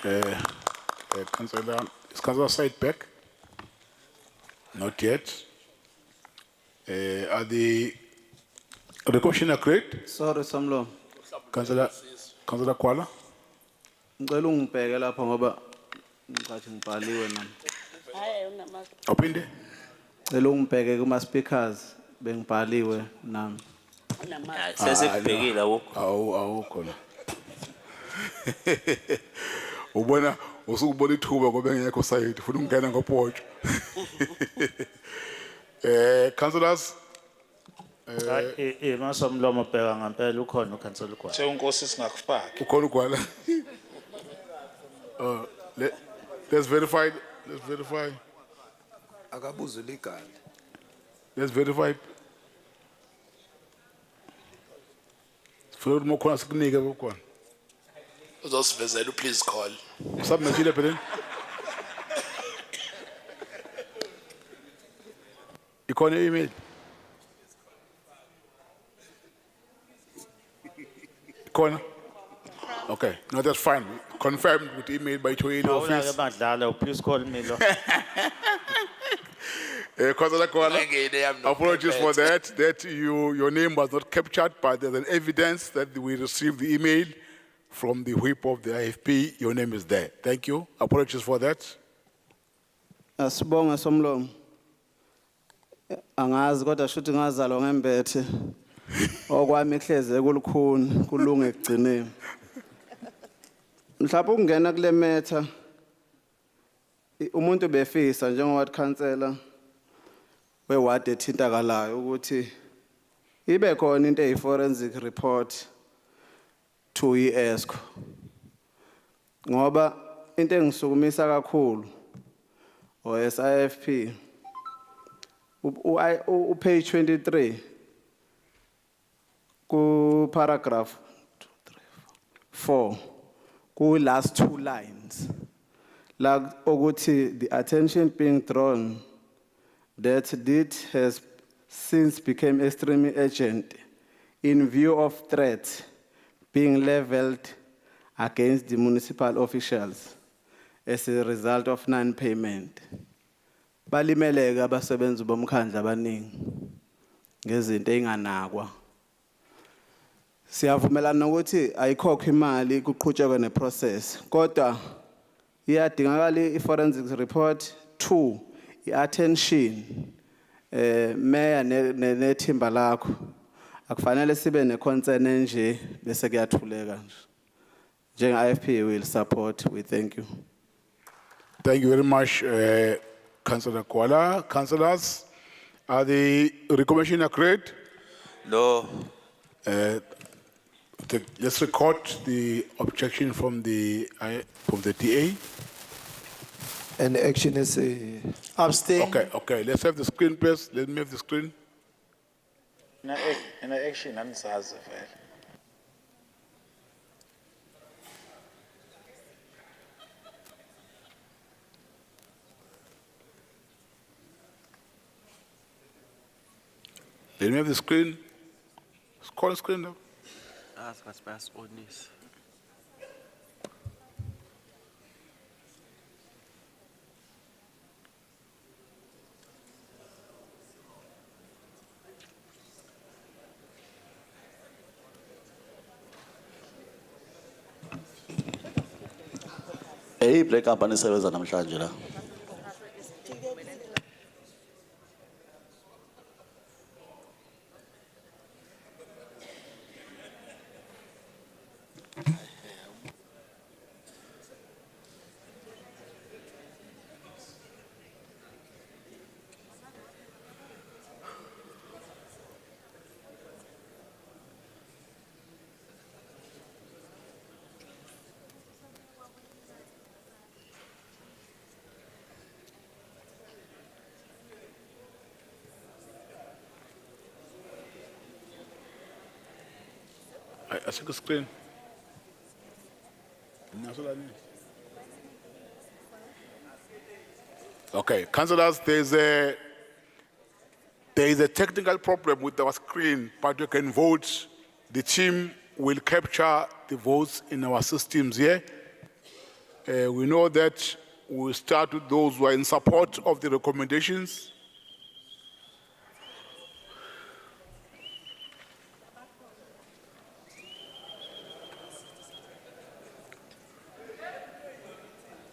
Councillor, is Councillor Said back? Not yet. Are the commissioner agreed? Sorry Samlo. Councillor Kuala? Ngicela ungibheke lapha ngoba ngicathi ngibhaliwe nami. Opinde? Ngicela ungibheke kuma speakers bengibhaliwe nami. Sesekubhekile awukho. Awukho. Ubona usukubona ithuba ngoba engekho side ufuna ukungena ngopotsho. Councillors Masomlomo bheka ngempela ukhona uKhansela uGwala. Unkosi singakufaki. ukhona uGwala. Let's verify. Akabuzo legal. Let's verify. Funa ukukhona sikunike bokhona. Uzosivezela please call. Submit phela. Ikhona email. Ikhona. Okay, no, that's fine. Confirmed with email by 28 office. Please call me lo. Councillor Kuala, apologies for that. That your name was not captured, but there's an evidence that we received the email from the whip of the IFP. Your name is there. Thank you. Apologies for that. Asibonga Somlomo. Angazi kodwa shuthi ngazalwa ngembethe. Okwami ehleze kulukhuni kulunga ekugcineni. Mhlawumbe ukungena kule metha umuntu befisa njengowathi councillor weward ethintakalayo ukuthi ibe khona into eyi-forensic report to ESCO ngoba into engisukumisa kakhulu SIFP page 23 ku paragraph 4 ku last two lines like ukuthi the attention being drawn that deed has since become extremely urgent in view of threats being leveled against the municipal officials as a result of non-payment. Balimeleka abasebenzi bomkhandla abaningi ngezinto enganakwa. Siyavumelana ukuthi ayikhokho imali kuqhutshekwe neprocess kodwa iyadingakala i-forensic report 2 i-attention mayor nethimba lakho akufanele sibe ne-concern nje bese kuyathuleka nje. Njenge-IFP will support. We thank you. Thank you very much, Councillor Kuala. Councillors, are the recommendation agreed? No. Let's record the objection from the DA. And action is Abstain. Okay. Let's have the screen, please. Let me have the screen. In action angisazi vele. Let me have the screen. Call the screen now. Hey, break up and service namhlanje la. I see the screen. Okay, councillors, there is a technical problem with our screen, but you can vote. The team will capture the votes in our systems here. We know that we start with those who are in support of the recommendations.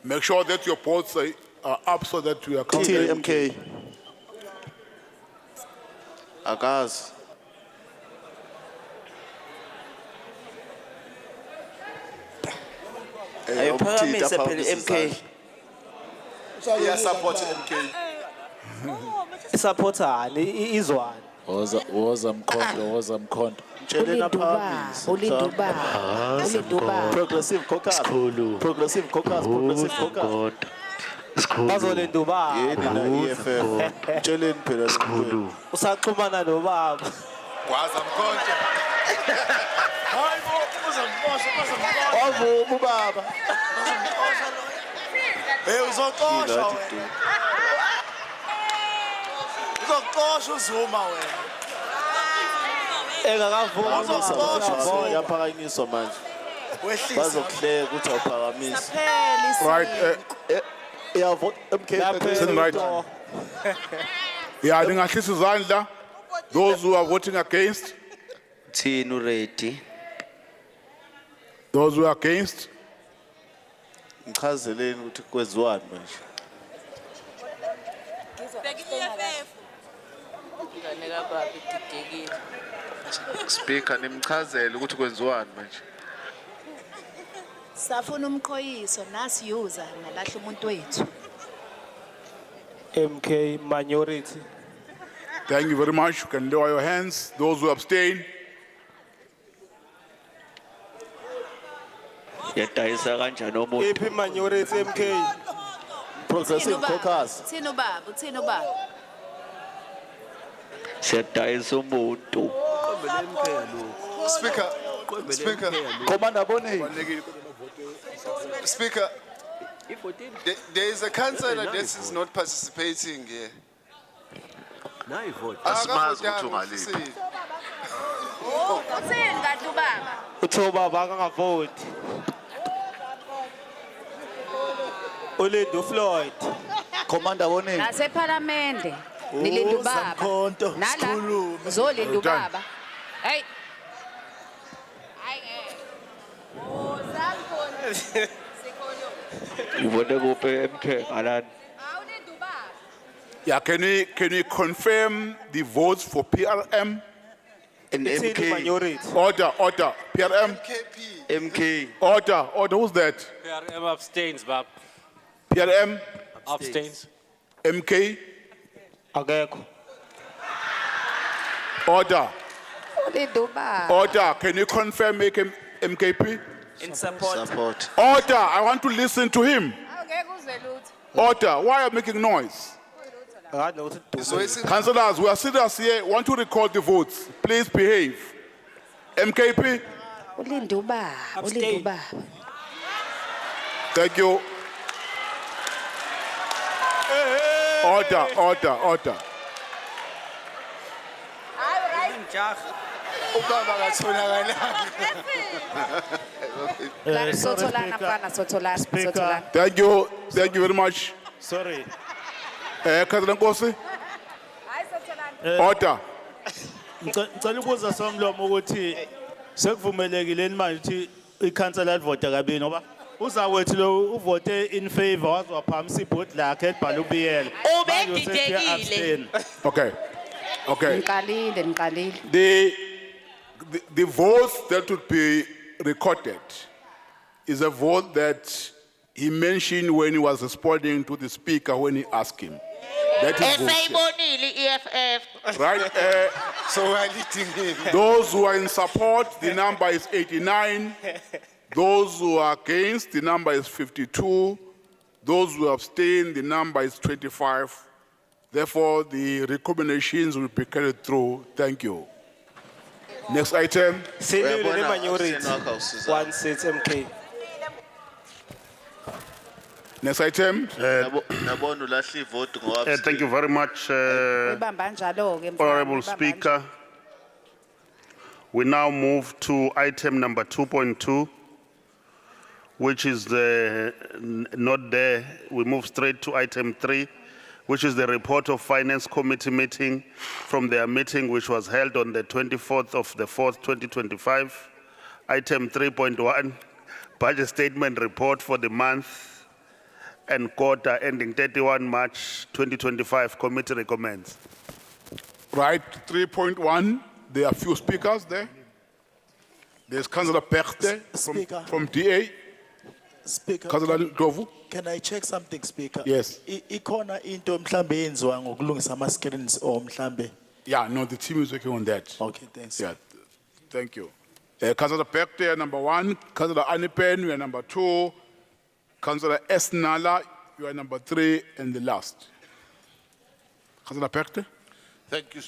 Make sure that your votes are up so that we are counted. MK. Akazi. Ayiphakamise phela MK. Support MK. Isupportani izwana. Woza mkhonto. Progressive caucus. Progressive caucus. Progressive caucus. Bazolenduba. EFF. Mtsheleni phela sikhulu. Usaxhumana nobaba. Waza mkhonto. Wavuma ubaba. Uzoxoshwa wena. Uzoxoshwa uZuma wena. Engakavumi. Yaphakanyiswa manje. Wehlisa. Bazokuhleka ukuthi awuphakamisi. Right. Iyavota MK. Listen, right. Yeah, ningahlisa izandla. Those who are voting against, Thina ready. those who are against, Ngichazeleni ukuthi kwenziwani manje. Speaker nimchazele ukuthi kwenziwani manje. Safuna umqhoyiso nasiyuza nalahla umuntu wethu. MK minority. thank you very much. You can lower your hands. Those who abstain, Yadayisa kanjani umuntu? Iphi minority MK? Progressive caucus. Thina ubaba, thina ubaba. Siyadayisa umuntu. Speaker. Commander Bone. Speaker. There is a councillor that is not participating here. Asimazi ukuthi ungaliphi. Uthini kanti ubaba? Uthoba bangavoti. Ulindu Floyd. Commander Bone. Nase parliamente. Nilinda ubaba. Nala. Uzolinda ubaba. Hey. Ubone kuphi MK alani? Awulinda ubaba. yeah, can we confirm the votes for PRM? And Ithini minority. Order. PRM. MK. Order. Who's that? PRM abstains, Bab. PRM. Abstains. MK. Akekho. Order. Ulinda ubaba. Order. Can you confirm make him MKP? In support. Order. I want to listen to him. Awungeke uzwe lutho. Order. Why are you making noise? Akade ukuthi Councillors, we are serious here. Want to record the votes. Please behave. MKP. Ulinda ubaba, ulinda ubaba. Thank you. Order. Ubaba akatholakala. Sotholana mfana, sotholana. Thank you very much. sorry. Councillor Nkosi. Hayi sotholana. Order. Ngicela ukubuza somlomo ukuthi sekuvumelekile manje ukuthi ikhansela livota kabini ngoba uzawethu lo uvote in favor wazwaphamisa ibhodi lakhe elibhala ubiyela. Ubedidekile. Okay. Ngiqalile. The vote that would be recorded is a vote that he mentioned when he was responding to the speaker when he asked him. That is voted. Right? So we are leading him. Those who are in support, the number is 89. Those who are against, the number is 52. Those who abstain, the number is 25. Therefore, the recommendations will be carried through. Thank you. Next item. Sinile le minority. 1 seat MK. Next item. Nabona ulahla ivote ngoba. Thank you very much, Ubamba njalo ke mfana. Honorable Speaker. We now move to item number 2.2, which is not there. We move straight to item 3, which is the report of Finance Committee meeting from their meeting, which was held on the 24th of the 4th, 2025. Item 3.1, budget statement report for the month and quarter ending 31 March 2025. Committee recommends. Right, 3.1, there are few speakers there. There's Councillor Pechte Speaker. from DA. Speaker, Councillor Ndlovu. can I check something, Speaker? Yes. Ikona into mhlambe yenziwa ngokulungisa ama screens or mhlambe. Yeah, no, the team is working on that. Okay, thanks. Yeah, thank you. Councillor Pechte, you are number 1. Councillor Anipen, you are number 2. Councillor Esnala, you are number 3, and the last. Councillor Pechte. Thank you.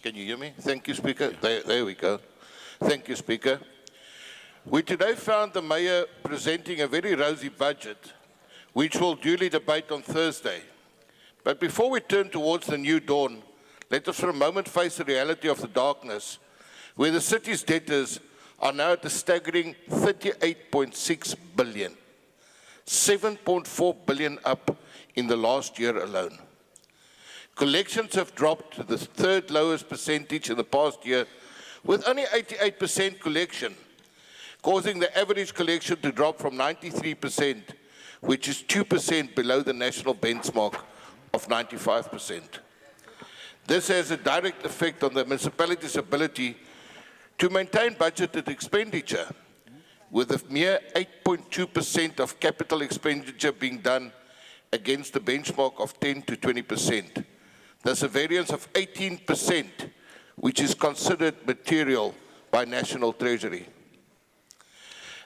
Can you hear me? Thank you, Speaker. There we go. Thank you, Speaker. We today found the Mayor presenting a very rosy budget, which we'll duly debate on Thursday. But before we turn towards the new dawn, let us for a moment face the reality of the darkness, where the city's debtors are now at a staggering 38.6 billion, 7.4 billion up in the last year alone. Collections have dropped to the 3rd lowest percentage in the past year, with only 88% collection, causing the average collection to drop from 93%, which is 2% below the national benchmark of 95%. This has a direct effect on the municipality's ability to maintain budgeted expenditure, with a mere 8.2% of capital expenditure being done against the benchmark of 10 to 20%. Thus a variance of 18%, which is considered material by National Treasury.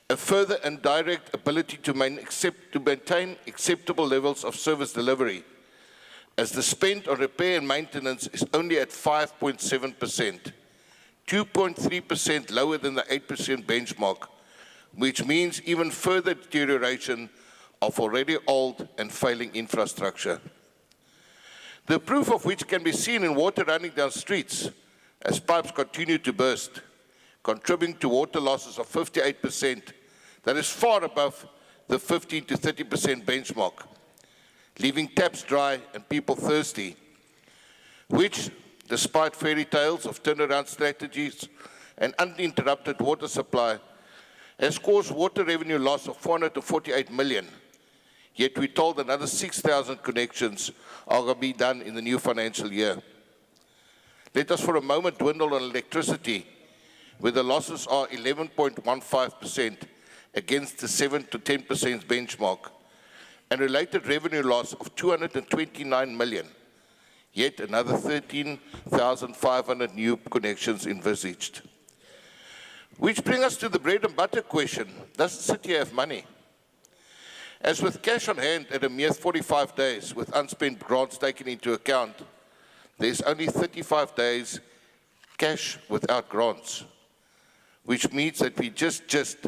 A further indirect ability to maintain acceptable levels of service delivery, as the spend on repair and maintenance is only at 5.7%, 2.3% lower than the 8% benchmark, which means even further deterioration of already old and failing infrastructure. The proof of which can be seen in water running down streets as pipes continue to burst, contributing to water losses of 58%, that is far above the 15 to 30% benchmark, leaving taps dry and people thirsty, which, despite fairy tales of turnaround strategies and uninterrupted water supply, has caused water revenue loss of 448 million. Yet we're told another 6,000 connections are going to be done in the new financial year. Let us for a moment dwindle on electricity, where the losses are 11.15% against the 7 to 10% benchmark, and related revenue loss of 229 million. Yet another 13,500 new connections envisaged. Which brings us to the bread and butter question: does the city have money? As with cash on hand at a mere 45 days, with unspent grants taken into account, there's only 35 days cash without grants, which means that we just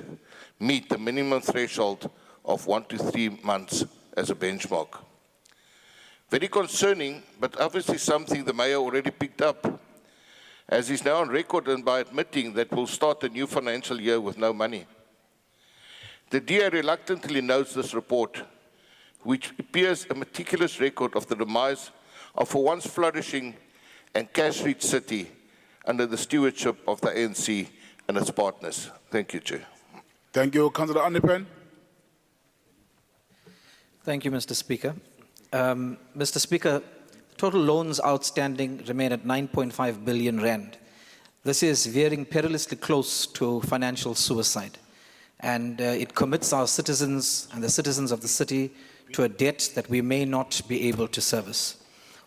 meet the minimum threshold of 1 to 3 months as a benchmark. Very concerning, but obviously something the Mayor already picked up, as he's now on record and by admitting that we'll start the new financial year with no money. The DA reluctantly notes this report, which appears a meticulous record of the demise of a once flourishing and cash-rich city under the stewardship of the ANC and its partners. Thank you, Chair. Thank you, Councillor Anipen. Thank you, Mr. Speaker. Mr. Speaker, total loans outstanding remain at 9.5 billion rand. This is veering perilously close to financial suicide, and it commits our citizens and the citizens of the city to a debt that we may not be able to service.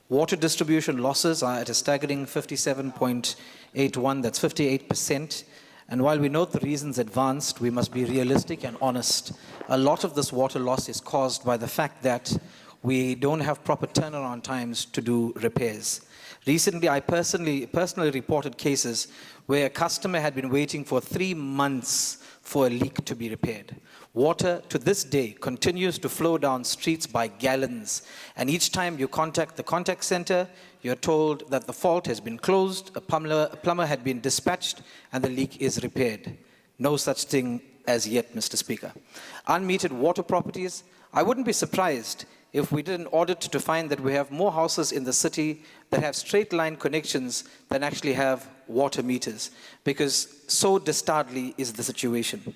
Water distribution losses are at a staggering 57.81, that's 58%. And while we note the reasons advanced, we must be realistic and honest. A lot of this water loss is caused by the fact that we don't have proper turnaround times to do repairs. Recently, I personally reported cases where a customer had been waiting for 3 months for a leak to be repaired. Water to this day continues to flow down streets by gallons, and each time you contact the contact center, you're told that the fault has been closed, a plumber had been dispatched, and the leak is repaired. No such thing as yet, Mr. Speaker. Unmetered water properties, I wouldn't be surprised if we did an audit to find that we have more houses in the city that have straight line connections than actually have water meters, because so dastardly is the situation.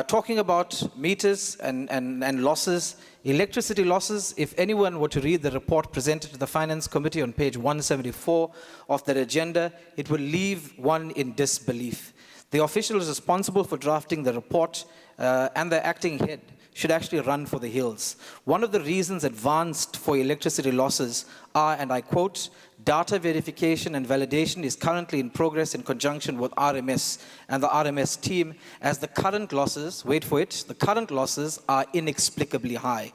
Talking about meters and losses, electricity losses, if anyone were to read the report presented to the Finance Committee on page 174 of that agenda, it will leave one in disbelief. The officials responsible for drafting the report and the acting head should actually run for the hills. One of the reasons advanced for electricity losses are, and I quote, data verification and validation is currently in progress in conjunction with RMS and the RMS team, as the current losses, wait for it, the current losses are inexplicably high.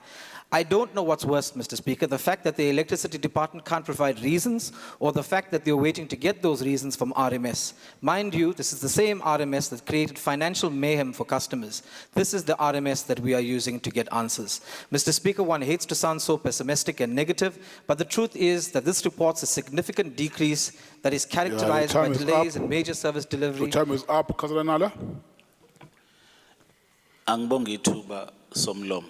I don't know what's worse, Mr. Speaker, the fact that the electricity department can't provide reasons, or the fact that they're waiting to get those reasons from RMS. Mind you, this is the same RMS that created financial mayhem for customers. This is the RMS that we are using to get answers. Mr. Speaker, one hates to sound so pessimistic and negative, but the truth is that this reports a significant decrease that is characterized by delays in major service delivery. Your time is up, Councillor Nala. Angibonga ithuba somlomo.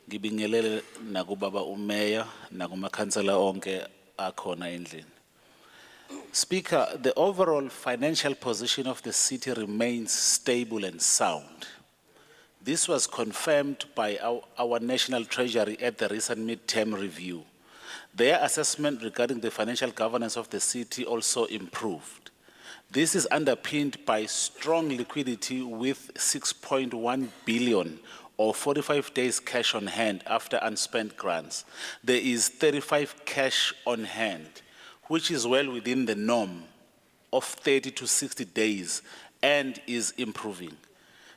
Ngibingelele nakubaba umeya nakumakhansela onke akhona endlini. Speaker, the overall financial position of the city remains stable and sound. This was confirmed by our National Treasury at the recent mid-term review. Their assessment regarding the financial governance of the city also improved. This is underpinned by strong liquidity with 6.1 billion or 45 days cash on hand after unspent grants. There is 35 cash on hand, which is well within the norm of 30 to 60 days and is improving.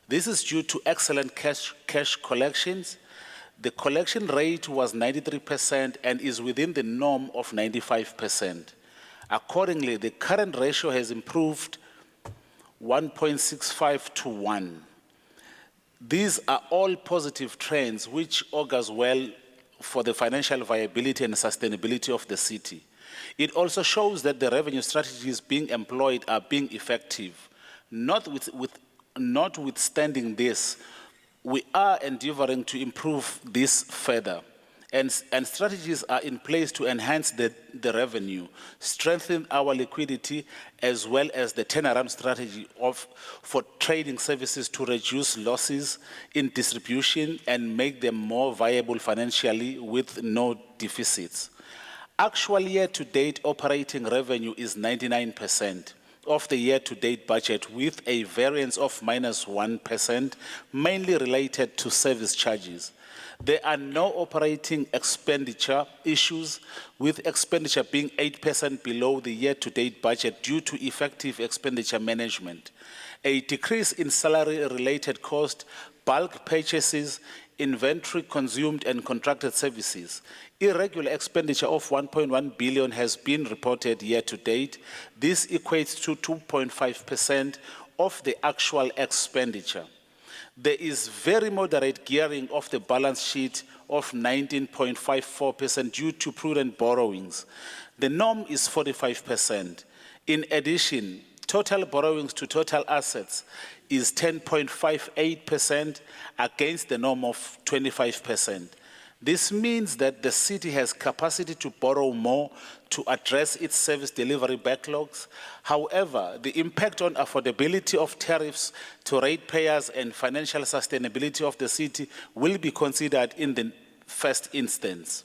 This is due to excellent cash collections. The collection rate was 93% and is within the norm of 95%. Accordingly, the current ratio has improved 1.65 to 1. These are all positive trends which augurs well for the financial viability and sustainability of the city. It also shows that the revenue strategies being employed are being effective. Notwithstanding this, we are endeavoring to improve this further, and strategies are in place to enhance the revenue, strengthen our liquidity, as well as the turnaround strategy for trading services to reduce losses in distribution and make them more viable financially with no deficits. Actual year-to-date operating revenue is 99% of the year-to-date budget, with a variance of -1%, mainly related to service charges. There are no operating expenditure issues, with expenditure being 8% below the year-to-date budget due to effective expenditure management. A decrease in salary-related cost, bulk purchases, inventory consumed and contracted services. Irregular expenditure of 1.1 billion has been reported year-to-date. This equates to 2.5% of the actual expenditure. There is very moderate gearing of the balance sheet of 19.54% due to prudent borrowings. The norm is 45%. In addition, total borrowings to total assets is 10.58% against the norm of 25%. This means that the city has capacity to borrow more to address its service delivery backlogs. However, the impact on affordability of tariffs to ratepayers and financial sustainability of the city will be considered in the first instance.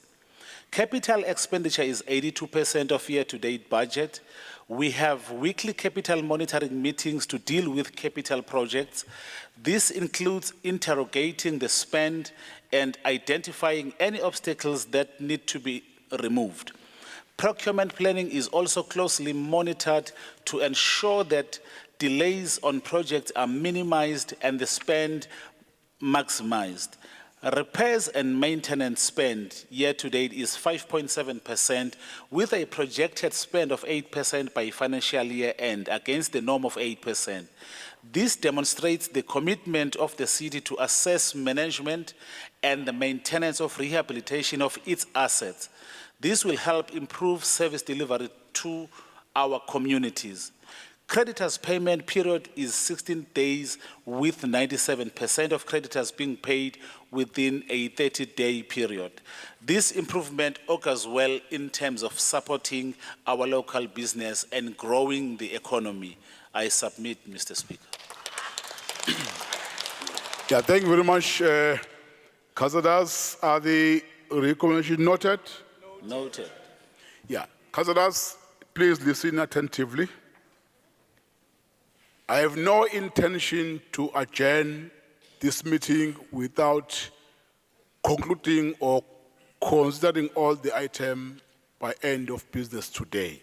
Capital expenditure is 82% of year-to-date budget. We have weekly capital monitoring meetings to deal with capital projects. This includes interrogating the spend and identifying any obstacles that need to be removed. Procurement planning is also closely monitored to ensure that delays on projects are minimized and the spend maximized. Repairs and maintenance spend year-to-date is 5.7%, with a projected spend of 8% by financial year end against the norm of 8%. This demonstrates the commitment of the city to assess management and the maintenance of rehabilitation of its assets. This will help improve service delivery to our communities. Creditors' payment period is 16 days, with 97% of creditors being paid within a 30-day period. This improvement augurs well in terms of supporting our local business and growing the economy. I submit, Mr. Speaker. Yeah, thank you very much. Councillors, are the recommendations noted? Noted. Yeah, councillors, please listen attentively. I have no intention to adjourn this meeting without concluding or considering all the items by end of business today.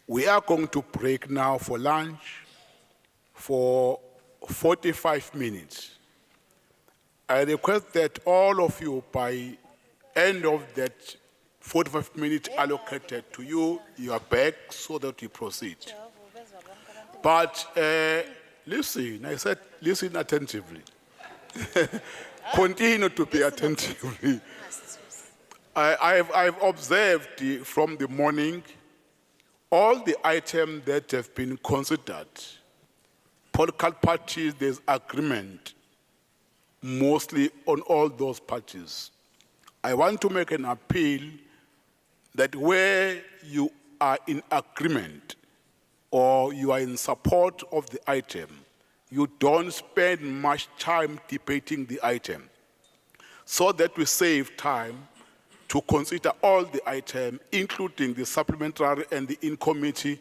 We are going to break now for lunch for 45 minutes. I request that all of you, by end of that 45 minutes allocated to you, you are back so that we proceed. But listen, I said listen attentively. Continue to pay attentively. I've observed from the morning all the items that have been considered. Political parties, there's agreement mostly on all those parties. I want to make an appeal that where you are in agreement or you are in support of the item, you don't spend much time debating the item, so that we save time to consider all the items, including the supplementary and the in-committee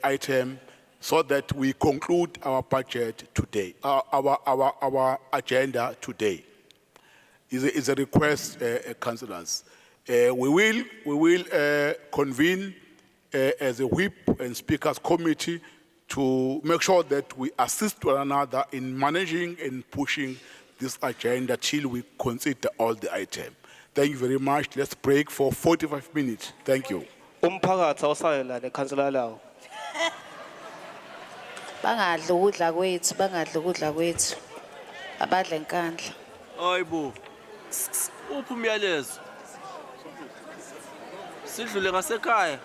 item, so that we conclude our budget today, our agenda today. Is a request, councillors. We will convene as a whip and speakers committee to make sure that we assist one another in managing and pushing this agenda till we consider all the items. Thank you very much. Let's break for 45 minutes. Thank you. Umphakathi awusayela nekhansela lawo. Bangadli ukudla kwethu, bangadli ukudla kwethu. Abadla enkandla. Hayibo. Uphi umyalezo? Sidlule ngasekhaya.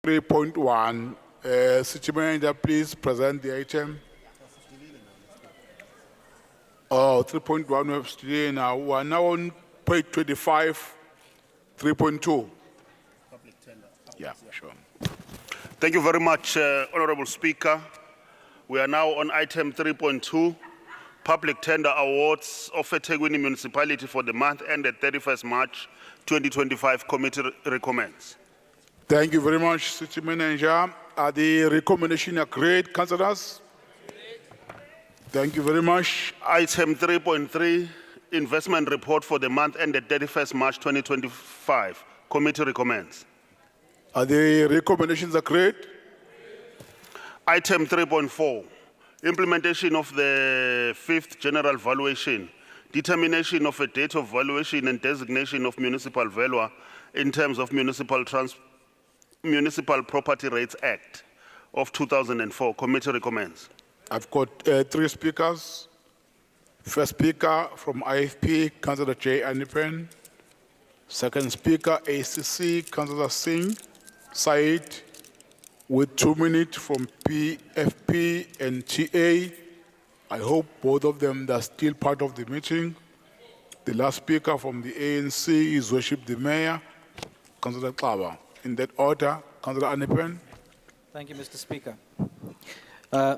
3.1. City Manager, please present the item. Oh, 3.1 we have today now. We are now on page 25, 3.2. Yeah, sure. Thank you very much, Honorable Speaker. We are now on item 3.2, public tender awards of EThekwini Municipality for the month ended 31st March 2025. Committee recommends. Thank you very much, City Manager. Are the recommendations agreed, councillors? Thank you very much. Item 3.3, investment report for the month ended 31st March 2025. Committee recommends. Are the recommendations agreed? Item 3.4, implementation of the 5th general valuation, determination of a date of valuation and designation of municipal valuer in terms of Municipal Property Rates Act of 2004. Committee recommends. I've got 3 speakers. First speaker from IFP, Councillor J. Anipen. Second speaker, ACC, Councillor Singh Said, with 2 minutes from PFP and TA. I hope both of them are still part of the meeting. The last speaker from the ANC is Worship the Mayor, Councillor Klaba. In that order, Councillor Anipen. Thank you, Mr. Speaker.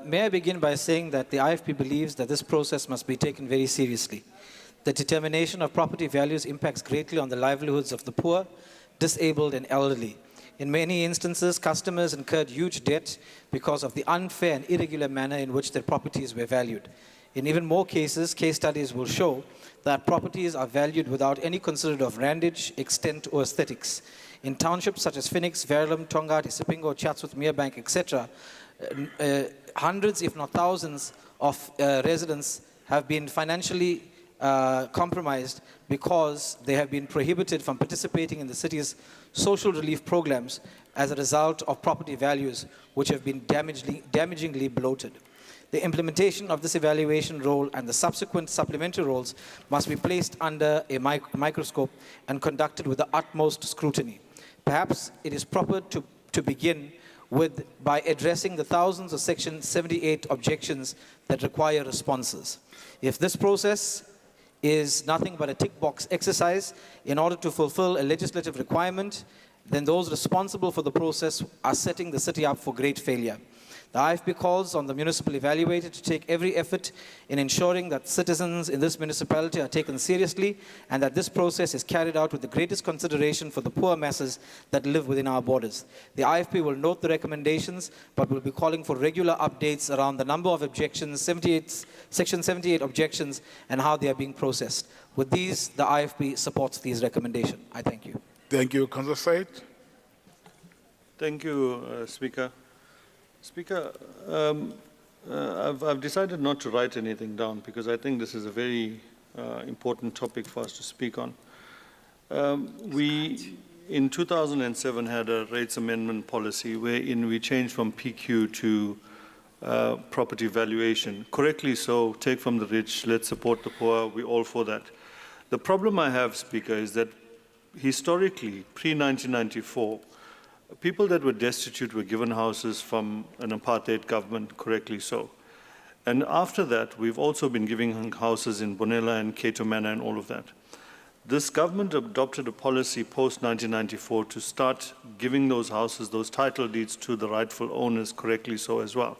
May I begin by saying that the IFP believes that this process must be taken very seriously. The determination of property values impacts greatly on the livelihoods of the poor, disabled, and elderly. In many instances, customers incurred huge debt because of the unfair and irregular manner in which their properties were valued. In even more cases, case studies will show that properties are valued without any consideration of randage, extent, or aesthetics. In townships such as Phoenix, Verulam, Tongaat, Isipingo, Chatsworth, Merebank, etc., hundreds, if not thousands, of residents have been financially compromised because they have been prohibited from participating in the city's social relief programs as a result of property values which have been damagingly bloated. The implementation of this evaluation role and the subsequent supplementary roles must be placed under a microscope and conducted with the utmost scrutiny. Perhaps it is proper to begin by addressing the thousands of Section 78 objections that require responses. If this process is nothing but a tick box exercise in order to fulfill a legislative requirement, then those responsible for the process are setting the city up for great failure. The IFP calls on the municipal evaluator to take every effort in ensuring that citizens in this municipality are taken seriously and that this process is carried out with the greatest consideration for the poor masses that live within our borders. The IFP will note the recommendations, but will be calling for regular updates around the number of objections, Section 78 objections, and how they are being processed. With these, the IFP supports these recommendations. I thank you. Thank you, Councillor Said. Thank you, Speaker. Speaker, I've decided not to write anything down because I think this is a very important topic for us to speak on. We, in 2007, had a rates amendment policy wherein we changed from PQ to property valuation. Correctly so, take from the rich, let's support the poor, we're all for that. The problem I have, Speaker, is that historically, pre-1994, people that were destitute were given houses from an apartheid government, correctly so. And after that, we've also been giving houses in Bonella and Cato Manor and all of that. This government adopted a policy post-1994 to start giving those houses, those title deeds to the rightful owners, correctly so as well.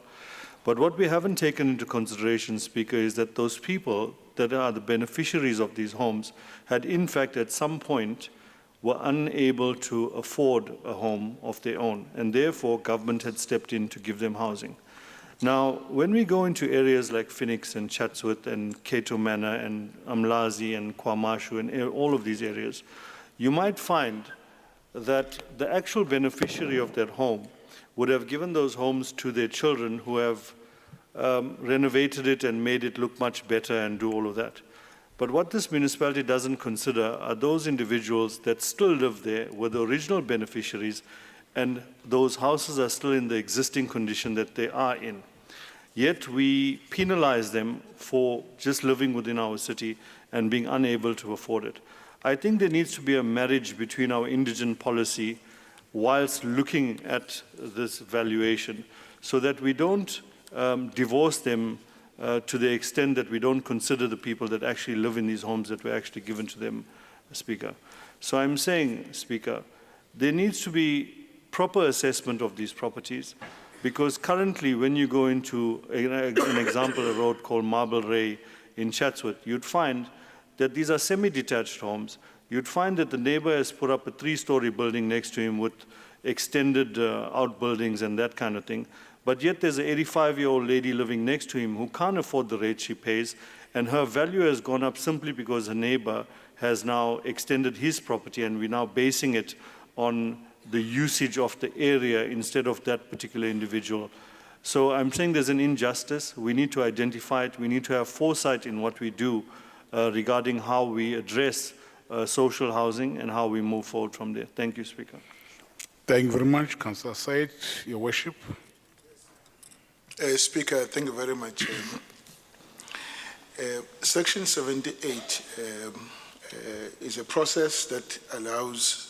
But what we haven't taken into consideration, Speaker, is that those people that are the beneficiaries of these homes had in fact at some point were unable to afford a home of their own, and therefore government had stepped in to give them housing. Now, when we go into areas like Phoenix and Chatsworth and Cato Manor and Amlazi and Kwamashu and all of these areas, you might find that the actual beneficiary of that home would have given those homes to their children who have renovated it and made it look much better and do all of that. But what this municipality doesn't consider are those individuals that still live there, were the original beneficiaries, and those houses are still in the existing condition that they are in. Yet we penalize them for just living within our city and being unable to afford it. I think there needs to be a marriage between our indigent policy whilst looking at this valuation, so that we don't divorce them to the extent that we don't consider the people that actually live in these homes that were actually given to them, Speaker. So I'm saying, Speaker, there needs to be proper assessment of these properties, because currently when you go into an example, a road called Marble Ray in Chatsworth, you'd find that these are semi-detached homes. You'd find that the neighbor has put up a 3-story building next to him with extended outbuildings and that kind of thing. But yet there's an 85-year-old lady living next to him who can't afford the rate she pays, and her value has gone up simply because her neighbor has now extended his property, and we're now basing it on the usage of the area instead of that particular individual. So I'm saying there's an injustice. We need to identify it. We need to have foresight in what we do regarding how we address social housing and how we move forward from there. Thank you, Speaker. Thank you very much, Councillor Said. Your Worship. Speaker, thank you very much. Section 78 is a process that allows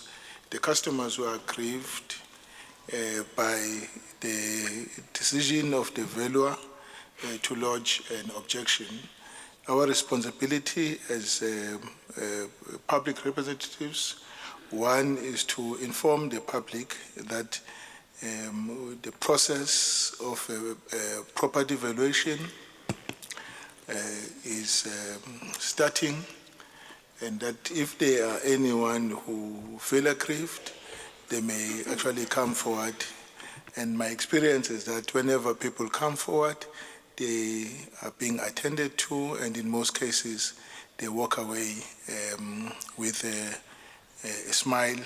the customers who are aggrieved by the decision of the valuer to lodge an objection. Our responsibility as public representatives, one is to inform the public that the process of property valuation is starting, and that if there are anyone who feel aggrieved, they may actually come forward. And my experience is that whenever people come forward, they are being attended to, and in most cases, they walk away with a smile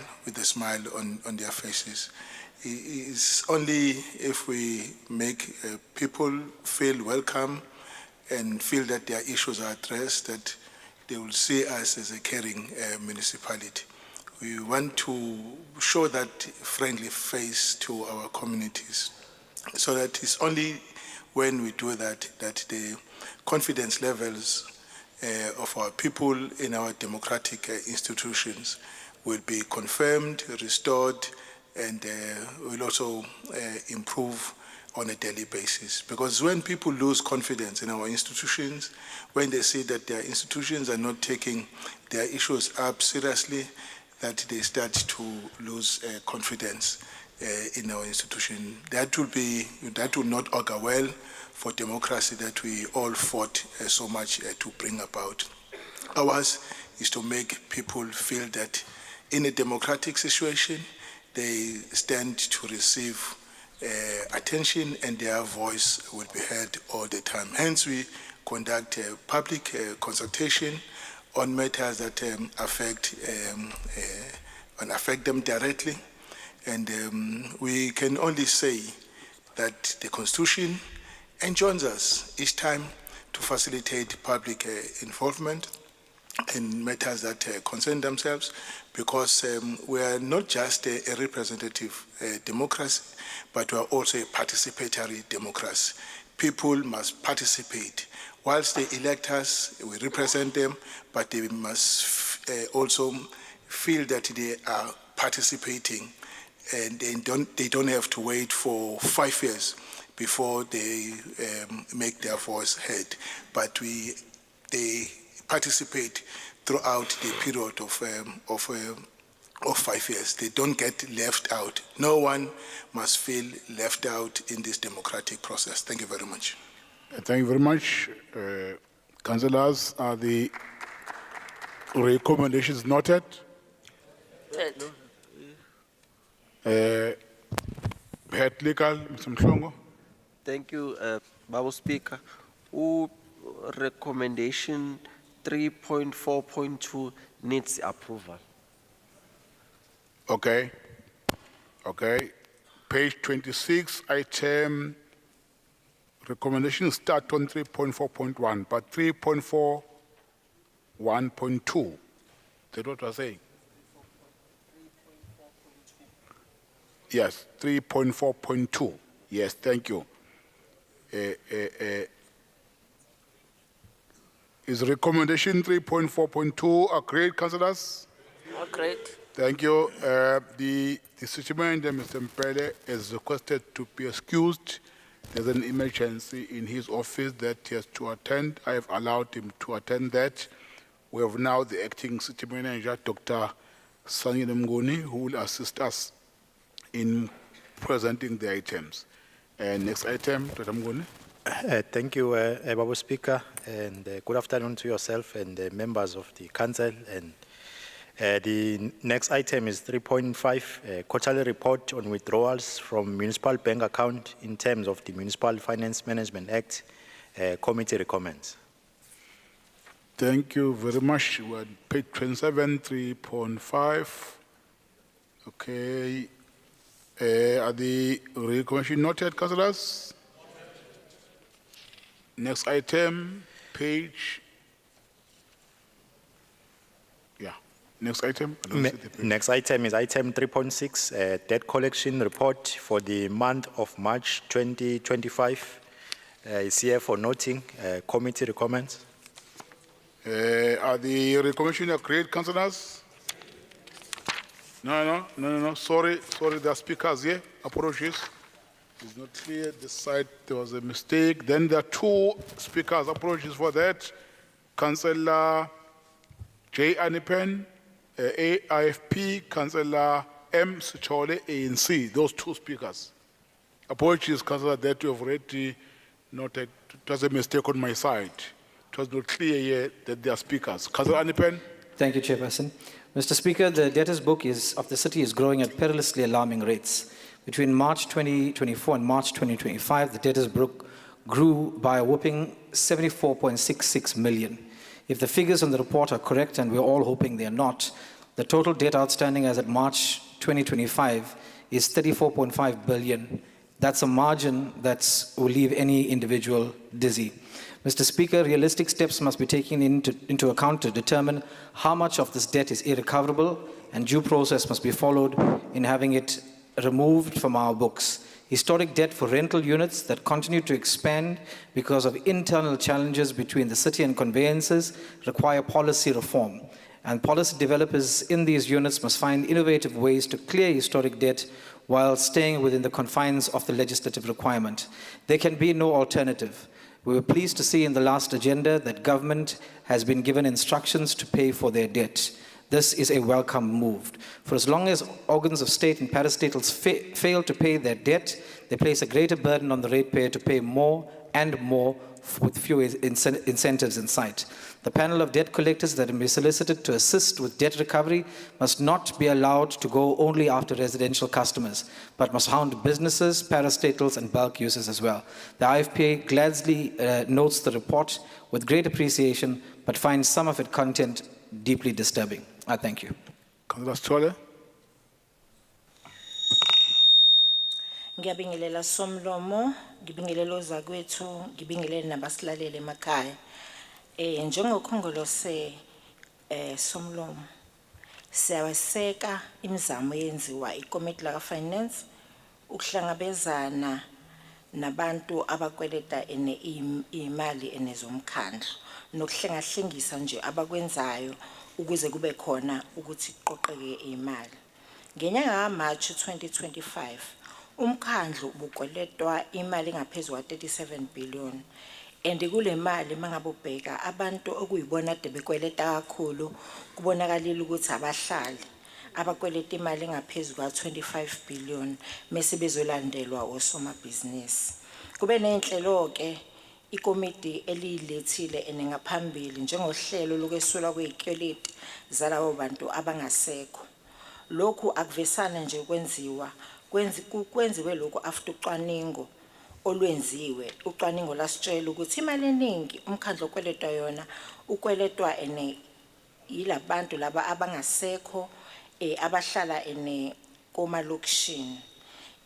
on their faces. It's only if we make people feel welcome and feel that their issues are addressed that they will see us as a caring municipality. We want to show that friendly face to our communities, so that it's only when we do that that the confidence levels of our people in our democratic institutions will be confirmed, restored, and will also improve on a daily basis. Because when people lose confidence in our institutions, when they see that their institutions are not taking their issues up seriously, that they start to lose confidence in our institution. That will not augur well for democracy that we all fought so much to bring about. Ours is to make people feel that in a democratic situation, they stand to receive attention and their voice will be heard all the time. Hence, we conduct a public consultation on matters that affect them directly. And we can only say that the Constitution enjoins us each time to facilitate public involvement in matters that concern themselves, because we are not just a representative democracy, but we are also a participatory democracy. People must participate. Whilst they elect us, we represent them, but they must also feel that they are participating, and they don't have to wait for 5 years before they make their voice heard. But they participate throughout the period of 5 years. They don't get left out. No one must feel left out in this democratic process. Thank you very much. Thank you very much. Councillors, are the recommendations noted? Head Legal, Mr. Mhlongo. Thank you, Babu Speaker. Recommendation 3.4.2 needs approval. Okay. Okay. Page 26, item recommendations start on 3.4.1, but 3.4.1.2. That's what we're saying. Yes, 3.4.2. Yes, thank you. Is recommendation 3.4.2 agreed, councillors? Agreed. Thank you. The city manager, Mr. Mpele, is requested to be excused. There's an emergency in his office that he has to attend. I have allowed him to attend that. We have now the acting city manager, Dr. Sanyile Mnguni, who will assist us in presenting the items. Next item, Dr. Mnguni. Thank you, Babu Speaker, and good afternoon to yourself and the members of the council. And the next item is 3.5, quarterly report on withdrawals from municipal bank account in terms of the Municipal Finance Management Act. Committee recommends. Thank you very much. We're on page 27, 3.5. Okay. Are the recommendations noted, councillors? Next item, page. Yeah. Next item. I don't see the page. Next item is item 3.6, debt collection report for the month of March 2025. Is here for noting. Committee recommends. Are the recommendations agreed, councillors? No. Sorry, there are speakers here. Apologies. It's not clear. This side, there was a mistake. Then there are two speakers. Apologies for that. Councillor J. Anipen, AIFP, Councillor M. Sichole, ANC. Those two speakers. Apologies, Councillor, that you have already noted. It was a mistake on my side. It was not clear here that they are speakers. Councillor Anipen. Thank you, Chairperson. Mr. Speaker, the debtors book of the city is growing at perilously alarming rates. Between March 2024 and March 2025, the debtors book grew by a whopping 74.66 million. If the figures on the report are correct, and we're all hoping they are not, the total debt outstanding as at March 2025 is 34.5 billion. That's a margin that will leave any individual dizzy. Mr. Speaker, realistic steps must be taken into account to determine how much of this debt is irrecoverable, and due process must be followed in having it removed from our books. Historic debt for rental units that continue to expand because of internal challenges between the city and conveyancers require policy reform. And policy developers in these units must find innovative ways to clear historic debt while staying within the confines of the legislative requirement. There can be no alternative. We were pleased to see in the last agenda that government has been given instructions to pay for their debt. This is a welcome move. For as long as organs of state and parastatals fail to pay their debt, they place a greater burden on the ratepayer to pay more and more with fewer incentives in sight. The panel of debt collectors that will be solicited to assist with debt recovery must not be allowed to go only after residential customers, but must hound businesses, parastatals, and bulk users as well. The IFPA gladly notes the report with great appreciation, but finds some of its content deeply disturbing. I thank you. Councillor Sithole. Ngiyabingelela Somlomo, ngibingelela ozakwethu, ngibingelela nabasilaleli emakhaya. Njengokhongolose Somlomo, siyawaseka imizamo yenziwa ikomiti la finance ukuhlangabezana nabantu abakweleta imali enezomkhandlu nokuhlengahlengisa nje abakwenzayo ukuze kube khona ukuthi iqoqeke imali. Ngenyanga kaMarch 2025 umkhandlu ubukweletwa imali engaphezulu kwa-37 billion, and kule mali mangabubheka abantu okuyibona ade bekweleta kakhulu kubonakalile ukuthi abahlali abakweleta imali engaphezulu kwa-25 billion mase bezolandelwa osomabhizinisi. Kube nenhlelo ke ikomiti elilethile enengaphambili njengohlelo lokwesulwa kwezikweleti zalabo bantu abangasekho. Lokhu akuvesana nje kwenziwe lokhu after ucwaningo olwenziwe. Ucwaningo lasitshela ukuthi imali eningi umkhandlu okweletwa yona ukweletwa yilabantu laba abangasekho abahlala komalokishini,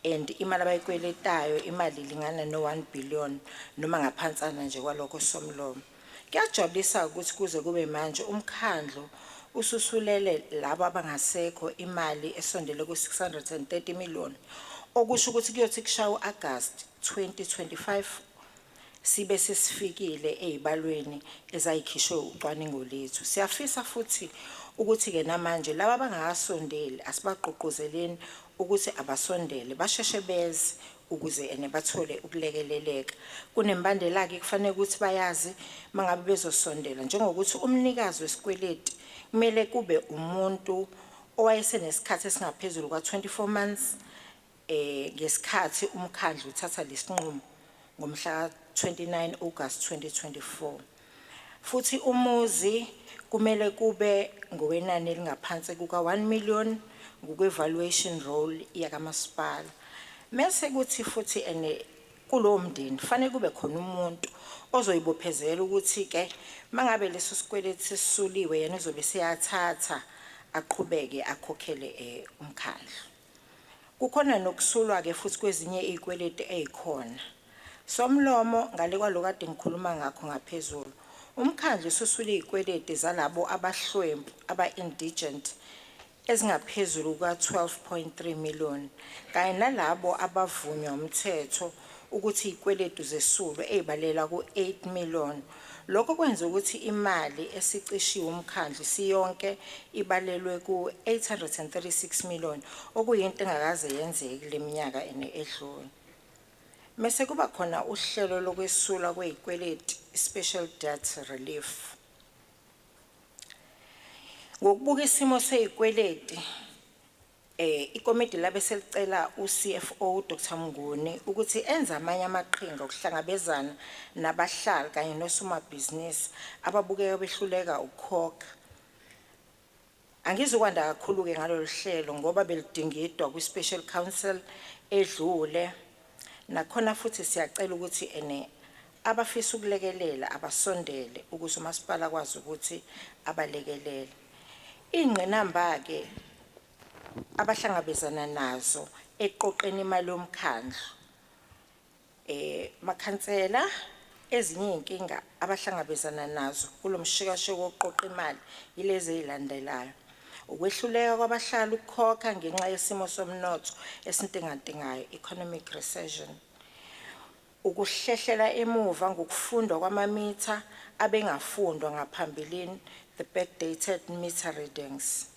and imali abayikweletayo imali lingana no-1 billion noma ngaphansana nje kwalokho Somlomo. Kuyajabulisa ukuthi kuze kube manje umkhandlu ususulele labo abangasekho imali esondele ku-630 million, okusho ukuthi kuyothi kushawa August 2025 sibe sesifikile ezibalweni ezayikhishwe ucwaningo lethu. Siyafisa futhi ukuthi ke namanje laba bangakasondeli asibagqugquzeleni ukuthi abasondele basheshe beze ukuze ene bathole ukulekeleleka. Kunembandela ke kufanele ukuthi bayazi mangabe bezosondela njengokuthi umnikazi wesikweleti kumele kube umuntu owayesenesikhathi esingaphezulu kwa-24 months ngesikhathi umkhandlu uthatha lesinqumo ngomhla 29 August 2024. Futhi umuzi kumele kube ngowenani elingaphansi kuka 1 million ngokwe-valuation roll yakamasipala. Mese kuthi futhi ene kulowo mndeni fanele kube khona umuntu ozoyibophezela ukuthi ke mangabe leso sikweleti sisuliwe yena uzobe seyathatha aqhubeke akhokhele umkhandlu. Kukhona nokusulwa ke futhi kwezinye izikweleti ezikhona. Somlomo ngale kwalo kade ngikhuluma ngakho ngaphezulu. Umkhandlu ususula izikweleti zalabo abahlwempu aba-indigent ezingaphezulu ka-12.3 million kanye nalabo abavunywa umthetho ukuthi izikweletu zesulwe ezibalela ku-8 million. Lokho kwenza ukuthi imali esicishiwe umkhandlu siyonke ibalelwe ku-836 million okuyinto engakaze yenzeke leminyaka edlule. Mase kuba khona uhlelo lokwesula kwezikweleti, special debt relief. Ngokubuka isimo sezikweleti ikomiti labe selicela uCFO Dr Mnguni ukuthi enze amanye amaqhinga okuhlangabezana nabahlali kanye nosomabhizinisi ababukeka behluleka ukukhokha. Angizokwanda kakhulu ke ngalolu hlelo ngoba belidingidwa kwi-special council edlule. Nakhona futhi siyacela ukuthi abafisa ukulekelela abasondele ukuze umasipala kwazi ukuthi abalekelele. Ingqinamba ke abahlangabezana nazo eqoqeni imali yomkhandlu makhansela ezinye inkinga abahlangabezana nazo kulomshikashiko wokuqoqa imali yilezi ezilandelayo. Ukwehluleka kwabahlali ukukhokha ngenxa yesimo somnotho esintengantengayo, economic recession. Ukuhlehlela emuva ngokufundwa kwamamitha abengafundwa ngaphambilini, the backdated meter readings.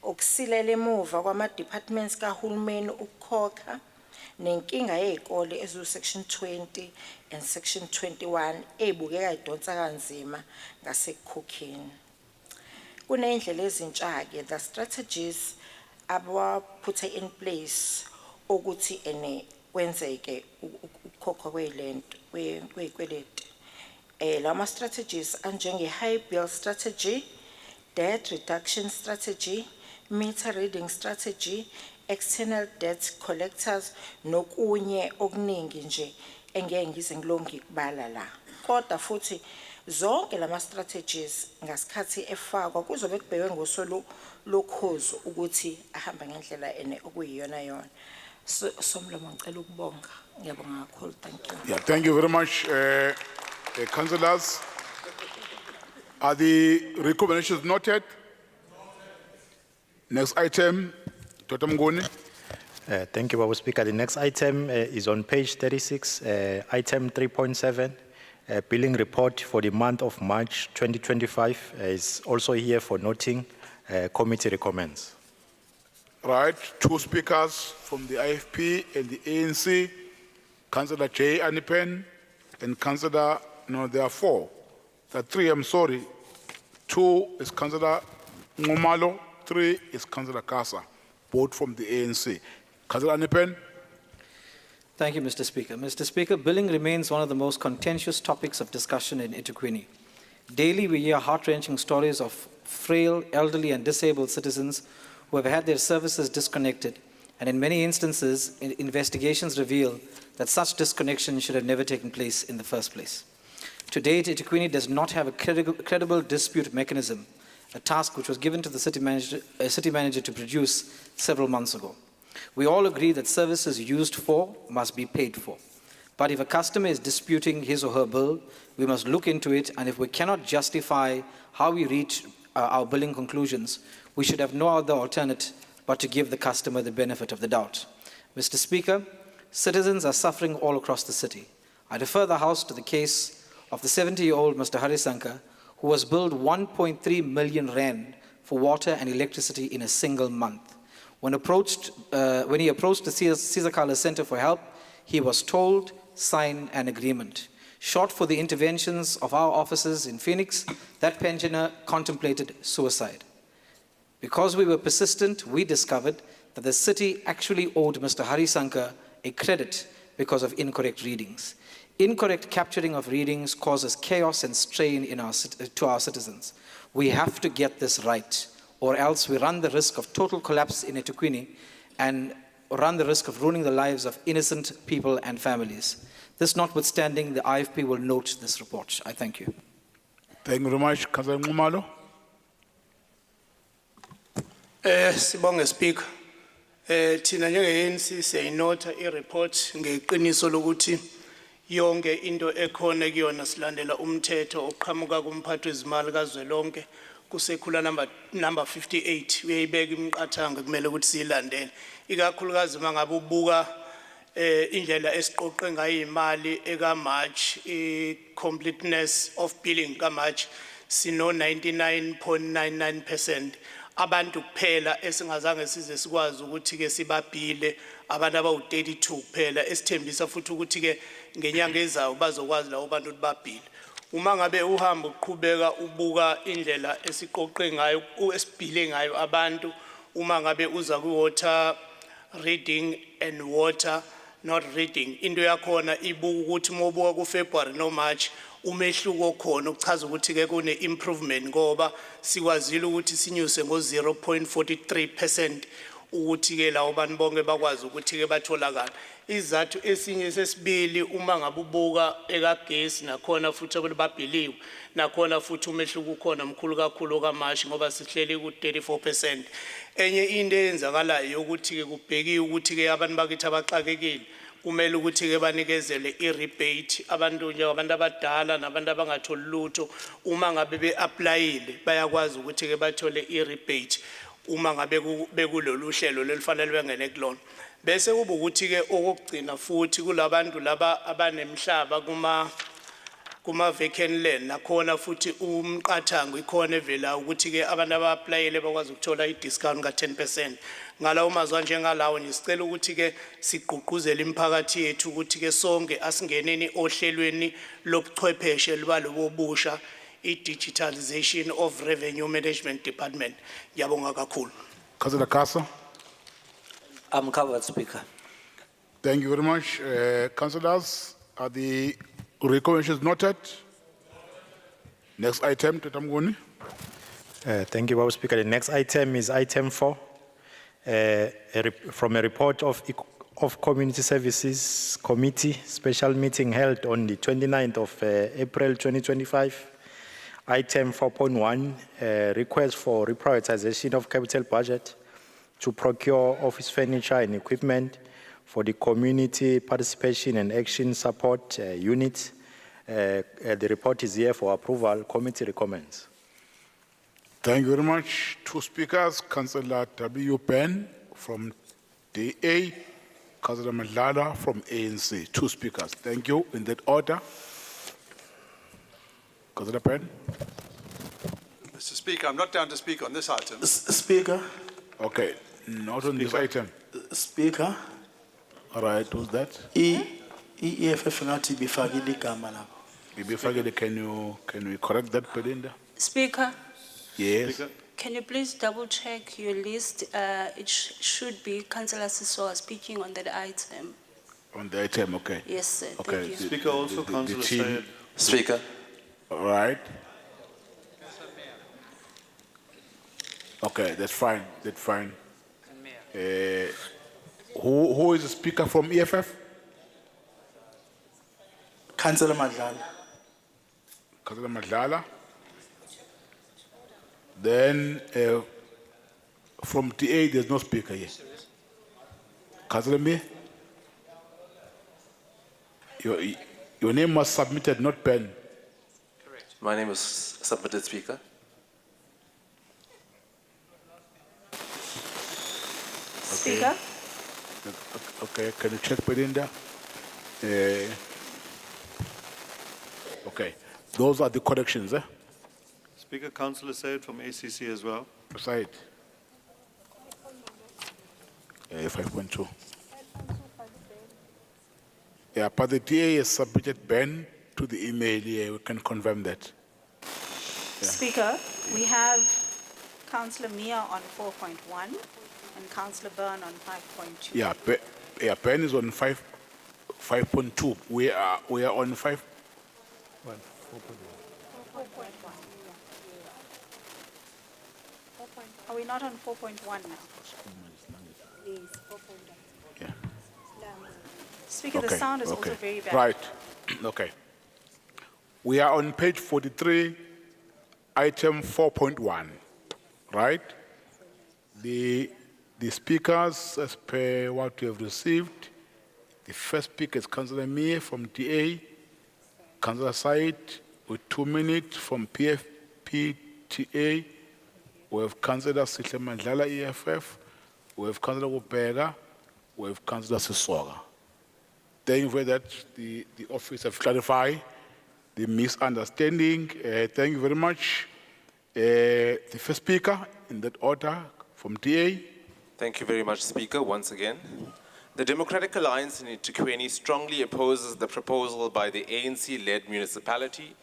Ukusilela emuva kwama-departments kahulumeni ukukhokha nenkinga yezikole ezisection 20 and section 21 ezibukeka idonsa kanzima ngasekukhokheni. Kunezindlela ezintsha-ke, the strategies abaputhe in place ukuthi kwenzeke ukukhokha kwezikweleti. Lama strategies anjenge-high bill strategy, debt reduction strategy, meter reading strategy, external debt collectors nokunye okuningi nje engeke ngize ngilonke ikubala la. Kodwa futhi zonke lama strategies ngasikhathi efakwa kuzobe kubhekwe ngosolo lokhozo ukuthi ahamba ngendlela okuyiyona yona. Somlomo ngicela ukubonga. Ngiyabonga kakhulu. Thank you. Yeah, thank you very much, councillors. Are the recommendations noted? Next item, Dr. Mnguni. Thank you, Babu Speaker. The next item is on page 36, item 3.7, billing report for the month of March 2025 is also here for noting. Committee recommends. Right, two speakers from the IFP and the ANC, Councillor J. Anipen and Councillor, no, there are four. There are three, I'm sorry. Two is Councillor Ngumalo, three is Councillor Kasa, both from the ANC. Councillor Anipen. Thank you, Mr. Speaker. Mr. Speaker, billing remains one of the most contentious topics of discussion in EThekwini. Daily, we hear heart-wrenching stories of frail, elderly, and disabled citizens who have had their services disconnected, and in many instances, investigations reveal that such disconnection should have never taken place in the first place. To date, EThekwini does not have a credible dispute mechanism, a task which was given to the city manager to produce several months ago. We all agree that services used for must be paid for. But if a customer is disputing his or her bill, we must look into it, and if we cannot justify how we reach our billing conclusions, we should have no other alternative but to give the customer the benefit of the doubt. Mr. Speaker, citizens are suffering all across the city. I refer the House to the case of the 70-year-old Mr. Harisankar, who was billed 1.3 million rand for water and electricity in a single month. When he approached the Sizakala Center for help, he was told, sign an agreement. Short for the interventions of our officers in Phoenix, that pensioner contemplated suicide. Because we were persistent, we discovered that the city actually owed Mr. Harisankar a credit because of incorrect readings. Incorrect capturing of readings causes chaos and strain to our citizens. We have to get this right, or else we run the risk of total collapse in EThekwini and run the risk of ruining the lives of innocent people and families. This notwithstanding, the IFP will note this report. I thank you. Thank you very much. Councillor Nxumalo. Sibonge Speaker. Thina njenge-ANC siyayinotha i-report ngeqiniso lokuthi yonke into ekhona kuyona silandela umthetho oqhamuka kumphathi wezimali kazwelonke kusekhula number 58 uyayibeka imiqathango kumele ukuthi siyilandele ikakhulukazi mangabe ubuka indlela esiqoqe ngayo imali eka-March i-completeness of billing ka-March sino 99.99%. Abantu kuphela esingazange size sikwazi ukuthi ke sibabhile abantu abawu32 kuphela esithembisa futhi ukuthi ke ngenyanga ezayo bazokwazi lawo bantu babhile. Uma ngabe uhamba uqhubeka ubuka indlela esiqoqe ngayo esibhile ngayo abantu uma ngabe uza ku-water reading and water not reading into yakhona ibuka ukuthi mobuka ku-February no March umehluko khona ukuchaza ukuthi ke kune improvement ngoba sikwazile ukuthi sinyuse ngo 0.43% ukuthi ke lawo bantu bonke bakwazi ukuthi ke batholakala. Izathu esinye sesibili uma ngabubuka ekagesi nakhona futhi ababhiliwe nakhona futhi umehluko ukhona mkhulu kakhulu kaMarch ngoba sihleli ku 34%. Enye into eyenzakalayo ukuthi ke kubhekiwe ukuthi ke abantu bakithi abaxakekile kumele ukuthi ke banikezele i-rebate abantu nje abantu abadala nabantu abangatholi lutho uma ngabe be-applyile bayakwazi ukuthi ke bathole i-rebate uma ngabe bekulolu hlelo lelifanele bengene kulona. Bese kuba ukuthi ke okugcina futhi kulabantu laba abanemhlaba kuma vacant land nakhona futhi umqathango ikhona evela ukuthi ke abantu aba-applyile bakwazi ukuthola i-discount ka 10%. Ngalawo mazwi njengalawo nisicela ukuthi ke sigqugquzele imiphakathi yethu ukuthi ke sonke asingeneni ohlelweni lobuchwepheshe lobusha i-digitalization of revenue management department. Ngiyabonga kakhulu. Councillor Kasa. I'm covered, Speaker. Thank you very much. Councillors, are the recommendations noted? Next item, Tatamguni. Thank you, Babu Speaker. The next item is item 4, from a report of Community Services Committee, special meeting held on the 29th of April 2025. Item 4.1, request for reprioritization of capital budget to procure office furniture and equipment for the Community Participation and Action Support Unit. The report is here for approval. Committee recommends. Thank you very much. Two speakers, Councillor W. Penn from DA, Councillor Madlala from ANC. Two speakers. Thank you. In that order. Councillor Penn. Mr. Speaker, I'm not down to speak on this item. Speaker. Okay, not on this item. Speaker. All right, who's that? EFF ngathi bifakile igama lapho. Bifakile, can you correct that, Belinda? Speaker, Yes. Speaker. can you please double check your list? It should be Councillor Sisoa speaking on that item. On the item, okay. Yes, sir. Okay. Thank you. Speaker, also Councillor team- Syed. Speaker. All right. Okay, that's fine. That's fine. Who is the speaker from EFF? Councillor Madlala. Councillor Madlala. Then from TA, there's no speaker here. Councillor Me? Your name was submitted, not pen. My name is submitted, Speaker. Speaker, Okay, can you check Belinda? Okay, those are the corrections. Speaker, Councillor Syed from ACC as well. Side. 5.2. Yeah, but the DA has submitted ban to the email. Yeah, we can confirm that. Speaker, we have Councillor Mia on 4.1 and Councillor Byrne on 5.2. Yeah, ban is on 5.2. We are on 5. Are we not on 4.1 now? Yeah. Speaker, the sound is also very bad. Right. Okay. We are on page 43, item 4.1. Right? The speakers, as per what we have received, the first speaker is Councillor Mie from DA, Councillor Said with 2 minutes from PFPTA. We have Councillor Sihle Mandlala, EFF. We have Councillor Ubega. We have Councillor Sisoga. Thank you for that. The office have clarified the misunderstanding. Thank you very much. The first speaker in that order from DA. Thank you very much, Speaker, once again. The Democratic Alliance in EThekwini strongly opposes the proposal by the ANC-led municipality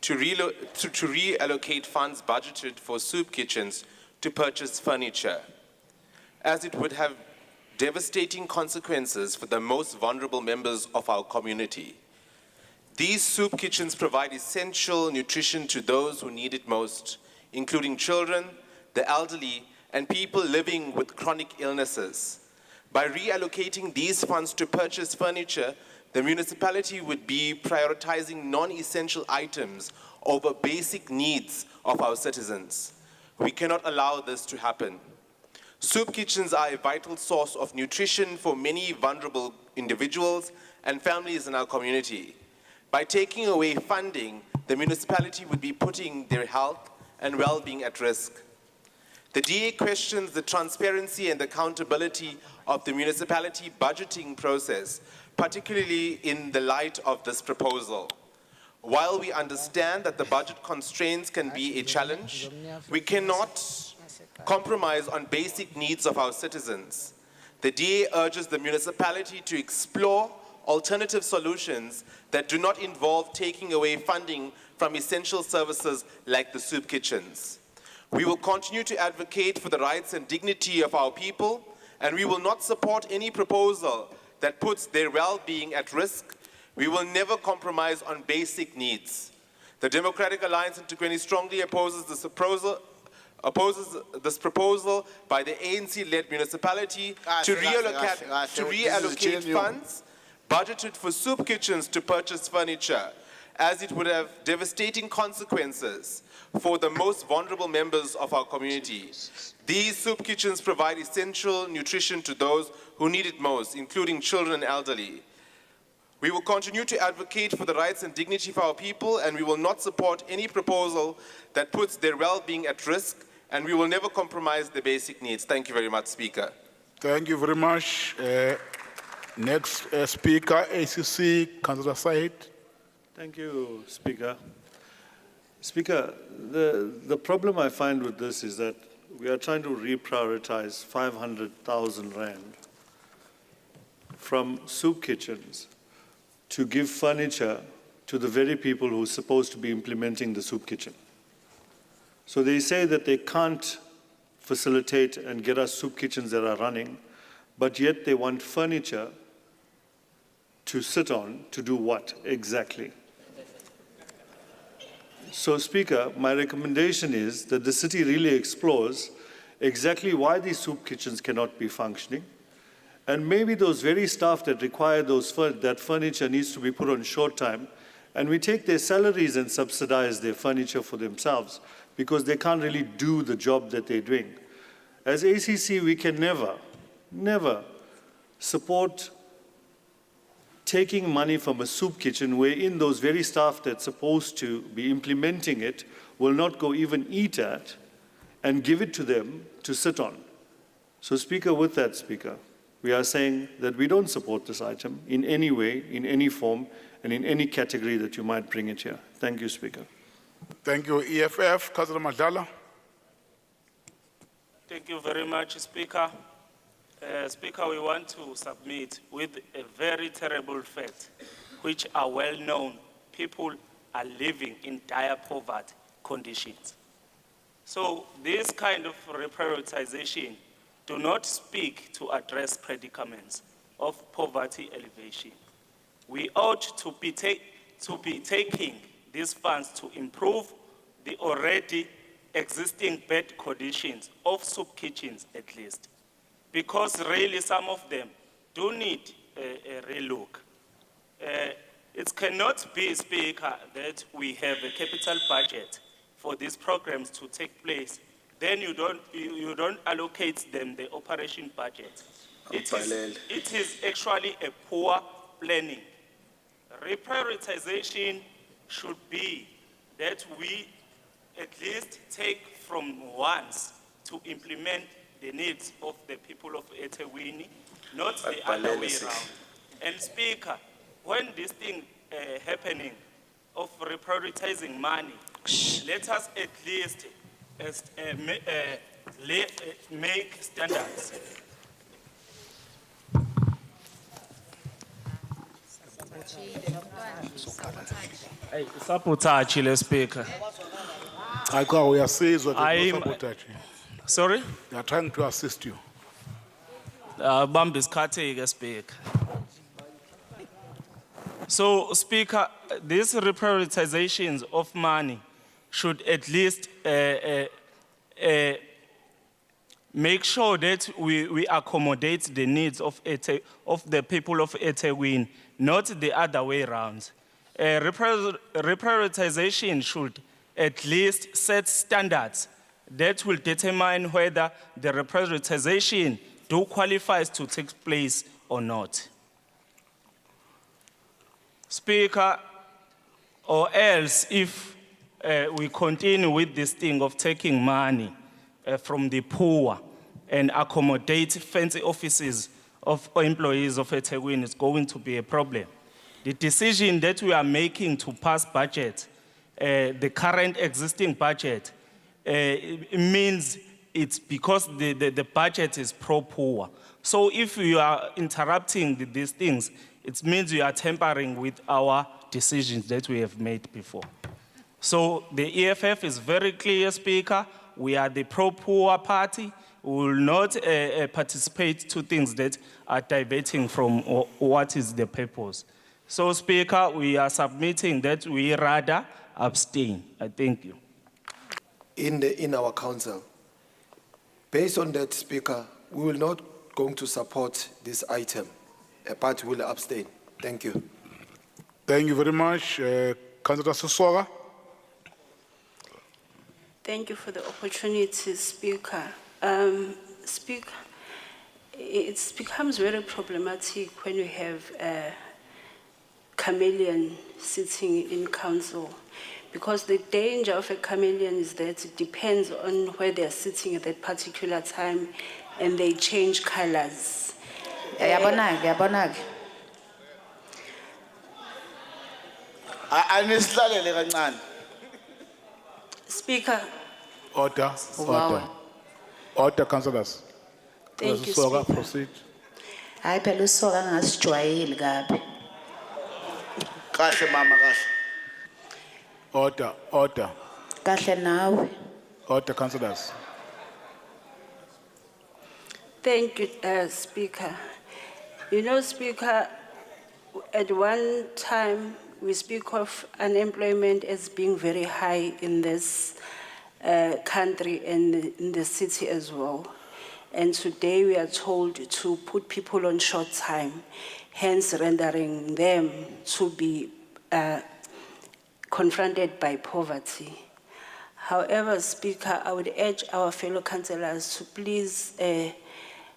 to reallocate funds budgeted for soup kitchens to purchase furniture, as it would have devastating consequences for the most vulnerable members of our community. These soup kitchens provide essential nutrition to those who need it most, including children, the elderly, and people living with chronic illnesses. By reallocating these funds to purchase furniture, the municipality would be prioritizing non-essential items over basic needs of our citizens. We cannot allow this to happen. Soup kitchens are a vital source of nutrition for many vulnerable individuals and families in our community. By taking away funding, the municipality would be putting their health and well-being at risk. The DA questions the transparency and accountability of the municipality budgeting process, particularly in the light of this proposal. While we understand that the budget constraints can be a challenge, we cannot compromise on basic needs of our citizens. The DA urges the municipality to explore alternative solutions that do not involve taking away funding from essential services like the soup kitchens. We will continue to advocate for the rights and dignity of our people, and we will not support any proposal that puts their well-being at risk. We will never compromise on basic needs. The Democratic Alliance in EThekwini strongly opposes this proposal by the ANC-led municipality to reallocate funds budgeted for soup kitchens to purchase furniture, as it would have devastating consequences for the most vulnerable members of our community. These soup kitchens provide essential nutrition to those who need it most, including children and elderly. We will continue to advocate for the rights and dignity of our people, and we will not support any proposal that puts their well-being at risk, and we will never compromise their basic needs. Thank you very much, Speaker. Thank you very much. Next speaker, ACC, Councillor Said. Thank you, Speaker. Speaker, the problem I find with this is that we are trying to reprioritize 500,000 rand from soup kitchens to give furniture to the very people who are supposed to be implementing the soup kitchen. So they say that they can't facilitate and get us soup kitchens that are running, but yet they want furniture to sit on to do what exactly? So, Speaker, my recommendation is that the city really explores exactly why these soup kitchens cannot be functioning, and maybe those very staff that require that furniture needs to be put on short time, and we take their salaries and subsidize their furniture for themselves because they can't really do the job that they're doing. As ACC, we can never support taking money from a soup kitchen wherein those very staff that's supposed to be implementing it will not go even eat at and give it to them to sit on. So, Speaker, with that, Speaker, we are saying that we don't support this item in any way, in any form, and in any category that you might bring it here. Thank you, Speaker. Thank you, EFF, Councillor Mandlala. Thank you very much, Speaker. Speaker, we want to submit with a very terrible fact, which are well known. People are living in dire poverty conditions. So this kind of reprioritization do not speak to address predicaments of poverty elevation. We ought to be taking these funds to improve the already existing bad conditions of soup kitchens at least. Because really some of them do need a relook. It cannot be, Speaker, that we have a capital budget for these programs to take place, then you don't allocate them the operation budget. It is actually a poor planning. Reprioritization should be that we at least take from once to implement the needs of the people of EThekwini, not the other way around. And Speaker, when this thing happening of reprioritizing money, let us at least make standards. Sabotage, le Speaker. We are sabotage. Sorry? They are trying to assist you. Bambis Kate, Speaker. So, Speaker, these reprioritizations of money should at least make sure that we accommodate the needs of the people of EThekwini, not the other way around. Reprioritization should at least set standards that will determine whether the reprioritization do qualifies to take place or not. Speaker, or else if we continue with this thing of taking money from the poor and accommodate fancy offices of employees of EThekwini, is going to be a problem. The decision that we are making to pass budget, the current existing budget, it means it's because the budget is pro-poor. So if you are interrupting these things, it means you are tampering with our decisions that we have made before. So the EFF is very clear, Speaker. We are the pro-poor party. We will not participate to things that are diverting from what is the purpose. So, Speaker, we are submitting that we rather abstain. I thank you. In our council, based on that, Speaker, we will not going to support this item, but will abstain. Thank you. Thank you very much. Councillor Siswaga. Thank you for the opportunity, Speaker. Speaker, it becomes very problematic when you have a chameleon sitting in council, because the danger of a chameleon is that it depends on where they are sitting at that particular time and they change colors. Speaker. Order. Order, councillors. Thank you, Siswaga, Speaker. proceed. Hayi phela usoka ngasijwayeli kabi. Kahle mama kahle. Order. Kahle nawe. Order, councillors. Thank you, Speaker. You know, Speaker, at one time we speak of unemployment as being very high in this country and in the city as well. And today we are told to put people on short time, hence rendering them to be confronted by poverty. However, Speaker, I would urge our fellow councillors to please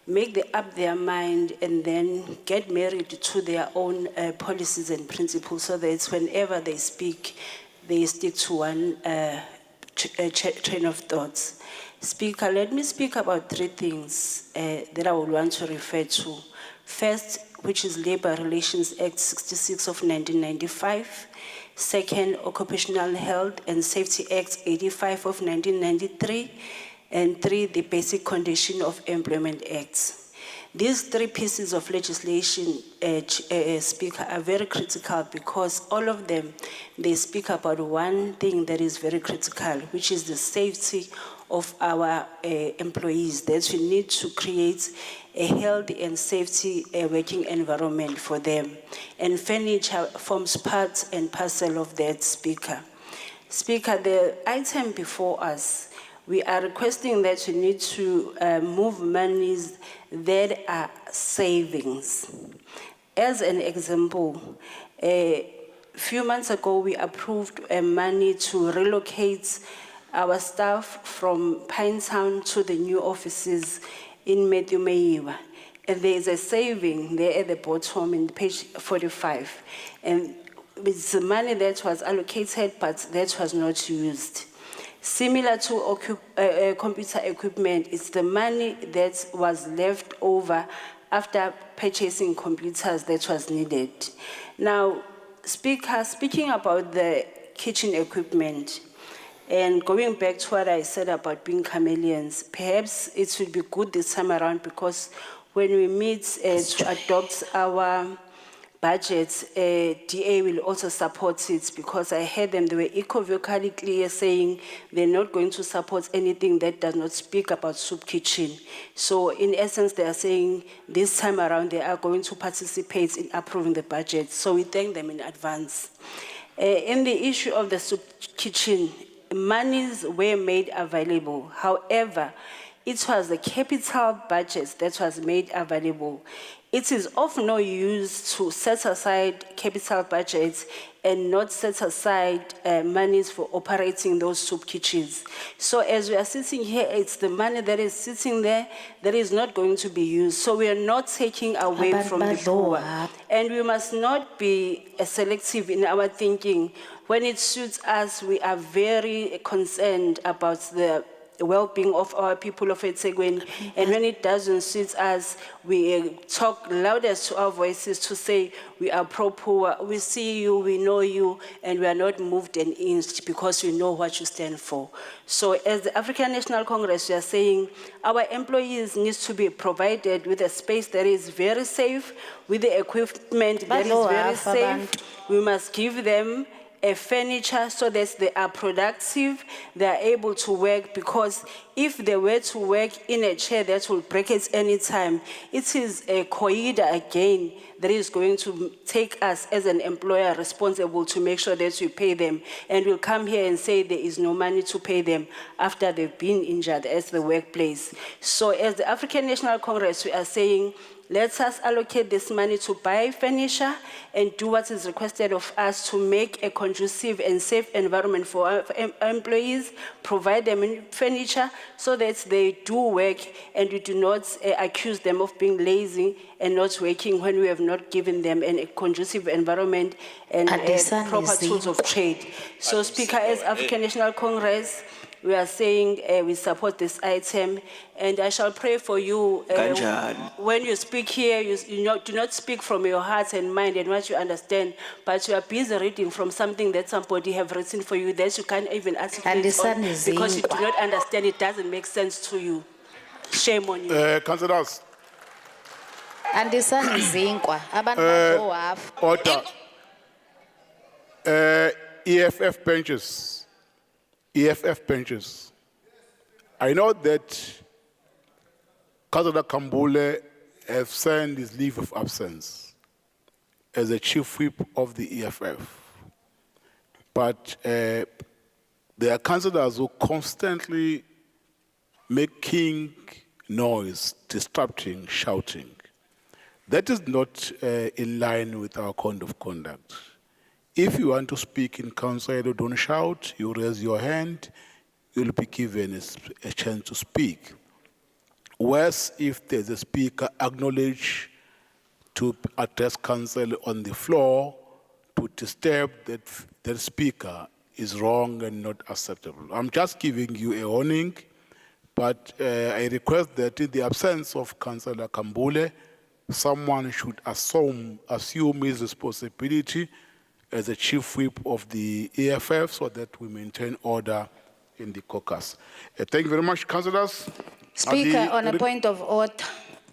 make up their mind and then get married to their own policies and principles, so that whenever they speak, they stick to one train of thoughts. Speaker, let me speak about three things that I would want to refer to. First, which is Labor Relations Act 66 of 1995. Second, Occupational Health and Safety Act 85 of 1993. and 3, the Basic Condition of Employment Acts. These 3 pieces of legislation, Speaker, are very critical because all of them, they speak about one thing that is very critical, which is the safety of our employees, that we need to create a healthy and safety working environment for them. And furniture forms part and parcel of that, Speaker. Speaker, the item before us, we are requesting that we need to move monies that are savings. As an example, a few months ago, we approved money to relocate our staff from Pinetown to the new offices in Metumeiwa. And there is a saving there at the bottom in page 45. And it's the money that was allocated, but that was not used. Similar to computer equipment, it's the money that was left over after purchasing computers that was needed. Now, Speaker, speaking about the kitchen equipment, and going back to what I said about being chameleons, perhaps it would be good this time around because when we meet to adopt our budgets, DA will also support it because I heard them, they were equivocally clear saying they're not going to support anything that does not speak about soup kitchen. So in essence, they are saying this time around they are going to participate in approving the budget. So we thank them in advance. In the issue of the soup kitchen, monies were made available. However, it was the capital budget that was made available. It is of no use to set aside capital budgets and not set aside monies for operating those soup kitchens. So as we are sitting here, it's the money that is sitting there that is not going to be used. So we are not taking away from the poor. And we must not be selective in our thinking. When it suits us, we are very concerned about the well-being of our people of EThekwini, and when it doesn't suit us, we talk loudest to our voices to say we are pro-poor, we see you, we know you, and we are not moved an inch because we know what you stand for. So as the African National Congress, we are saying our employees need to be provided with a space that is very safe, with the equipment that is very safe. We must give them a furniture so that they are productive, they are able to work, because if they were to work in a chair that will break at any time, it is a COIDA again that is going to take us as an employer responsible to make sure that we pay them, and we'll come here and say there is no money to pay them after they've been injured at the workplace. So as the African National Congress, we are saying, let us allocate this money to buy furniture and do what is requested of us to make a conducive and safe environment for our employees, provide them furniture so that they do work and we do not accuse them of being lazy and not working when we have not given them a conducive environment and proper tools of trade. So, Speaker, as African National Congress, we are saying we support this item, and I shall pray for you. When you speak here, you do not speak from your heart and mind and what you understand, but you are busy reading from something that somebody have written for you that you can't even articulate on because you do not understand. It doesn't make sense to you. Shame on you. Councillors. Order. EFF benches. EFF benches. I know that Councillor Kambule has signed his leave of absence as the chief whip of the EFF. But there are councillors who constantly making noise, disrupting, shouting. That is not in line with our code of conduct. If you want to speak in council, you don't shout, you raise your hand, you'll be given a chance to speak. Whereas if there's a speaker acknowledge to address council on the floor, to disturb that speaker is wrong and not acceptable. I'm just giving you a warning, but I request that in the absence of Councillor Kambule, someone should assume his responsibility as the chief whip of the EFF so that we maintain order in the caucus. Thank you very much, councillors. Speaker, on a point of order.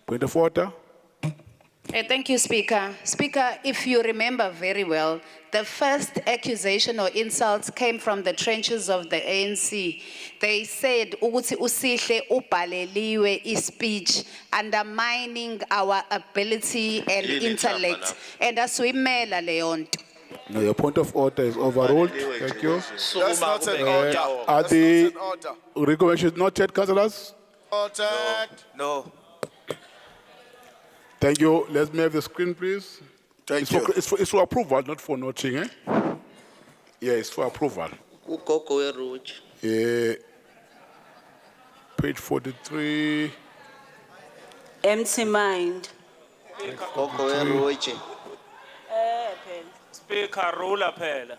Point of order. Thank you, Speaker. Speaker, if you remember very well, the first accusation or insults came from the trenches of the ANC. They said, ukuthi uSihle ubhaleliwe i-speech, undermining our ability and intellect. And aswimela leyonto. No, your point of order is overruled. Thank you. That's not an order. Are That's the not an order. recommendations noted, councillors? Ordered. No. Thank you. Let's have the screen, please. Thank you. It's for approval, not for noting, eh? Yeah, it's for approval. Page 43. Empty mind. Speaker, rule phela.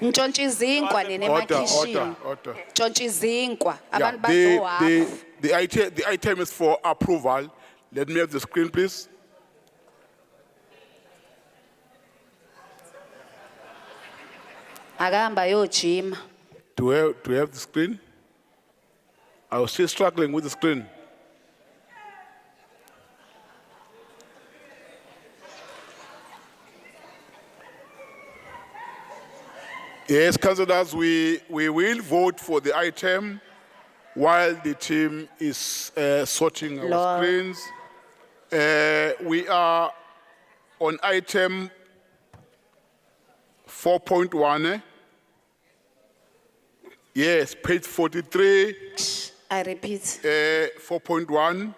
Ntshontshizinkwa nene makhishini. Order. Ntshontshizinkwa. Yeah, Abantu bazowafa. the item is for approval. Let me have the screen, please. Akahamba yojima. Do we have the screen? I was still struggling with the screen. Yes, councillors, we will vote for the item while the team is sorting our Lord. screens. We are on item 4.1. Yes, page 43. I repeat. 4.1.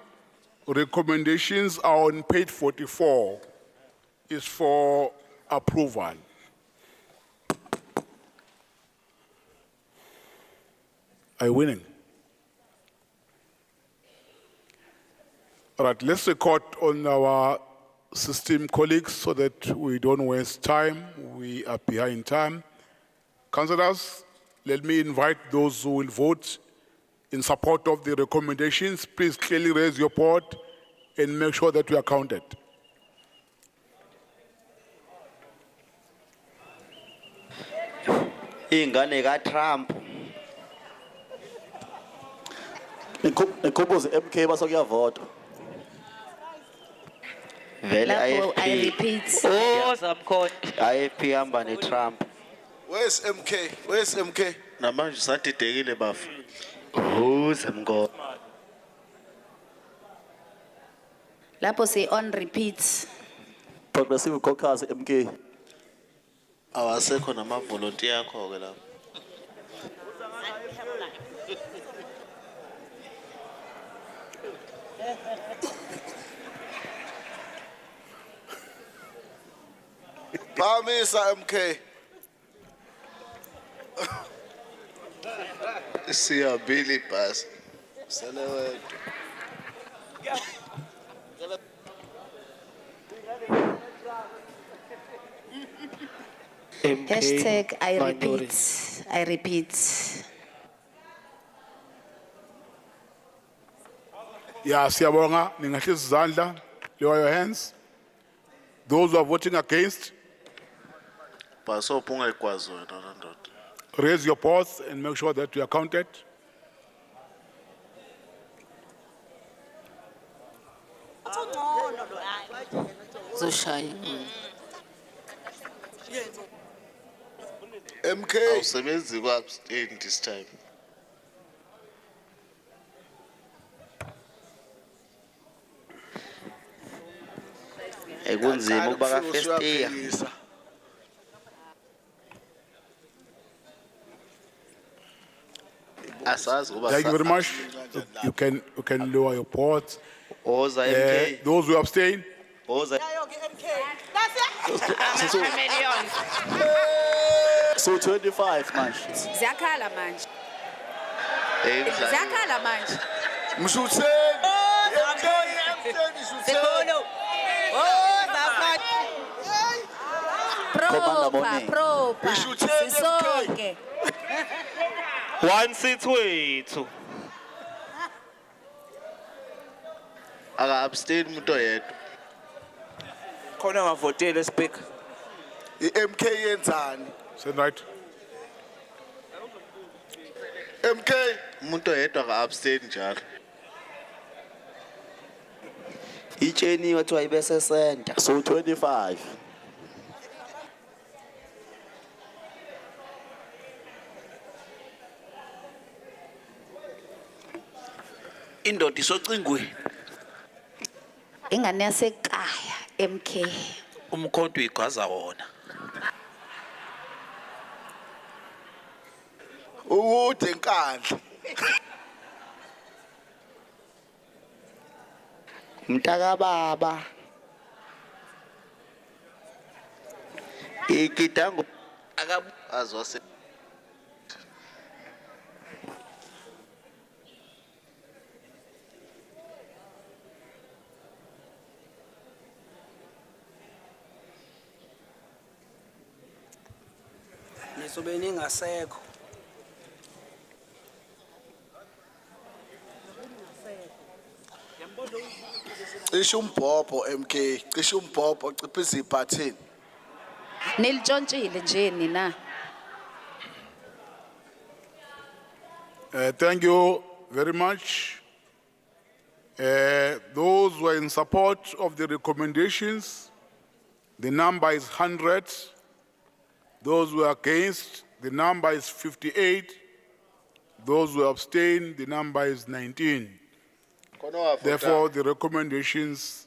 Recommendations are on page 44. Is for approval. Are you winning? All right, let's record on our system, colleagues, so that we don't waste time. We are behind time. Councillors, let me invite those who will vote in support of the recommendations. Please clearly raise your board and make sure that we are counted. ingane kaTrump ikhumbuze MK basokuyavota vele Lapho I IFP repeat. oh samkhona IFP hamba neTrump Where's MK? Where's MK? namanje sadidekile bafu oh samkhona Lapho say on repeat. Progressive Caucus MK awasekho namavolontiya akho ke lapho Phamisa MK. siyabili bus sele wedwa Hashtag I repeat. I repeat. Yeah, siyabonga, ningahlisa izandla, lower your hands. Those who are voting against, baso ungayikwazi wena ndoda raise your paws and make sure that you are counted. MK. awusebenzi ku-abstain this time ekunzima ukuba ka-first year asazi ukuba Thank you very much. You can lower your paws. Oza MK Those who abstain, Oza so 25 manje Ziyakhala manje. hey Ziyakhala manje. Mshutheni. MK. Mshutheni. Proper. Sisonke. one seat wethu aka-abstain umuntu oyedwa Khona ngavotele speaker. MK yenzani? say right. MK. Umuntu oyedwa ka-abstain njalo. Itsheniwe kuthiwa ibe sesenta. So 25. Indoda isocingweni. Ingane yasekhaya MK. Umkhonto igwaza wona. Ukude enkandla. Mtaka baba. Ikitango akazwase. Nisobe ningasekho. Cishe umbhobho MK, cishe umbhobho nciphisa ibutton. Nilitshontshile nje nina. Thank you very much. Those who are in support of the recommendations, the number is 100. Those who are against, the number is 58. Those who abstain, the number is 19. Therefore, the recommendations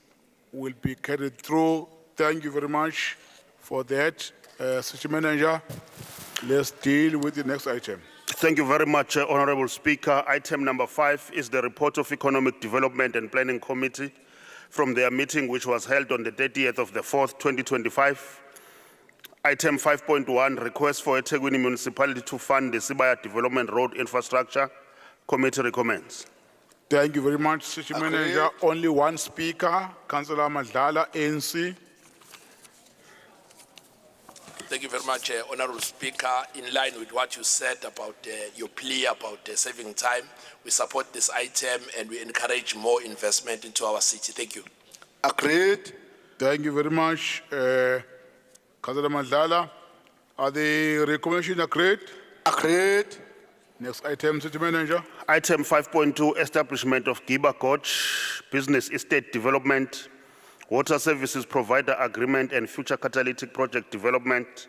will be carried through. Thank you very much for that. City Manager, let's deal with the next item. Thank you very much, Honorable Speaker. Item number 5 is the report of Economic Development and Planning Committee from their meeting, which was held on the 30th of the 4th, 2025. Item 5.1, request for EThekwini Municipality to fund the Sibaya Development Road Infrastructure. Committee recommends. Thank you very much, City Manager. Only one speaker, Councillor Madlala, ANC. Thank you very much, Honorable Speaker. In line with what you said about your plea about saving time, we support this item and we encourage more investment into our city. Thank you. Agreed. Thank you very much, Councillor Madlala. Are the recommendations agreed? Agreed. Next item, City Manager. Item 5.2, establishment of Giba Gorge Business Estate Development, Water Services Provider Agreement and Future Catalytic Project Development.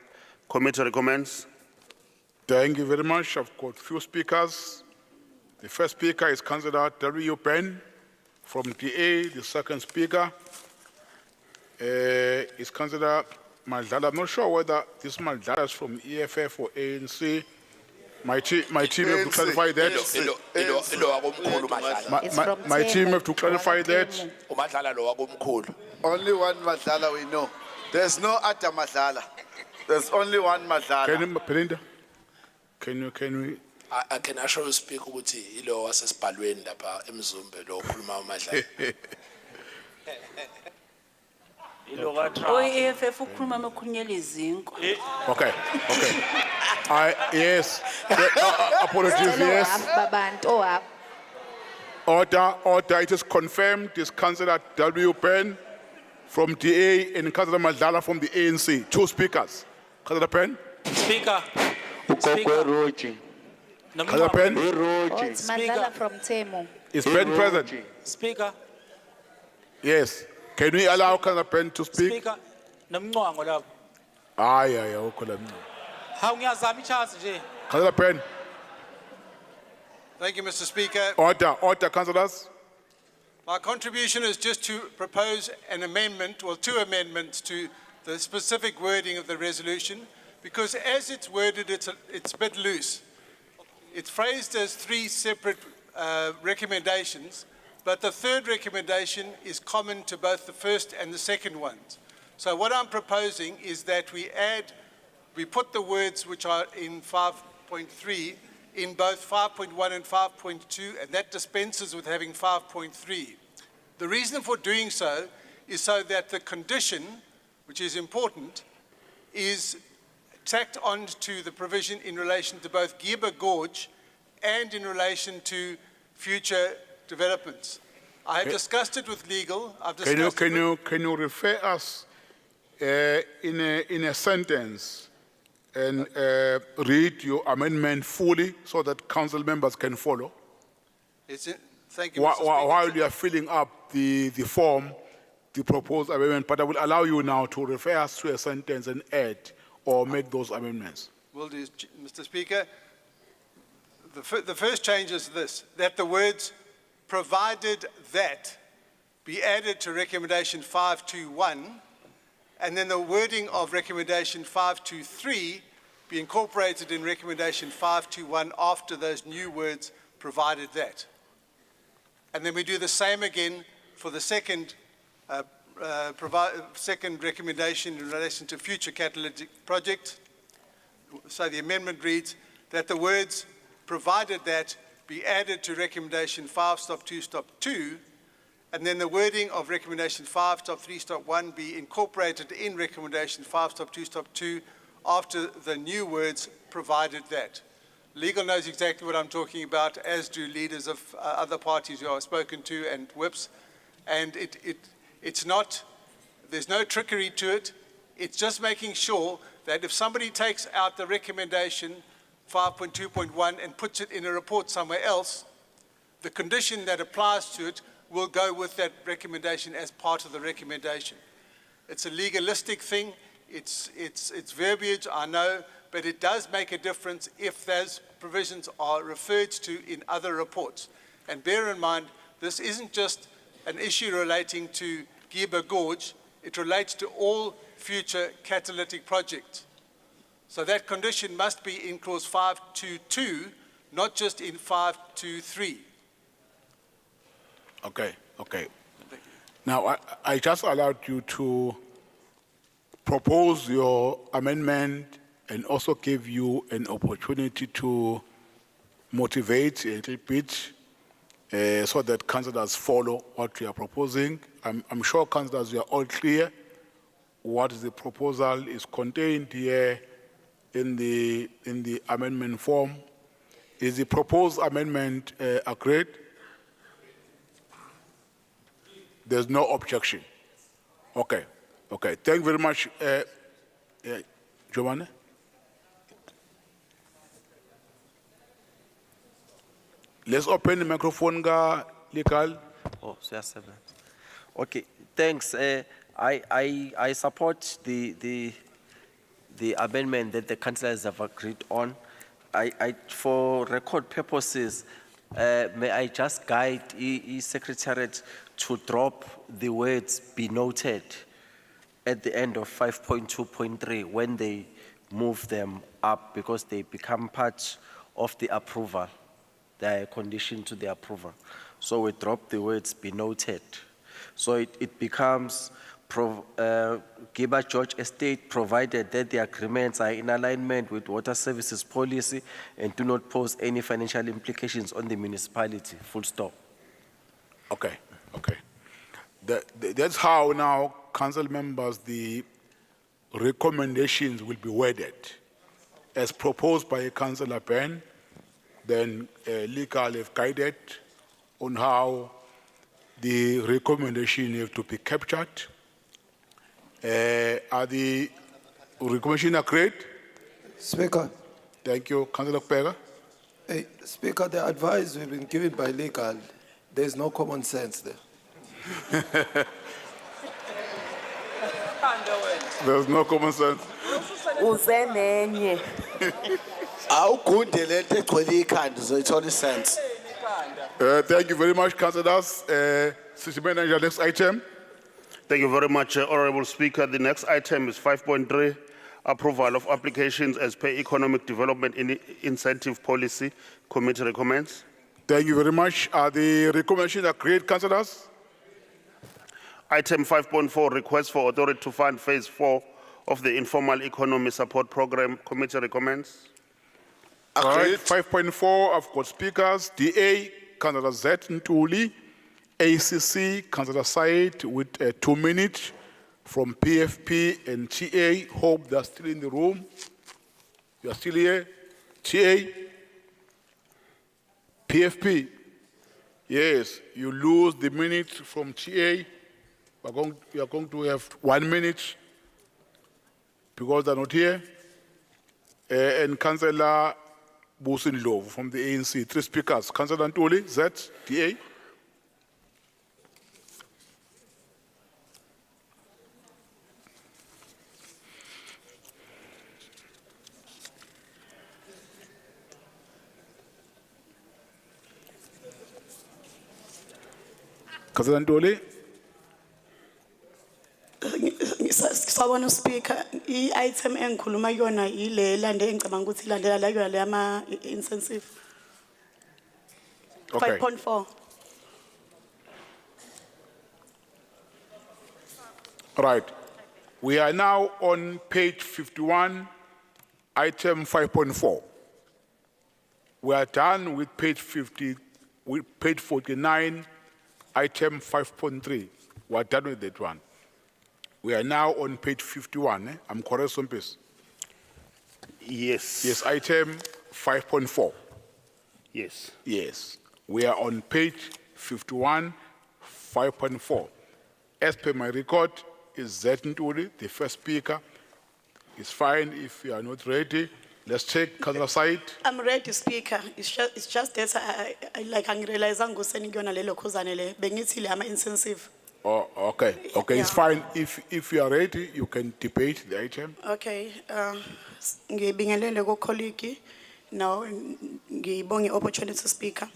Committee recommends. Thank you very much. I've got few speakers. The first speaker is Councillor W. Penn from DA. The second speaker is Councillor Madlala. I'm not sure whether this Madlala is from EFF or ANC. My team have to clarify that. My team have to clarify that. Only one Madlala we know. There's no other Madlala. There's only one Madlala. Can we? I can assure you, speak ukuthi ilo wasesibhalweni lapha eMzumbe lo okhuluma uMadlala. OEFF ukhuluma amakhulunyela izinko. Okay. Yes. Apologies, yes. Order, it is confirmed. This Councillor W. Penn from DA and Councillor Madlala from the ANC. Two speakers. Councillor Penn. Speaker. Councillor Penn. It's Madlala from Temo. Is Penn present? Speaker. Yes. Can we allow Councillor Penn to speak? Speaker. Namncwango lapho. Aye, ukhola mncane. Hawu ngiyazama ichance nje. Councillor Penn. Thank you, Mr. Speaker. Order, councillors. My contribution is just to propose an amendment, well, two amendments to the specific wording of the resolution, because as it's worded, it's a bit loose. It's phrased as three separate recommendations, but the third recommendation is common to both the first and the second ones. So what I'm proposing is that we put the words which are in 5.3 in both 5.1 and 5.2, and that dispenses with having 5.3. The reason for doing so is so that the condition, which is important, is tacked on to the provision in relation to both Giba Gorge and in relation to future developments. I have discussed it with legal. I've discussed Can you refer us in a sentence and read your amendment fully so that council members can follow? Thank you, Mr. Speaker. While you are filling up the form, the proposed amendment, but I will allow you now to refer us to a sentence and add or make those amendments. Will do, Mr. Speaker. The first change is this, that the words provided that be added to recommendation 521, and then the wording of recommendation 523 be incorporated in recommendation 521 after those new words provided that. And then we do the same again for the second recommendation in relation to future catalytic projects. So the amendment reads that the words provided that be added to recommendation 5.2.2, and then the wording of recommendation 5.3.1 be incorporated in recommendation 5.2.2 after the new words provided that. Legal knows exactly what I'm talking about, as do leaders of other parties who I've spoken to and whips. And it's not, there's no trickery to it. It's just making sure that if somebody takes out the recommendation 5.2.1 and puts it in a report somewhere else, the condition that applies to it will go with that recommendation as part of the recommendation. It's a legalistic thing. It's verbiage, I know, but it does make a difference if those provisions are referred to in other reports. And bear in mind, this isn't just an issue relating to Giba Gorge, it relates to all future catalytic projects. So that condition must be in clause 522, not just in 523. Okay. Now, I just allowed you to propose your amendment and also give you an opportunity to motivate a little bit so that councillors follow what you are proposing. I'm sure councillors, you are all clear what the proposal is contained here in the amendment form. Is the proposed amendment agreed? There's no objection. Okay. Thank you very much, Giovanni. Let's open the microphone, legal. Oh, okay, thanks. I support the amendment that the councillors have agreed on. For record purposes, may I just guide Secretariat to drop the words "be noted" at the end of 5.2.3 when they move them up, because they become part of the approval. They are a condition to the approval. So we drop the words "be noted." So it becomes Giba George Estate, provided that the agreements are in alignment with water services policy and do not pose any financial implications on the municipality, full stop. Okay. That's how now, council members, the recommendations will be worded as proposed by Councillor Ben. Then legal have guided on how the recommendation have to be captured. Are the recommendation agreed? Speaker. Thank you, Councillor Pega. Hey, Speaker, the advice we've been given by legal, there's no common sense there. There's no common sense. It's only sense. Thank you very much, councillors. City Manager, next item. Thank you very much, Honorable Speaker. The next item is 5.3, approval of applications as per Economic Development Incentive Policy. Committee recommends. Thank you very much. Are the recommendations agreed, councillors? Item 5.4, request for authority to fund phase 4 of the Informal Economy Support Program. Committee recommends. All right, 5.4, I've got speakers. DA, Councillor Z Ntuli. ACC, Councillor Said with 2 minutes. From PFP and TA, hope they're still in the room. You are still here. TA, PFP. Yes, you lose the minute from TA. You are going to have 1 minute because they're not here. And Councillor Busin Love from the ANC. 3 speakers. Councillor Ntuli, Z, DA. Councillor Ntuli. Sawubona Speaker, i-item engikhuluma kuyona ile lande engicabanga ukuthi ilandela la kuyona lama intensive. Okay. 5.4. Right. We are now on page 51, item 5.4. We are done with page 49, item 5.3. We are done with that one. We are now on page 51. I'm correct, Sompis? Yes. Yes, item 5.4. Yes. Yes. We are on page 51, 5.4. As per my record, is Z Ntuli, the first speaker. It's fine if you are not ready. Let's check Councillor Said. I'm ready, Speaker. It's just that I like angirealize nguseni kuyona lelo khuzane le bengithi le ama intensive. Oh, okay. Okay, it's fine. If you are ready, you can debate the item. Okay, ngibingelele ko colleague now ngibonge opportunity Speaker.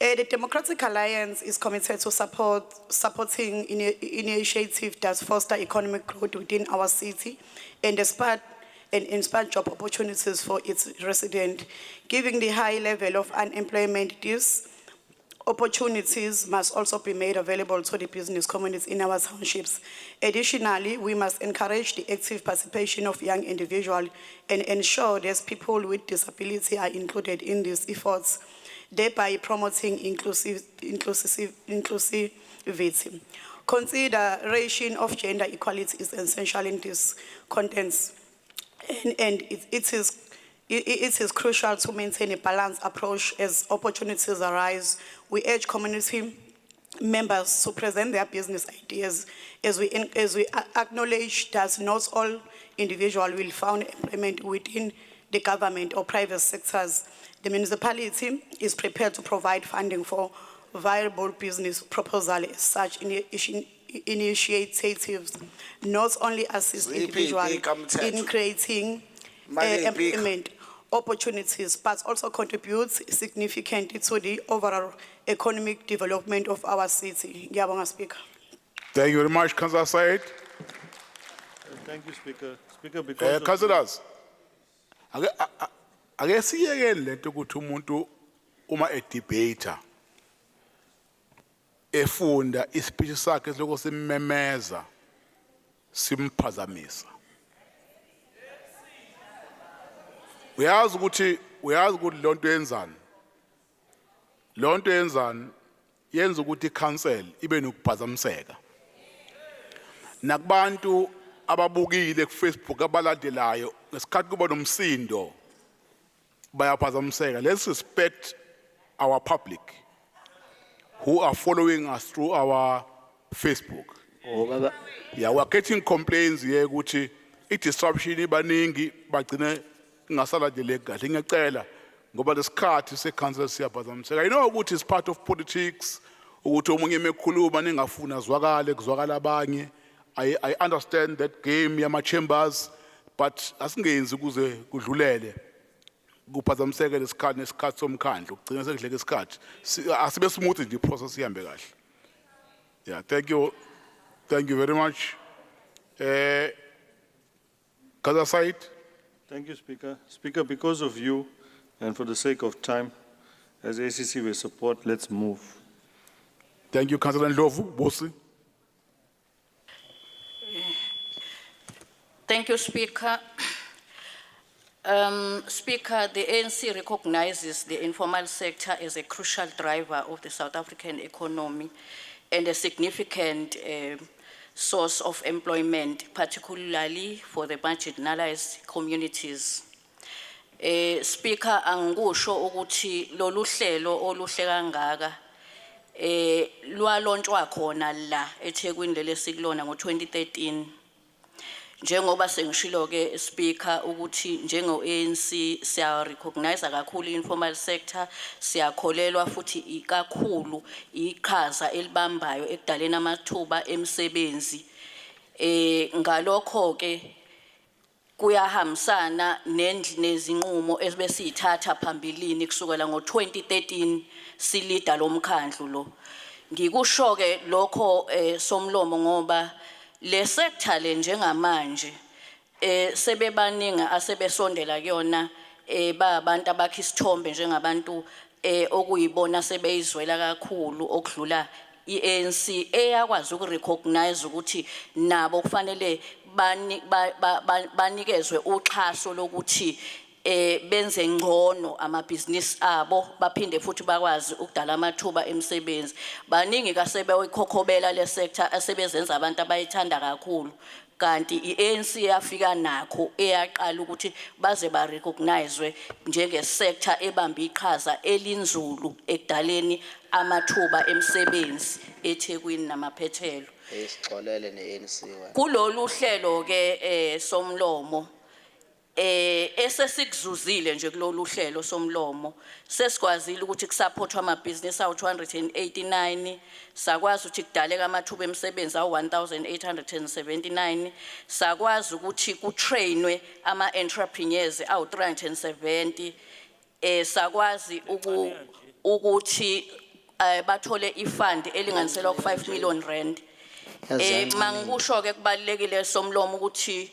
The Democratic Alliance is committed to supporting initiative that foster economic growth within our city and inspire job opportunities for its residents. Given the high level of unemployment, these opportunities must also be made available to the business community in our townships. Additionally, we must encourage the active participation of young individuals and ensure that people with disability are included in these efforts, thereby promoting inclusivity. Consideration of gender equality is essential in this context, and it is crucial to maintain a balanced approach as opportunities arise. We urge community members to present their business ideas as we acknowledge that not all individuals will find employment within the government or private sectors. The municipality is prepared to provide funding for viable business proposals as such initiatives, not only assist individuals in creating employment opportunities, but also contribute significantly to the overall economic development of our city. Ngiyabonga, Speaker. Thank you very much, Councillor Said. Thank you, Speaker. Speaker, because of- Councillors, ake siyekele lento ukuthi umuntu uma debater efunda ispeech sakhe lokho simmemeza simphazamisa. Uyazi ukuthi lonto yenzani. Lonto yenzani yenza ukuthi i-council ibe nokuphazamiseka. Nakubantu ababukile ku Facebook abalandelayo ngesikhathi kuba nomsindo bayaphazamiseka. Let's respect our public who are following us through our Facebook. Yeah, we are getting complaints here ukuthi i-disruption ibaningi bagcine ngasalandeleki kahle. Ngiyacela ngoba lesikhathi se-council siyaphazamiseka. I know ukuthi it's part of politics ukuthi omunye emekhuluma ningafuna zwakale kuzwakala abanye. I understand that game yama-chambers, but asingenzi kuze kudlulele kuphazamiseke nesikhathi somkhandlu kugcina sekudleke isikhathi. Asibe smooth nje process ihambe kahle. Yeah, thank you very much. Councillor Said. Thank you, Speaker. Speaker, because of you and for the sake of time, as ACC we support, let's move. Thank you, Councillor Ndlovu. Bosi. Thank you, Speaker. Speaker, the ANC recognizes the informal sector as a crucial driver of the South African economy and a significant source of employment, particularly for the marginalized communities. Speaker, angusho ukuthi lolu hlelo oluhle kangaka lwalontswa khona la eThekwini leli sikulona ngo-2013. njengoba sengishilo ke speaker ukuthi njengo ANC siya recognize kakhulu informal sector, siyakholelwa futhi ikakhulu iqhaza elibambayo ekudaleni amathuba emsebenzi. Ngalokho ke kuyahambisana nezinqumo esibesithatha phambilini kusukela ngo2013 silida lomkhandlu lo. Ngikusho ke lokho somlomo ngoba le sector le njengamanje sebebaningi asebesondela kuyona ba abantu abakha isithombe njengabantu okuyibona sebeyizwela kakhulu okudlula iANC eyakwazi ukurecognize ukuthi nabo kufanele banikezwe uxhaso lokuthi benze ngcono amabhizinisi abo baphinde futhi bakwazi ukudala amathuba emsebenzi. Baningi kasebeyikhokobela le sector asebezenza abantu abayithanda kakhulu kanti iANC yafika nakho eyaqala ukuthi baze ba recognize njenge sector ebamba iqhaza elinzulu ekudaleni amathuba emsebenzi eThekwini namaphethelo. Esixolele neANC wena. Kulolu hlelo ke somlomo esesikuzuzile nje kulolu hlelo somlomo sesikwazile ukuthi kusupportwa amabhizinisi awu 289, sakwazi ukuthi kudaleka amathuba emsebenzi awu 1879, sakwazi ukuthi kutrainwe ama entrepreneurs awu 370, sakwazi ukuthi bathole ifund elinganiselwa ku 5 million rand. Mangikusho ke kubalekile somlomo ukuthi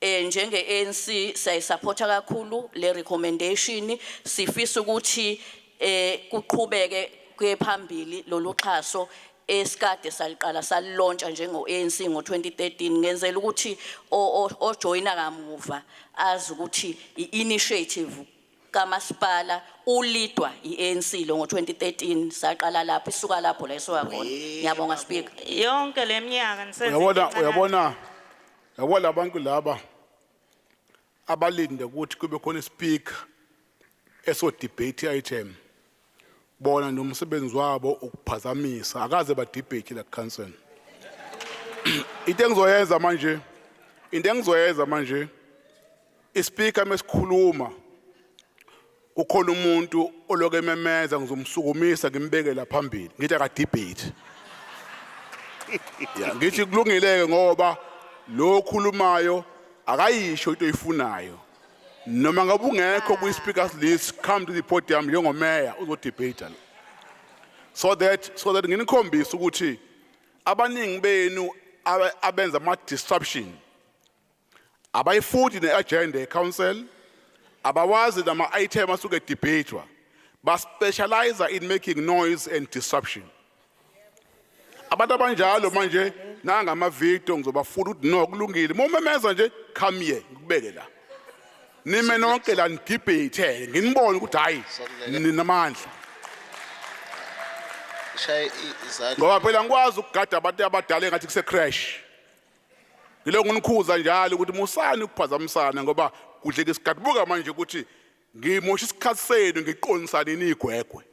njenge ANC siyayisupporta kakhulu le recommendation, sifisa ukuthi kuqhubeke kuyephambili lolu xhaso esikade saliqala salilontsha njengo ANC ngo2013 ngenzela ukuthi ojoyina kamuva azi ukuthi iinitiative kamasipala ulidwa iANC lo ngo2013 saqala lapho isuka lapho la esoka khona. Ngiyabonga speaker. Yonke leminyaka nisenze. Uyabona abantu laba abalinde ukuthi kube khona ispeaker eso debate item bona nomsebenzi wabo ukuphazamisa akaze ba debate la council. Into engizoyenza manje ispeaker mesikhuluma ukhona umuntu oloke memeza ngizomsukumisa ngimbeke la phambili ngithi aka debate. Ngithi kulungileke ngoba lo khulumayo akayisho into oyifunayo noma ngabe ungekho ku speakers list come to the podium njengomeya uzo debate so that nginikhombisa ukuthi abaningi benu abenza ama disruption abayifuthi neagenda yeCouncil abawazi nama item asuke debatewa ba specialize in making noise and disruption. Abantu abanjalo manje nanga ama video ngizobafuna ukuthi no kulungile momemeza nje come here ngikubeke la nime nonke la debate nginibone ukuthi hayi ninamandla ngoba phela ngikwazi ukugada abantu abadala engathi kuse crash ngilo nginikhuza njalo ukuthi musani ukuphazamisana ngoba kudleke isikhathi buka manje ukuthi ngimosha isikhathi senu ngiqonisana inigwegwe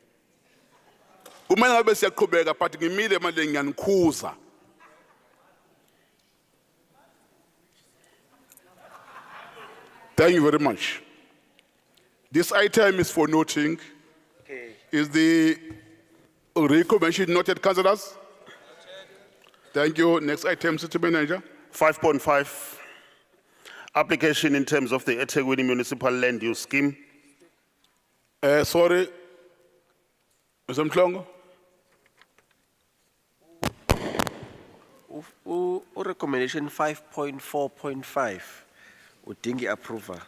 kumele ngabe siyaqhubeka but ngimile manje ngiyanikhuza. Thank you very much. This item is for noting. Okay. Is the recommendation noted, councillors? Thank you. Next item, City Manager. 5.5, application in terms of the EThekwini Municipal Land Use Scheme. Sorry, Mr. Mhlongo. Recommendation 5.4.5 udingi approval.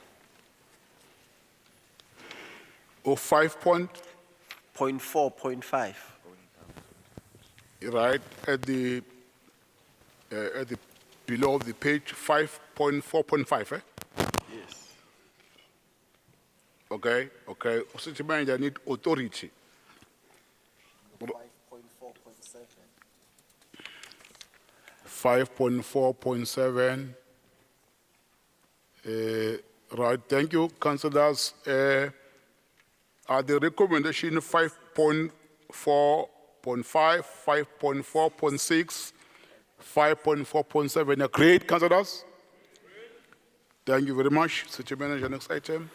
5.4.5. Right at the below of the page 5.4.5. Yes. Okay. City Manager need authority. 5.4.7. Right, thank you, councillors. Are the recommendation 5.4.5, 5.4.6, 5.4.7 agreed, councillors? Thank you very much. City Manager, next item.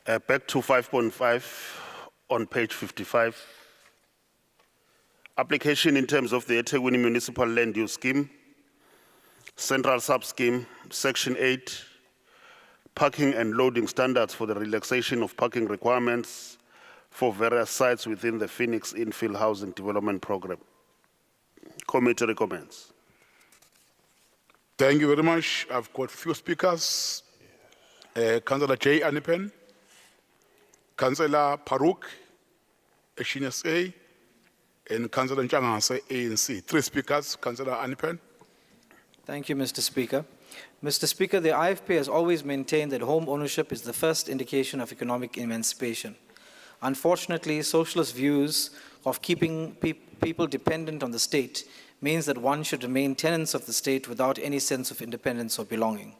Back to 5.5 on page 55. Application in terms of the EThekwini Municipal Land Use Scheme, Central Sub-Scheme, Section 8, parking and loading standards for the relaxation of parking requirements for various sites within the Phoenix Infill Housing Development Program. Committee recommends. Thank you very much. I've got few speakers. Councillor J. Anipen, Councillor Paruk, HNSA, and Councillor Njangase, ANC. Three speakers. Councillor Anipen. Thank you, Mr. Speaker. Mr. Speaker, the IFP has always maintained that home ownership is the first indication of economic emancipation. Unfortunately, socialist views of keeping people dependent on the state means that one should remain tenants of the state without any sense of independence or belonging.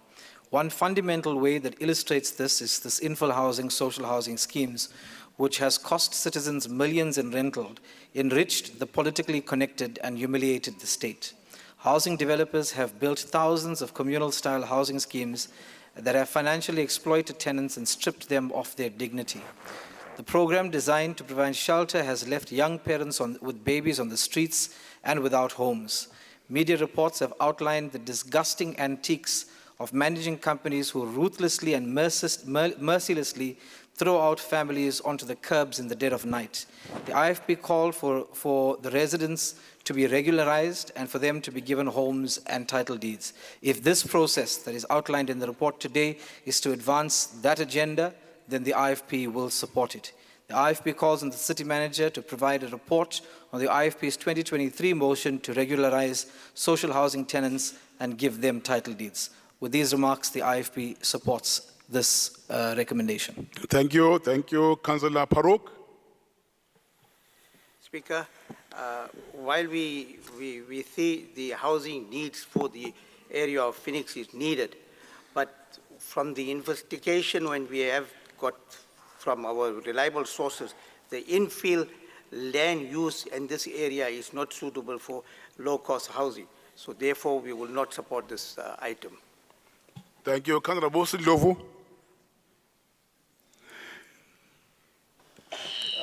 One fundamental way that illustrates this is this infill housing, social housing schemes, which has cost citizens millions in rental, enriched the politically connected, and humiliated the state. Housing developers have built thousands of communal-style housing schemes that have financially exploited tenants and stripped them of their dignity. The program designed to provide shelter has left young parents with babies on the streets and without homes. Media reports have outlined the disgusting antics of managing companies who ruthlessly and mercilessly throw out families onto the curbs in the dead of night. The IFP called for the residents to be regularized and for them to be given homes and title deeds. If this process that is outlined in the report today is to advance that agenda, then the IFP will support it. The IFP calls on the City Manager to provide a report on the IFP's 2023 motion to regularize social housing tenants and give them title deeds. With these remarks, the IFP supports this recommendation. Thank you. Thank you. Councillor Paruk. Speaker, while we see the housing needs for the area of Phoenix is needed, but from the investigation when we have got from our reliable sources, the infill land use in this area is not suitable for low-cost housing. So therefore, we will not support this item. Thank you. Councillor Bosi-Ndlovu.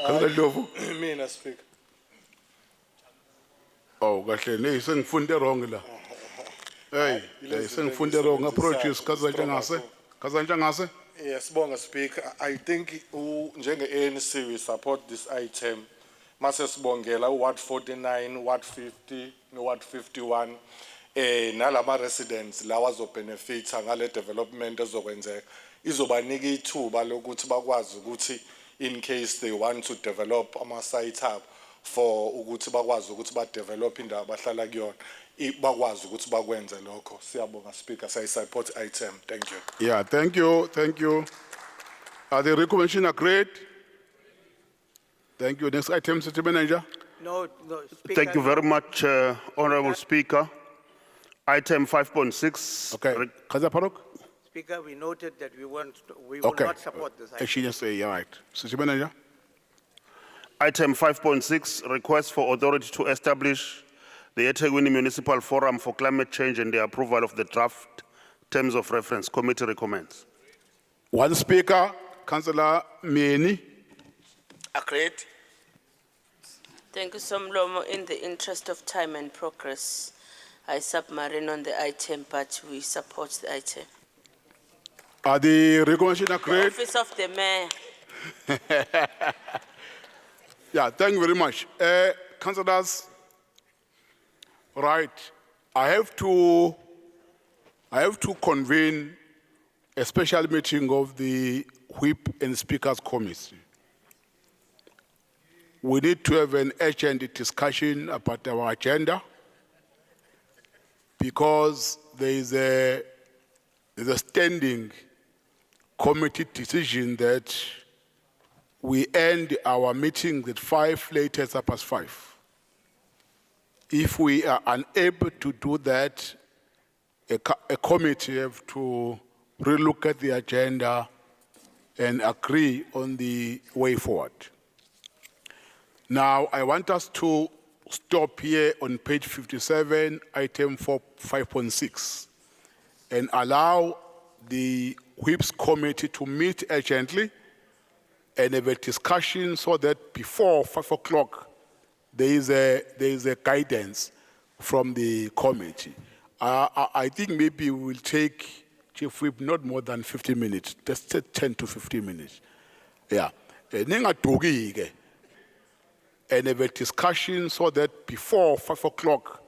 Councillor Ndlovu. Mina, Speaker. Oh, kahle ne sengifunde wrong la. Hey, sengifunde wrong approaches Councillor Njangase. Councillor Njangase. Yes, Bonga Speaker. I think njenge-ANC we support this item. Mase sibongela Ward 49, Ward 50, no Ward 51. Nalama residents lawa zo benefita ngale development ezokwenzeka. Izobanika ithuba lokuthi bakwazi ukuthi in case they want to develop ama site hub for ukuthi bakwazi ukuthi ba develop indawo abahlala kuyona. Bakwazi ukuthi bakwenze lokho. Siyabonga Speaker, say support item. Thank you. Yeah, thank you. Thank you. Are the recommendation agreed? Thank you. Next item, City Manager. No, Speaker. Thank you very much, Honorable Speaker. Item 5.6. Okay. Councillor Paruk. Speaker, we noted that we will not support this item. HNSA, all right. City Manager. Item 5.6, request for authority to establish the EThekwini Municipal Forum for Climate Change and the approval of the draft terms of reference. Committee recommends. One speaker, Councillor Mieni. Agreed. Thank you, Somlomo. In the interest of time and progress, I submarine on the item, but we support the item. Are the recommendation agreed? The Office of the Mayor. Yeah, thank you very much. Councillors, right, I have to convene a special meeting of the Whip and Speakers Committee. We need to have an urgent discussion about our agenda because there is a standing committee decision that we end our meeting at 5, latest past 5. If we are unable to do that, a committee have to relook at the agenda and agree on the way forward. Now, I want us to stop here on page 57, item 5.6, and allow the whips committee to meet urgently and have a discussion so that before 5 o'clock, there is a guidance from the committee. I think maybe we will take, Chief Whip, not more than 15 minutes, just 10 to 15 minutes. Yeah. Ningaduki-ke, and have a discussion so that before 5 o'clock,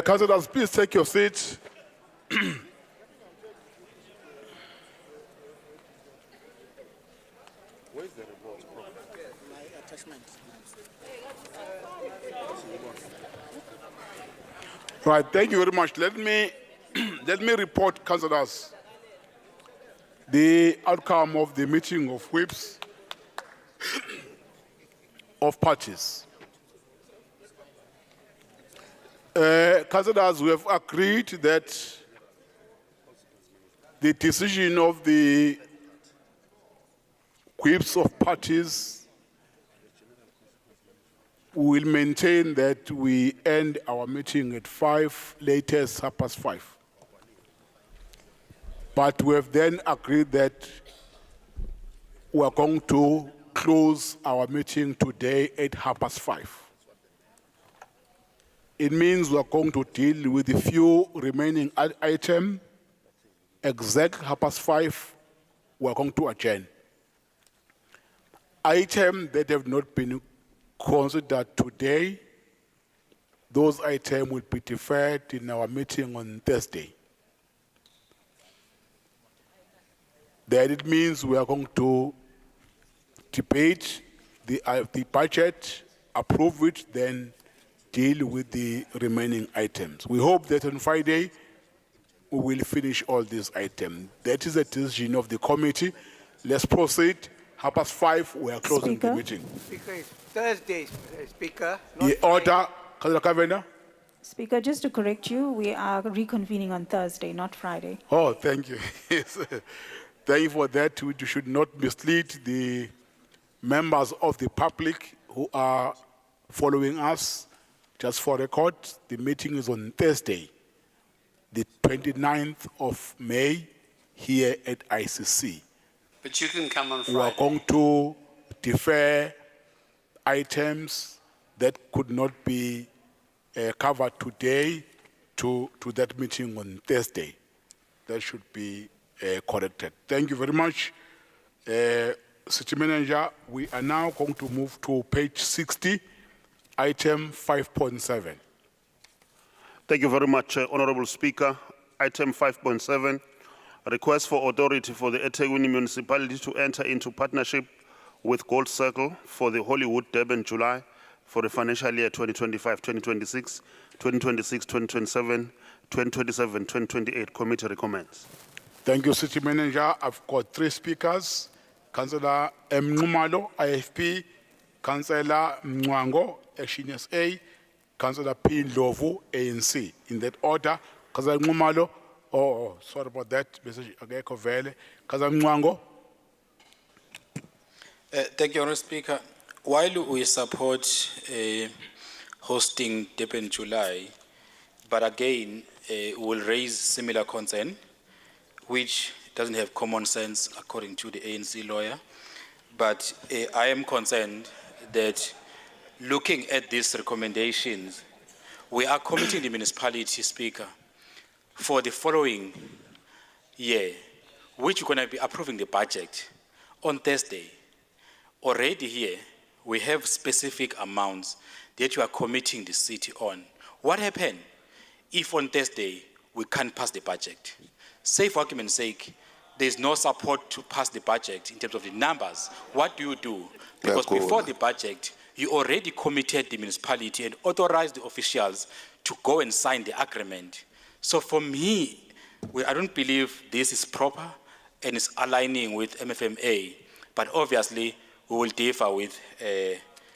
Councillors, please take your seats. Right, thank you very much. Let me report, councillors, the outcome of the meeting of whips of parties. Councillors, we have agreed that the decision of the whips of parties will maintain that we end our meeting at 5, latest 5:30. But we have then agreed that we are going to close our meeting today at 5:30. It means we are going to deal with the few remaining items. Exactly 5:30, we are going to adjourn. Items that have not been considered today, those items will be deferred in our meeting on Thursday. That it means we are going to debate the budget, approve it, then deal with the remaining items. We hope that on Friday we will finish all these items. That is a decision of the committee. Let's proceed. 5:30, we are closing the meeting. Speaker, it's Thursday, Speaker. The order, Councillor Kavenda. Speaker, just to correct you, we are reconvening on Thursday, not Friday. Oh, thank you. Yes. Thank you for that. We should not mislead the members of the public who are following us. Just for record, the meeting is on Thursday, the 29th of May, here at ICC. But you can come on We are Friday. going to defer items that could not be covered today to that meeting on Thursday. That should be corrected. Thank you very much. City Manager, we are now going to move to page 60, item 5.7. Thank you very much, Honorable Speaker. Item 5.7, request for authority for the EThekwini Municipality to enter into partnership with Gold Circle for the Hollywood Durban July for the financial year 2025-2026, 2026-2027, 2027-2028. Committee recommends. Thank you, City Manager. I've got 3 speakers. Councillor Mnumalo, IFP, Councillor Mwango, Action SA, Councillor P. Ndlovu, ANC. In that order, Councillor Mnumalo, sorry about that, message Ageko Vele. Councillor Mwango. Thank you, Honourable Speaker. While we support hosting Durban July, but again, will raise similar concern, which doesn't have common sense according to the ANC lawyer. But I am concerned that looking at these recommendations, we are committing the municipality, Speaker, for the following year, which we're going to be approving the budget on Thursday. Already here, we have specific amounts that you are committing the city on. What happened if on Thursday we can't pass the budget? Say for argument's sake, there's no support to pass the budget in terms of the numbers. What do you do? Because before the budget, you already committed the municipality and authorized the officials to go and sign the agreement. So for me, I don't believe this is proper and is aligning with MFMA. But obviously, we will differ with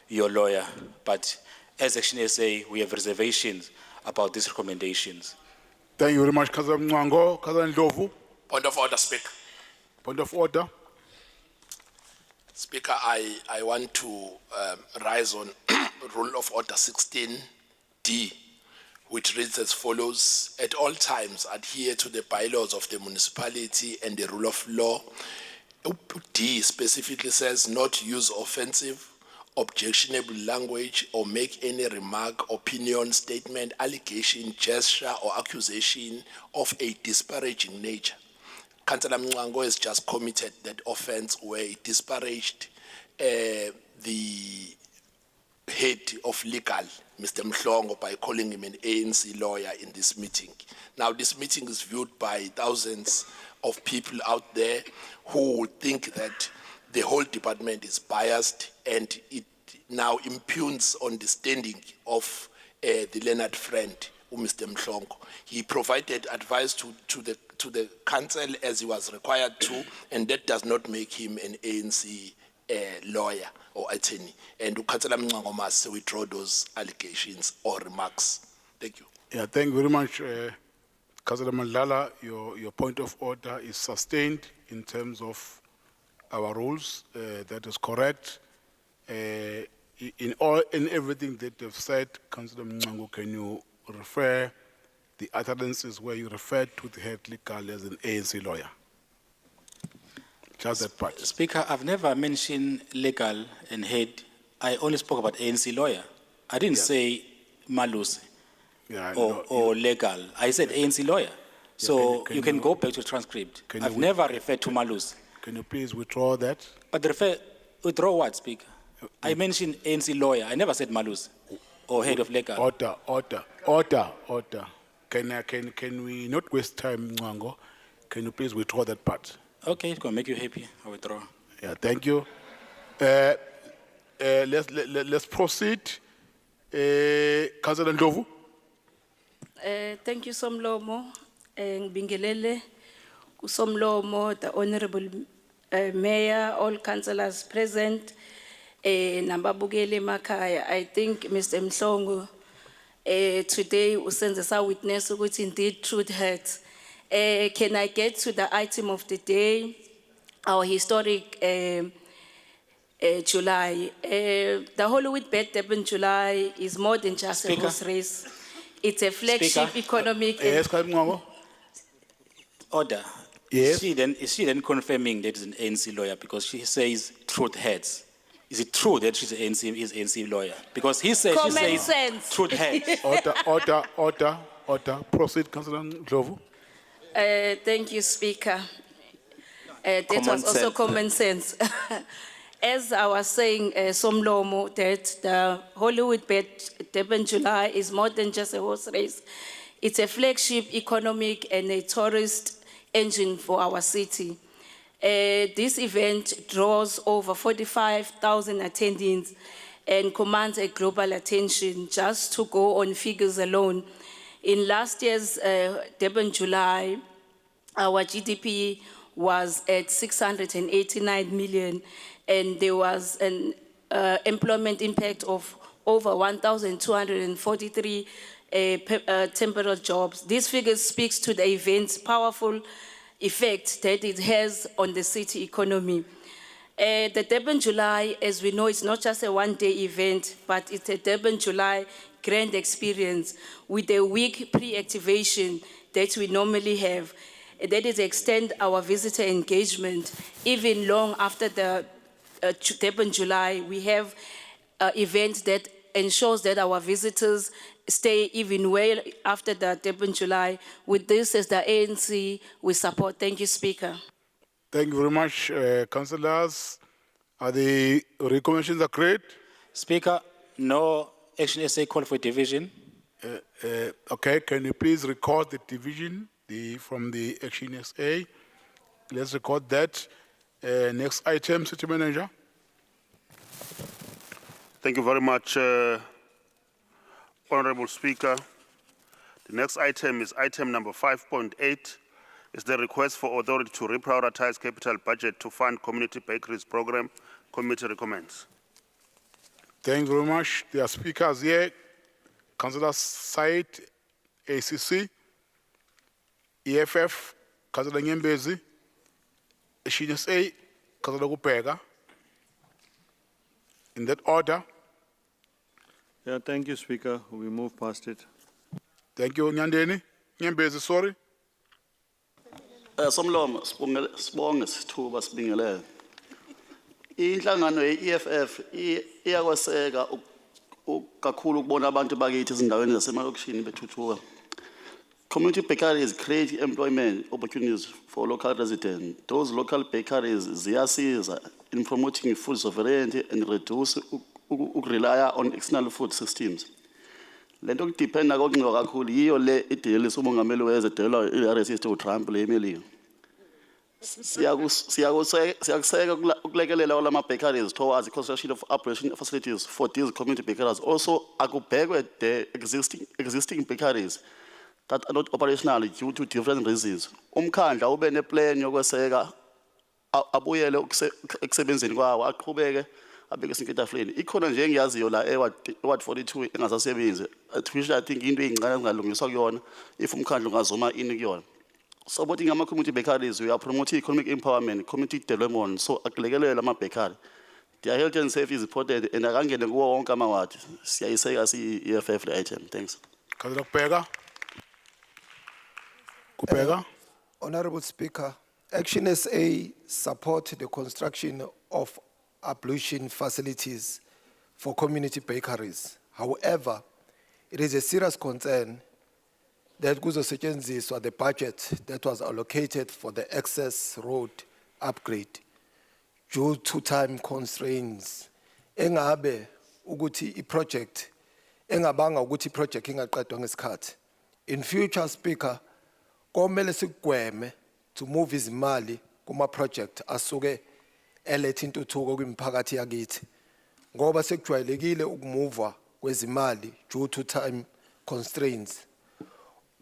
your lawyer. But as Action SA, we have reservations about these recommendations. Thank you very much, Councillor Mwango. Councillor Ndlovu. Point of order, Speaker. Point of order. Speaker, I want to rise on Rule of Order 16D, which reads as follows: at all times adhere to the bylaws of the municipality and the rule of law. D specifically says not use offensive objectionable language or make any remark, opinion, statement, allegation, gesture, or accusation of a disparaging nature. Councillor Mngcango has just committed that offence where he disparaged the head of legal, Mr. Mhlongo, by calling him an ANC lawyer in this meeting. Now, this meeting is viewed by thousands of people out there who would think that the whole department is biased and it now impugns on the standing of the Leonard friend, Mr. Mhlongo. He provided advice to the council as he was required to, and that does not make him an ANC lawyer or attorney. And Councillor Mngcango must withdraw those allegations or remarks. Thank you. Yeah, thank you very much, Councillor Mandlala. Your point of order is sustained in terms of our rules. That is correct. In everything that you've said, Councillor Mngcango, can you refer the utterances where you referred to the head legal as an ANC lawyer? Just that part. Speaker, I've never mentioned legal and head. I only spoke about ANC lawyer. I didn't say Malus or legal. I said ANC lawyer. So you can go back to the transcript. I've never referred to Malus. Can you please withdraw that? But withdraw what, Speaker? I mentioned ANC lawyer. I never said Malus or head of legal. Order. Can we not waste time, Mngcango? Can you please withdraw that part? Okay, it's going to make you happy. I withdraw. Yeah, thank you. Let's proceed. Councillor Ndlovu. Thank you, Somlomo. Ngibingelele kuSomlomo, the Honorable Mayor, all councillors present, nababukeli emakhaya. I think Mr. Mhlongo today usenzisa witness ukuthi indeed truth hurts. Can I get to the item of the day, our historic July? The Hollywood Bet Durban July is more than just a horse race. It's a flagship economic. Yes, Mngcango. Order. Yes. Is she then confirming that she's an ANC lawyer because she says truth hurts? Is it true that she's an ANC lawyer? Because she says truth hurts. Order. Proceed, Councillor Ndlovu. Thank you, Speaker. That was also common sense. As I was saying, Somlomo, that the Hollywood Bet Durban July is more than just a horse race. It's a flagship economic and a tourist engine for our city. This event draws over 45,000 attendings and commands a global attention. Just to go on figures alone, in last year's Durban July, our GDP was at 689 million, and there was an employment impact of over 1,243 temporary jobs. These figures speaks to the event's powerful effect that it has on the city economy. The Durban July, as we know, it's not just a one-day event, but it's a Durban July grand experience with a week pre-activation that we normally have. That is extend our visitor engagement. Even long after the Durban July, we have events that ensures that our visitors stay even well after the Durban July. With this as the ANC, we support. Thank you, Speaker. Thank you very much, councillors. Are the recommendations agreed? Speaker, no Action SA call for division. Okay, can you please record the division from the Action SA? Let's record that. Next item, City Manager. Thank you very much, Honorable Speaker. The next item is item number 5.8. It's the request for authority to reprioritize capital budget to fund community bakeries program. Committee recommends. Thank you very much. There are speakers here. Councillor Said, ACC, EFF, Councillor Nyembezi, HNSA, Councillor Kupega. In that order. Yeah, thank you, Speaker. We move past it. Thank you, Nyandeni. Nyembezi, sorry. Somlomo sibonge sithuba sibingelele. Inhlangano ye-EFF iyakweseka kakhulu ukubona abantu bakithi ezindaweni zasemalokishini bethuthuka. Community bakeries create employment opportunities for local residents. Those local bakeries ziyasiza in promoting food sovereignty and reduce rely on external food systems. Lento kudependa kokungcoka kakhulu yiyo le idealist umongameli wezwe delwa i-RSS uTrump le eMelika. Siyakuseka ukulekelela kwalama bakeries towards the construction of operation facilities for these community bakeries. Also, akubhekwe the existing bakeries that are not operational due to different reasons. Umkhandla ube neplan yokweseka abuyele ekusebenzeni kwawo aqhubeke abeke inketafuleni. Ikhona nje engiyaziyo la eward 42 engasasebenzi. Which I think into ezincane engalungiswa kuyona if umkhandla ungazoma ini kuyona. Supporting ama community bakeries, we are promoting economic empowerment, community development. So akulekelela ama bakery. Their health and safety is important and akangene kuwo wonke amawadi. Siyayiseka si-EFF le item. Thanks. Councillor Kupega. Honorable Speaker, Action SA support the construction of ablution facilities for community bakeries. However, it is a serious concern that kuzosetshenziswa the budget that was allocated for the access road upgrade due to time constraints. Engabe ukuthi i-project engabanga ukuthi i-project ingaqedwa ngesikhathi. In future, Speaker, komele sigweme to move izimali kuma project asuke eletha intuthuko kwimiphakathi yakithi ngoba sekujwayelekile ukumuva kwezimali due to time constraints.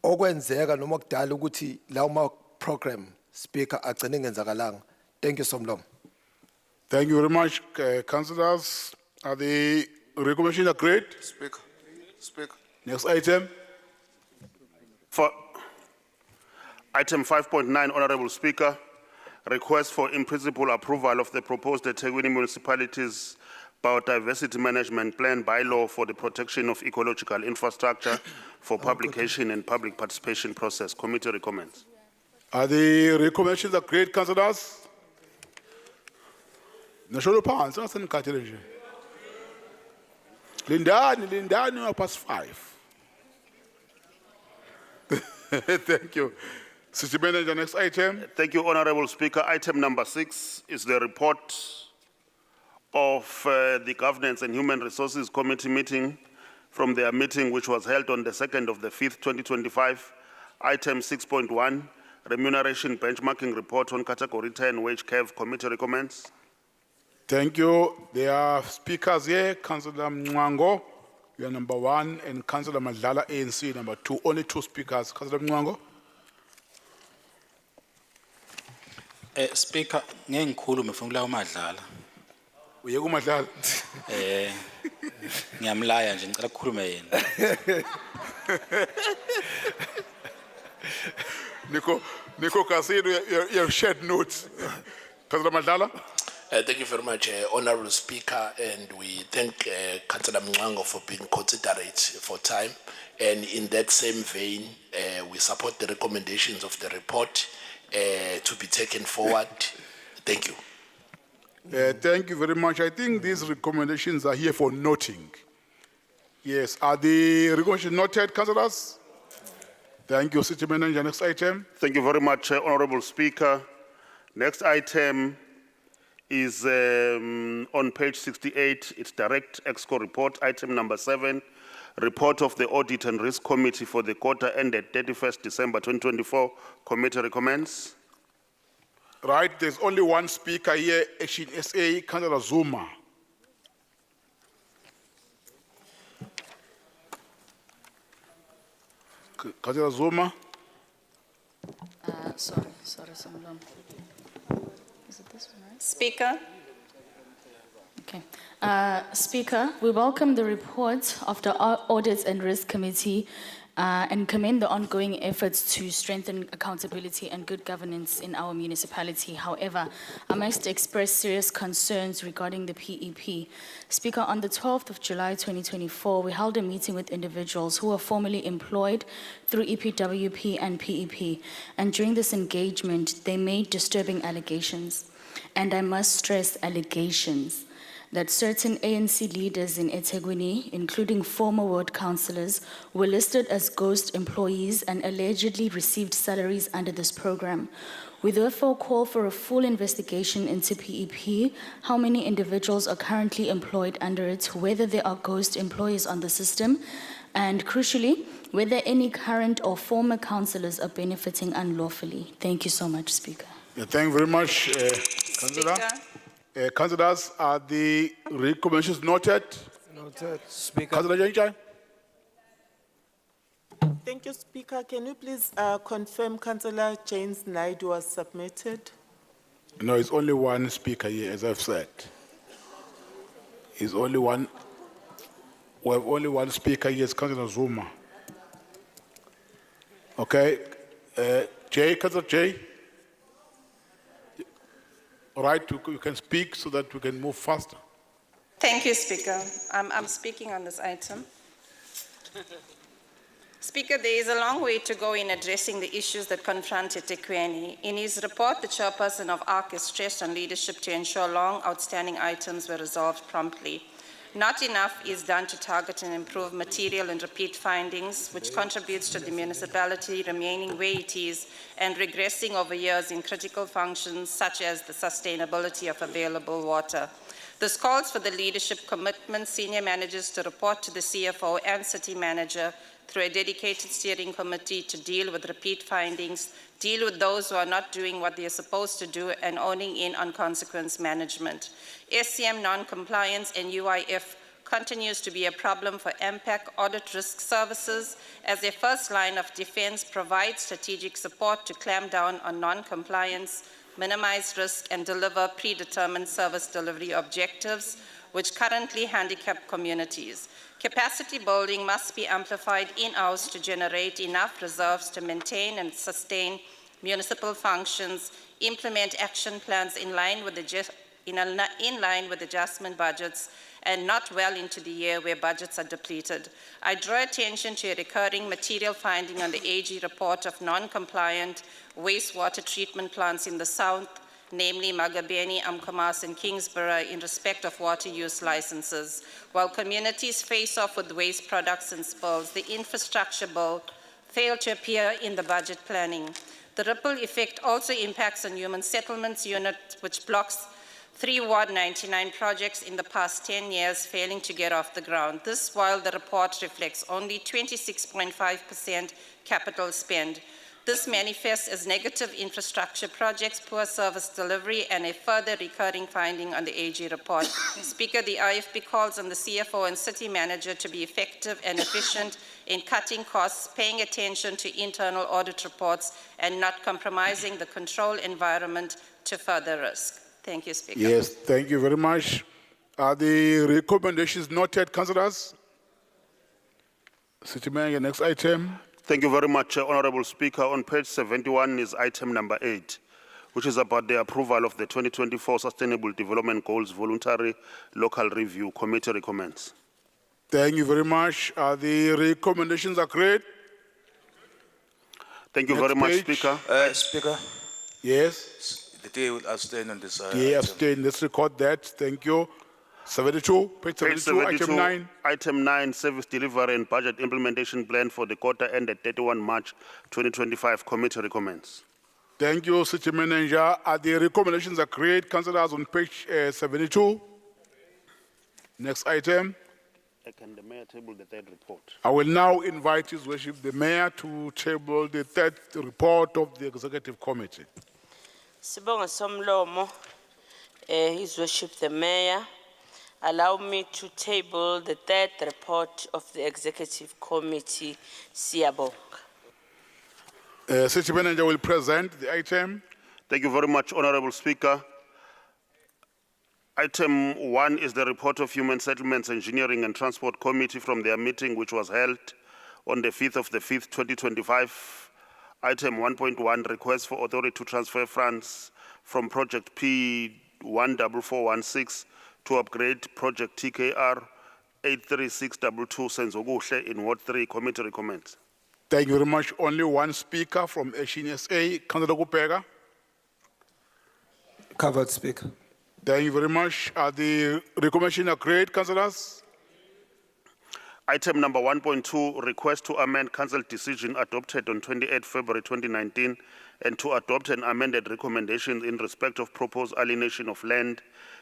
Okwenzeka noma kudala ukuthi lawo program Speaker agcine ngenzakalanga. Thank you Somlomo. Thank you very much, councillors. Are the recommendations agreed? Speaker. Next item. For item 5.9, Honorable Speaker, request for in-principle approval of the proposed EThekwini Municipality's Biodiversity Management Plan bylaw for the protection of ecological infrastructure for publication and public participation process. Committee recommends. Are the recommendations agreed, councillors? National Pans, Lindani, past 5. Thank you. City Manager, next item. Thank you, Honorable Speaker. Item number 6 is the report of the Governance and Human Resources Committee meeting from their meeting which was held on the 2nd of the 5th, 2025. Item 6.1, remuneration benchmarking report on category 10 wage curve. Committee recommends. Thank you. There are speakers here. Councillor Mwango, you are number 1, and Councillor Madlala, ANC, number 2. Only 2 speakers. Councillor Mwango. Speaker, ngengikhulu mfuna ukulawa Madlala. Uyeke uMadlala. Ngiyamlaya nje ngicela ukukhuluma yena. Nico Casino, you have shared notes. Councillor Madlala. Thank you very much, Honorable Speaker, and we thank Councillor Mngango for being considerate for time. And in that same vein, we support the recommendations of the report to be taken forward. Thank you. Thank you very much. I think these recommendations are here for noting. Yes, are the recommendations noted, councillors? Thank you, City Manager. Next item. Thank you very much, Honorable Speaker. Next item is on page 68. It's direct EXCO report. Item number 7, report of the Audit and Risk Committee for the quarter ended 31st December 2024. Committee recommends. Right, there's only one speaker here, Action SA, Councillor Zuma. Councillor Zuma. Sorry, Somlomo. Is it this one, right? Speaker. Okay. Speaker, we welcome the report of the Audit and Risk Committee and commend the ongoing efforts to strengthen accountability and good governance in our municipality. However, I must express serious concerns regarding the PEP. Speaker, on the 12th of July 2024, we held a meeting with individuals who were formerly employed through EPWP and PEP, and during this engagement, they made disturbing allegations. and I must stress allegations, that certain ANC leaders in EThekwini, including former ward councillors, were listed as ghost employees and allegedly received salaries under this program. We therefore call for a full investigation into PEP, how many individuals are currently employed under it, whether there are ghost employees on the system, and crucially, whether any current or former councillors are benefiting unlawfully. Thank you so much, Speaker. Yeah, thank you very much, Councillor. Councillors, are the recommendations noted? Noted. Speaker. Councillor Janchai? Thank you, Speaker. Can you please confirm Councillor James Naidu was submitted? No, it's only one speaker here, as I've said. It's only one. We have only one speaker here, it's Councillor Zuma. Okay. Jay, Councillor Jay? All right, you can speak so that we can move faster. Thank you, Speaker. I'm speaking on this item. Speaker, there is a long way to go in addressing the issues that confront EThekwini. In his report, the chairperson of ARC is stressed on leadership to ensure long outstanding items were resolved promptly. Not enough is done to target and improve material and repeat findings, which contributes to the municipality remaining where it is and regressing over years in critical functions such as the sustainability of available water. This calls for the leadership commitment, senior managers to report to the CFO and city manager through a dedicated steering committee to deal with repeat findings, deal with those who are not doing what they are supposed to do, and owning in on consequence management. SCM non-compliance and UIF continues to be a problem for MPAC Audit Risk Services as their first line of defense provides strategic support to clamp down on non-compliance, minimize risk, and deliver predetermined service delivery objectives, which currently handicap communities. Capacity building must be amplified in-house to generate enough reserves to maintain and sustain municipal functions, implement action plans in line with adjustment budgets, and not well into the year where budgets are depleted. I draw attention to a recurring material finding on the AG report of non-compliant wastewater treatment plants in the south, namely Magabeni, Amkomas, and Kingsborough, in respect of water use licenses. While communities face off with waste products and spills, the infrastructure bill failed to appear in the budget planning. The ripple effect also impacts on human settlements unit, which blocks 3 Ward 99 projects in the past 10 years, failing to get off the ground. This while the report reflects only 26.5% capital spend. This manifests as negative infrastructure projects, poor service delivery, and a further recurring finding on the AG report. Speaker, the IFP calls on the CFO and city manager to be effective and efficient in cutting costs, paying attention to internal audit reports, and not compromising the control environment to further risk. Thank you, Speaker. Yes, thank you very much. Are the recommendations noted, councillors? City Manager, next item. Thank you very much, Honorable Speaker. On page 71 is item number 8, which is about the approval of the 2024 Sustainable Development Goals Voluntary Local Review. Committee recommends. Thank you very much. Are the recommendations agreed? Thank you Next very much, page. Speaker. Speaker, Yes. the DA will abstain on this. Yeah, abstain. Let's record that. Thank you. 72, page 72, item 9. Item 9, Service Delivery and Budget Implementation Plan for the quarter ended 31 March 2025. Committee recommends. Thank you, City Manager. Are the recommendations agreed, councillors, on page 72? Next item. Can the Mayor table the third report? I will now invite His Worship the Mayor to table the third report of the Executive Committee. Sibonga somlomo, His Worship the Mayor. Allow me to table the third report of the Executive Committee, Siyabonga. City Manager will present the item. Thank you very much, Honorable Speaker. Item 1 is the report of Human Settlements, Engineering and Transport Committee from their meeting, which was held on the 5th of the 5th, 2025. Item 1.1, request for authority to transfer funds from project P14416 to upgrade project TKR 83622 Senzokuhle in Ward 3. Committee recommends. Thank you very much. Only one speaker from Action SA, Councillor Kupeka. Covered, Speaker. Thank you very much. Are the recommendation agreed, councillors? Item number 1.2, request to amend council decision adopted on 28 February 2019 and to adopt an amended recommendation in respect of proposed alienation of land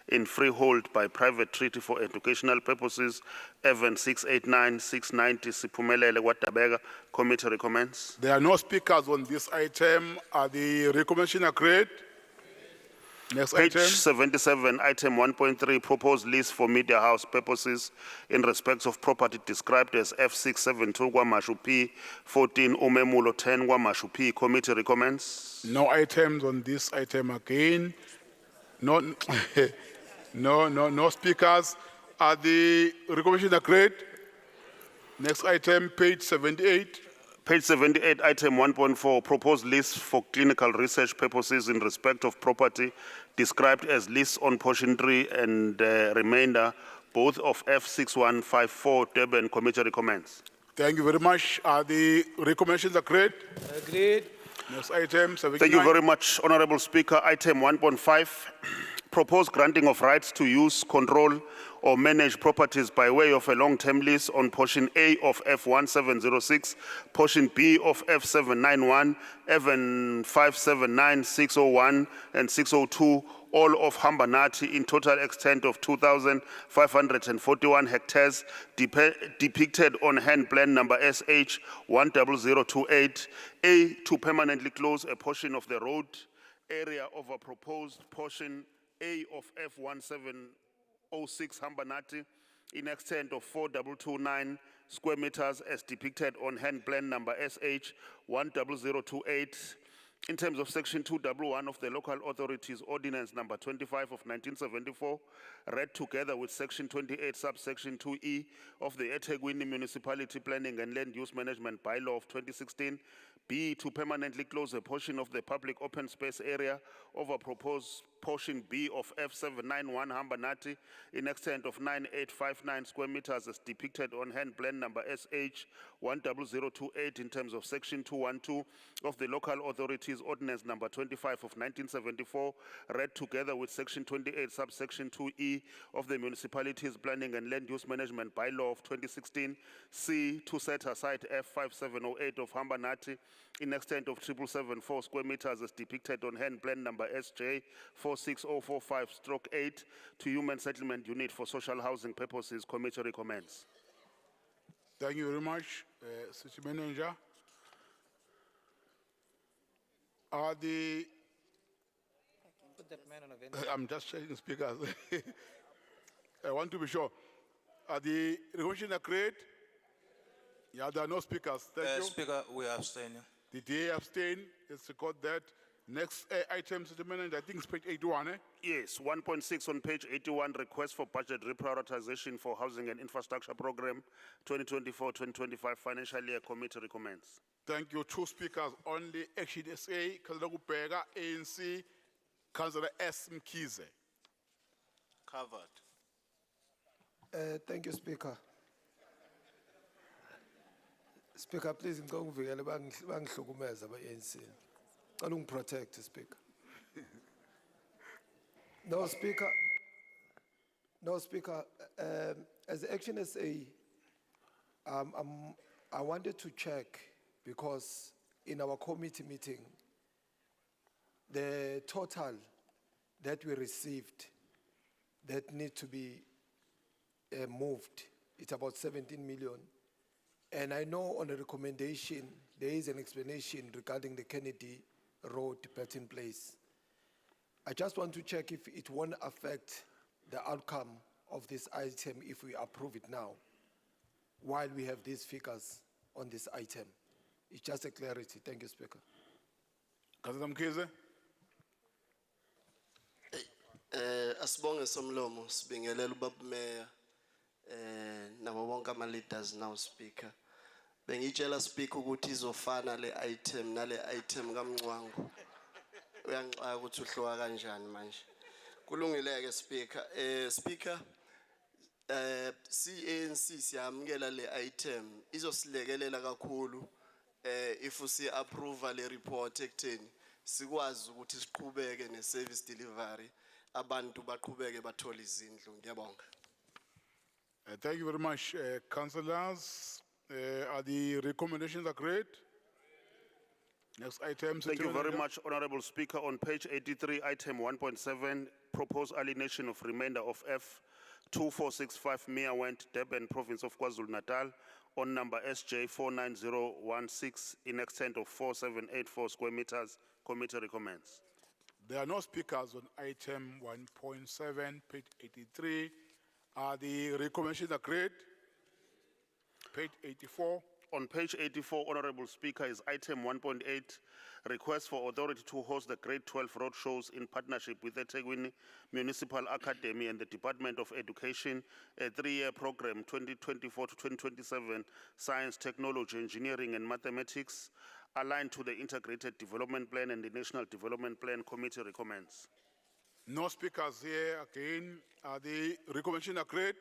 in freehold by private treaty for educational purposes. Evan 689-690 Siphumelele Watabega. Committee recommends. There are no speakers on this item. Are the recommendation agreed? Next Page item. 77, item 1.3, proposed lease for media house purposes in respect of property described as F672 Kwamashu P, 14 Umemulo 10 Kwamashu P. Committee recommends. No items on this item again. No, no speakers. Are the recommendation agreed? Next item, page 78. Page 78, item 1.4, proposed lease for clinical research purposes in respect of property described as lease on portion 3 and remainder, both of F6154 Durban. Committee recommends. Thank you very much. Are the recommendations agreed? Agreed. Next item, 79. Thank you very much, Honorable Speaker. Item 1.5, proposed granting of rights to use, control, or manage properties by way of a long-term lease on portion A of F1706, portion B of F791, Evan 579, 601, and 602, all of Hambanati in total extent of 2,541 hectares, depicted on hand plan number SH 10028, A, to permanently close a portion of the road area of a proposed portion A of F1706 Hambanati in extent of 4,229 square meters as depicted on hand plan number SH 10028 in terms of section 211 of the Local Authorities Ordinance number 25 of 1974, read together with section 28 subsection 2E of the EThekwini Municipality Planning and Land Use Management Bylaw of 2016, B, to permanently close a portion of the public open space area of a proposed portion B of F791 Hambanati in extent of 9,859 square meters as depicted on hand plan number SH 10028 in terms of section 212 of the Local Authorities Ordinance number 25 of 1974, read together with section 28 subsection 2E of the Municipalities Planning and Land Use Management Bylaw of 2016, C, to set aside F5708 of Hambanati in extent of 774 square meters as depicted on hand plan number SJ 46045/8 to Human Settlement Unit for social housing purposes. Committee recommends. Thank you very much, City Manager. Are the... Put that man on a vendor. I'm just checking speakers. I want to be sure. Are the recommendation agreed? Yeah, there are no speakers. Thank you. Speaker, we are abstaining. The DA abstain. Let's record that. Next item, City Manager, I think it's page 81, eh? Yes, 1.6 on page 81, request for budget reprioritization for housing and infrastructure program 2024-2025 financial year. Committee recommends. Thank you. Two speakers only. Action SA, Councillor Kupega, ANC, Councillor S. Mkize. Covered. Thank you, Speaker. Speaker, please, ngikuvikele bangihlukumeza ba-ANC. Cela ungiprotect, Speaker. No, Speaker. No, Speaker. As Action SA, I wanted to check because in our committee meeting, the total that we received that need to be moved, it's about 17 million. And I know on a recommendation, there is an explanation regarding the Kennedy Road Patton Place. I just want to check if it won't affect the outcome of this item if we approve it now, while we have these figures on this item. It's just a clarity. Thank you, Speaker. Councillor Mkize. Asibonge somlomo sibingelela ubaba Mayor nabo bonke ama leaders now, Speaker. Bengitshela Speaker ukuthi izofana le item nale item kaMncwangu. Uyangixaka ukuthi uhloka kanjani manje. Kulungileke Speaker. Speaker, ANC siyamukela le item izosilekelela kakhulu if usi approve le report ekutheni sikwazi ukuthi siqhubeke ne-service delivery abantu baqhubeke bathole izindlu. Ngiyabonga. Thank you very much, councillors. Are the recommendations agreed? Next item. Thank City you very Manager. much, Honorable Speaker. On page 83, item 1.7, proposed alienation of remainder of F2465 Mia Went, Durban, Province of KwaZulu-Natal, on number SJ 49016 in extent of 4784 square meters. Committee recommends. There are no speakers on item 1.7, page 83. Are the recommendations agreed? Page 84. On page 84, Honorable Speaker, is item 1.8, request for authority to host the grade 12 road shows in partnership with the EThekwini Municipal Academy and the Department of Education, a 3-year program, 2024 to 2027, science, technology, engineering, and mathematics, aligned to the Integrated Development Plan and the National Development Plan. Committee recommends. No speakers here again. Are the recommendations agreed?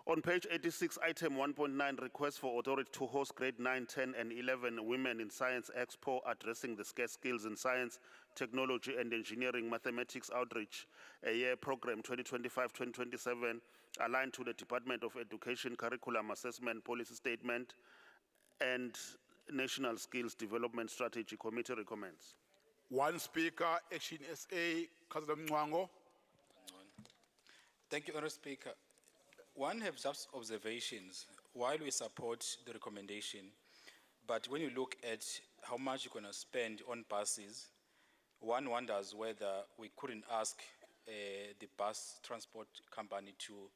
On page 86, item 1.9, request for authority to host grade 9, 10, and 11 Women in Science Expo addressing the scarce skills in science, technology, and engineering mathematics outreach, a year program 2025-2027, aligned to the Department of Education curriculum assessment policy statement and National Skills Development Strategy. Committee recommends. One speaker, Action SA, Councillor Mngwango. Thank you, Honourable Speaker. One has just observations while we support the recommendation, but when you look at how much you're going to spend on buses, one wonders whether we couldn't ask the bus transport company to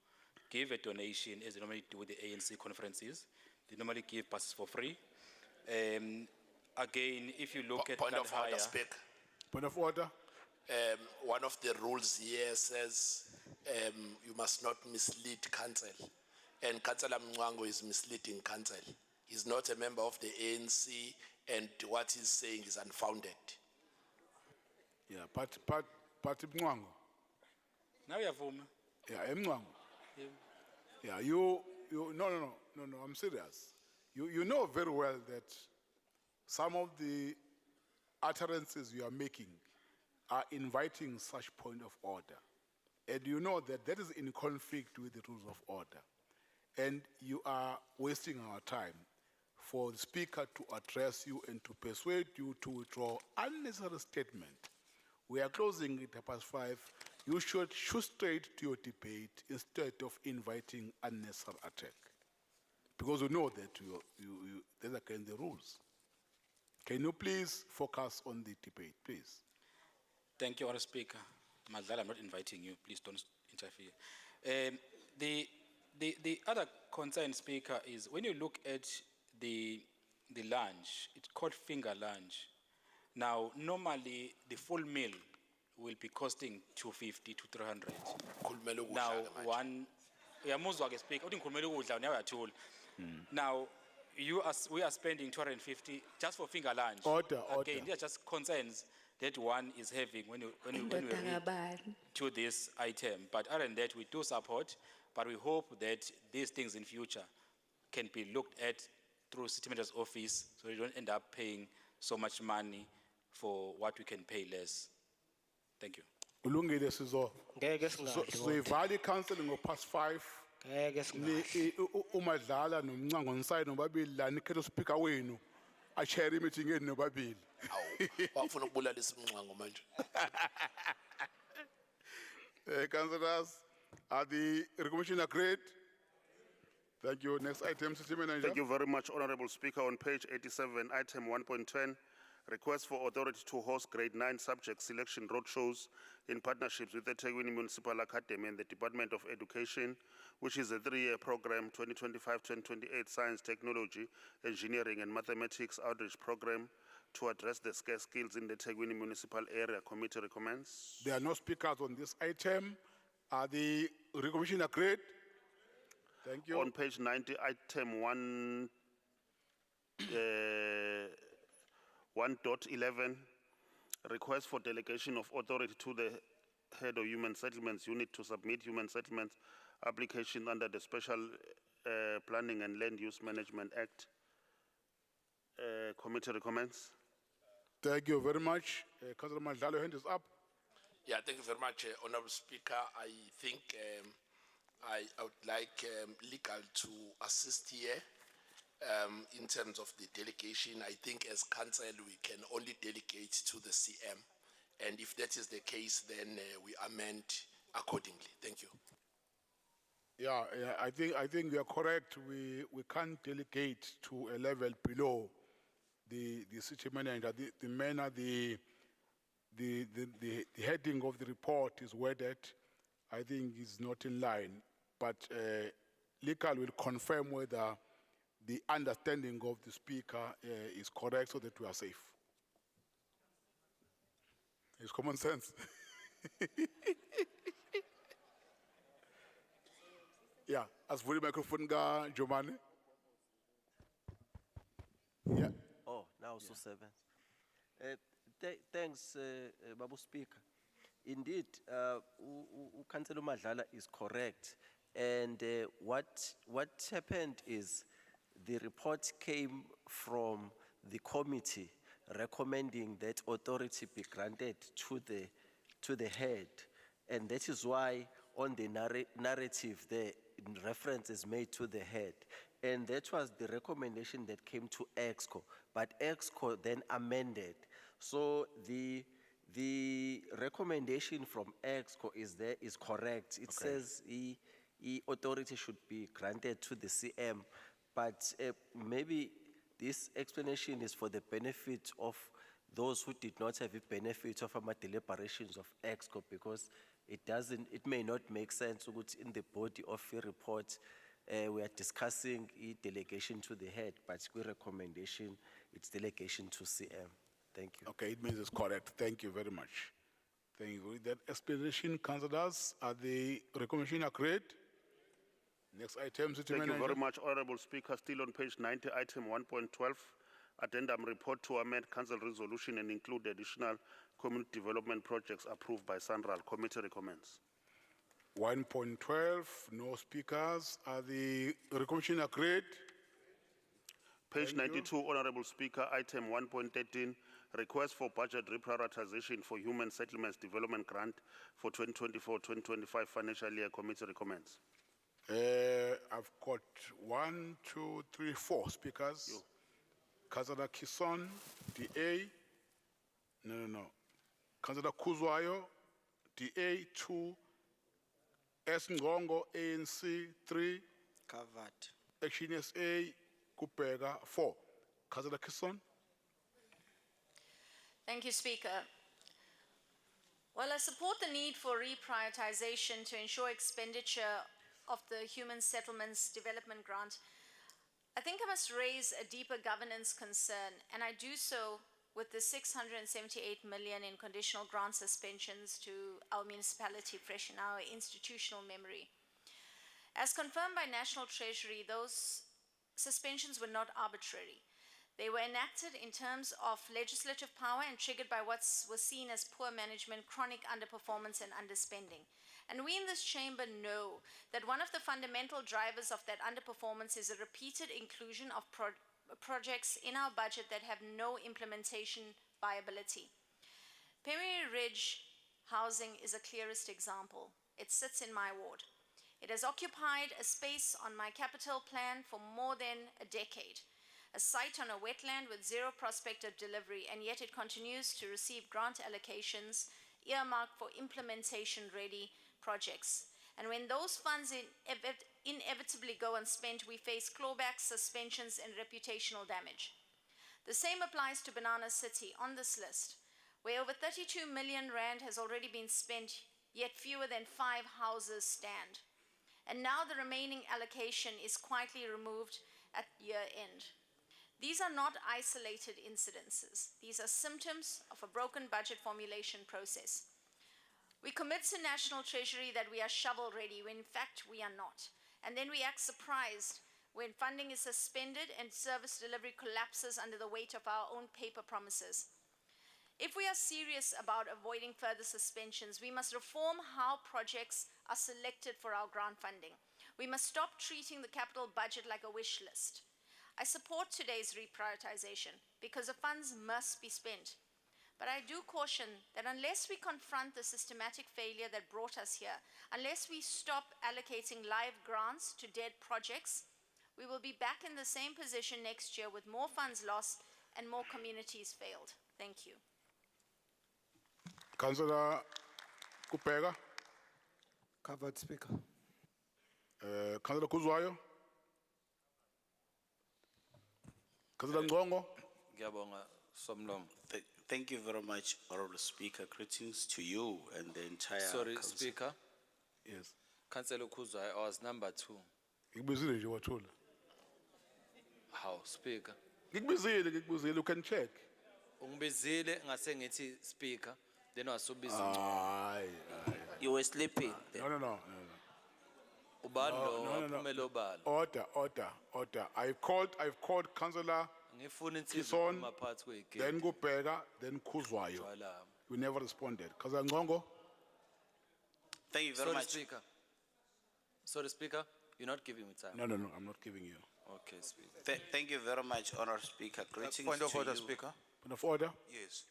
give a donation as they normally do with the ANC conferences. They normally give buses for free. Again, if you look at Point of higher, order, Speaker. Point of order. One of the rules here says you must not mislead council. And Councillor Mngwango is misleading council. He's not a member of the ANC and what he's saying is unfounded. Yeah, but Mngwango. now you have women. Yeah, Mngwango. Yeah, no, I'm serious. You know very well that some of the utterances you are making are inviting such point of order. And you know that that is in conflict with the rules of order. And you are wasting our time for the speaker to address you and to persuade you to withdraw unnecessary statement. We are closing it at 5:30. You should shoot straight to your debate instead of inviting unnecessary attack. Because you know that that's against the rules. Can you please focus on the debate, please? Thank you, Honourable Speaker. Madlala, I'm not inviting you. Please don't interfere. The other concern, Speaker, is when you look at the lunch, it's called finger lunch. Now, normally the full meal will be costing 250 to 300. Now, now, we are spending 250 just for finger lunch. Order. Again, these are just concerns that one is having when we read to this item. But other than that, we do support, but we hope that these things in future can be looked at through City Manager's office so we don't end up paying so much money for what we can pay less. Thank you. Ulungile sizo. Sizoyivala council ngo +5. Umadlala noMncango nsayini nobabili la nikhethe speaker wenu a chair meeting yenu nobabili. Wafuna ukubulalisa uMncango manje. Councillors, are the recommendations agreed? Thank you. Next item, City Manager. Thank you very much, Honorable Speaker. On page 87, item 1.10, request for authority to host grade 9 subject selection roadshows in partnerships with the EThekwini Municipal Academy and the Department of Education, which is a 3-year program, 2025-2028 science, technology, engineering, and mathematics outreach program to address the scarce skills in the EThekwini Municipal area. Committee recommends. There are no speakers on this item. Are the recommendations agreed? Thank you. On page 90, item 1.11, request for delegation of authority to the head of Human Settlements Unit to submit human settlements application under the Special Planning and Land Use Management Act. Committee recommends. Thank you very much. Councillor Mandlalo, your hand is up. Yeah, thank you very much, Honorable Speaker. I think I would like legal to assist here in terms of the delegation. I think as council, we can only delegate to the CM. And if that is the case, then we amend accordingly. Thank you. Yeah, I think you are correct. We can't delegate to a level below the city manager. The manner the heading of the report is worded, I think is not in line. But legal will confirm whether the understanding of the speaker is correct so that we are safe. It's common sense. Yeah, as for the microphone, Giovanni. Yeah. Oh, now so seven. Thanks, Babu Speaker. Indeed, Councillor Madlala is correct. And what happened is the report came from the committee recommending that authority be granted to the head. And that is why on the narrative the reference is made to the head. And that was the recommendation that came to EXCO, but EXCO then amended. So the recommendation from EXCO is correct. It says authority should be granted to the CM, but maybe this explanation is for the benefit of those who did not have the benefit of our deliberations of EXCO, because it may not make sense in the body of a report. We are discussing a delegation to the head, but we recommendation, it's delegation to CM. Thank you. Okay, it means it's correct. Thank you very much. Thank you. With that explanation, councillors, are the recommendation agreed? Next item, City Thank Manager. you very much, Honorable Speaker. Still on page 90, item 1.12, addendum report to amend council resolution and include additional community development projects approved by Central. Committee recommends. 1.12, no speakers. Are the recommendation agreed? Page 92, Honorable Speaker, item 1.13, request for budget reprioritization for Human Settlements Development Grant for 2024-2025 financial year. Committee recommends. I've got 1, 2, 3, 4 speakers. Councillor Kison, DA. No. Councillor Kuzwayo, DA 2. S. Ngongo, ANC 3. Covered. Action SA, Kupega 4. Councillor Kison. Thank you, Speaker. While I support the need for reprioritization to ensure expenditure of the Human Settlements Development Grant, I think I must raise a deeper governance concern, and I do so with the 678 million in conditional grant suspensions to our municipality fresh in our institutional memory. As confirmed by National Treasury, those suspensions were not arbitrary. They were enacted in terms of legislative power and triggered by what was seen as poor management, chronic underperformance, and underspending. And we in this chamber know that one of the fundamental drivers of that underperformance is a repeated inclusion of projects in our budget that have no implementation viability. Perry Ridge housing is a clearest example. It sits in my ward. It has occupied a space on my capital plan for more than a decade, a site on a wetland with zero prospect of delivery, and yet it continues to receive grant allocations earmarked for implementation-ready projects. And when those funds inevitably go unspent, we face clawbacks, suspensions, and reputational damage. The same applies to Banana City on this list, where over 32 million rand has already been spent, yet fewer than 5 houses stand. And now the remaining allocation is quietly removed at year end. These are not isolated incidences. These are symptoms of a broken budget formulation process. We commit to National Treasury that we are shovel ready, when in fact we are not. And then we act surprised when funding is suspended and service delivery collapses under the weight of our own paper promises. If we are serious about avoiding further suspensions, we must reform how projects are selected for our grant funding. We must stop treating the capital budget like a wish list. I support today's reprioritization because the funds must be spent. But I do caution that unless we confront the systematic failure that brought us here, unless we stop allocating live grants to dead projects, we will be back in the same position next year with more funds lost and more communities failed. Thank you. Councillor Kupega, Covered Speaker. Councillor Kuzwayo, Councillor Ngongo. Ngiyabonga Somlomo. Thank you very much, Honorable Speaker. Greetings to you and the entire Sorry, council. Speaker. Yes. Councillor Khuzwayo, I was number 2. Ngikubizile nje wathula. How, Speaker? Ngikubizile, you can check. Ungibizile ngase ngithi Speaker, then wasubiza. Aye. You were sleeping. No. Ubani lo waphumela obala. Order. I've called Councillor Ngifuna Kison, insizwa phakathi kwegate. then Kupega, then Kuzwayo. You never responded. Councillor Ngongo. Thank you very Sorry, much. Speaker. Sorry, Speaker. You're not giving me time. No, I'm not giving you. Okay, Speaker. Thank you very much, Honorable Speaker. Greetings Point of to order, you. Speaker. Point of order. Yes.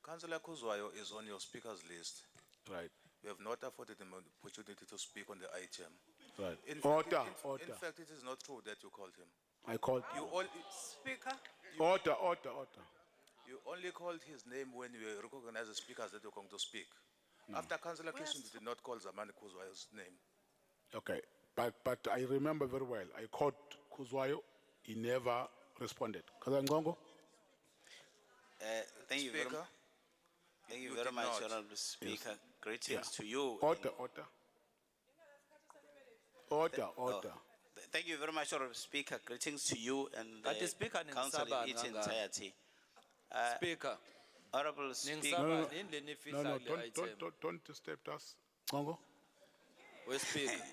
Councillor Kuzwayo is on your speaker's list. Right. We have not afforded him an opportunity to speak on the item. Right. In Order. In fact, it is not true that you called him. I called. You all, Speaker. Order. You only called his name when you recognized the speakers that you're going to speak. After Councillor Christian, you did not call Zamani Kuzwayo's name. Okay. But I remember very well. I called Kuzwayo. He never responded. Councillor Ngongo. Thank you very Speaker. much. Thank you You very did much, not. Honorable Speaker. Greetings Yeah. to you. Order. Thank you very much, Honorable Speaker. Greetings to you and Kanti the Speaker, council in ningisaba its kangaka. entirety. Speaker. Honorable Speaker. Ningisaba yini le nifihla No, kule item. don't disturb us. Ngongo. We Speaker.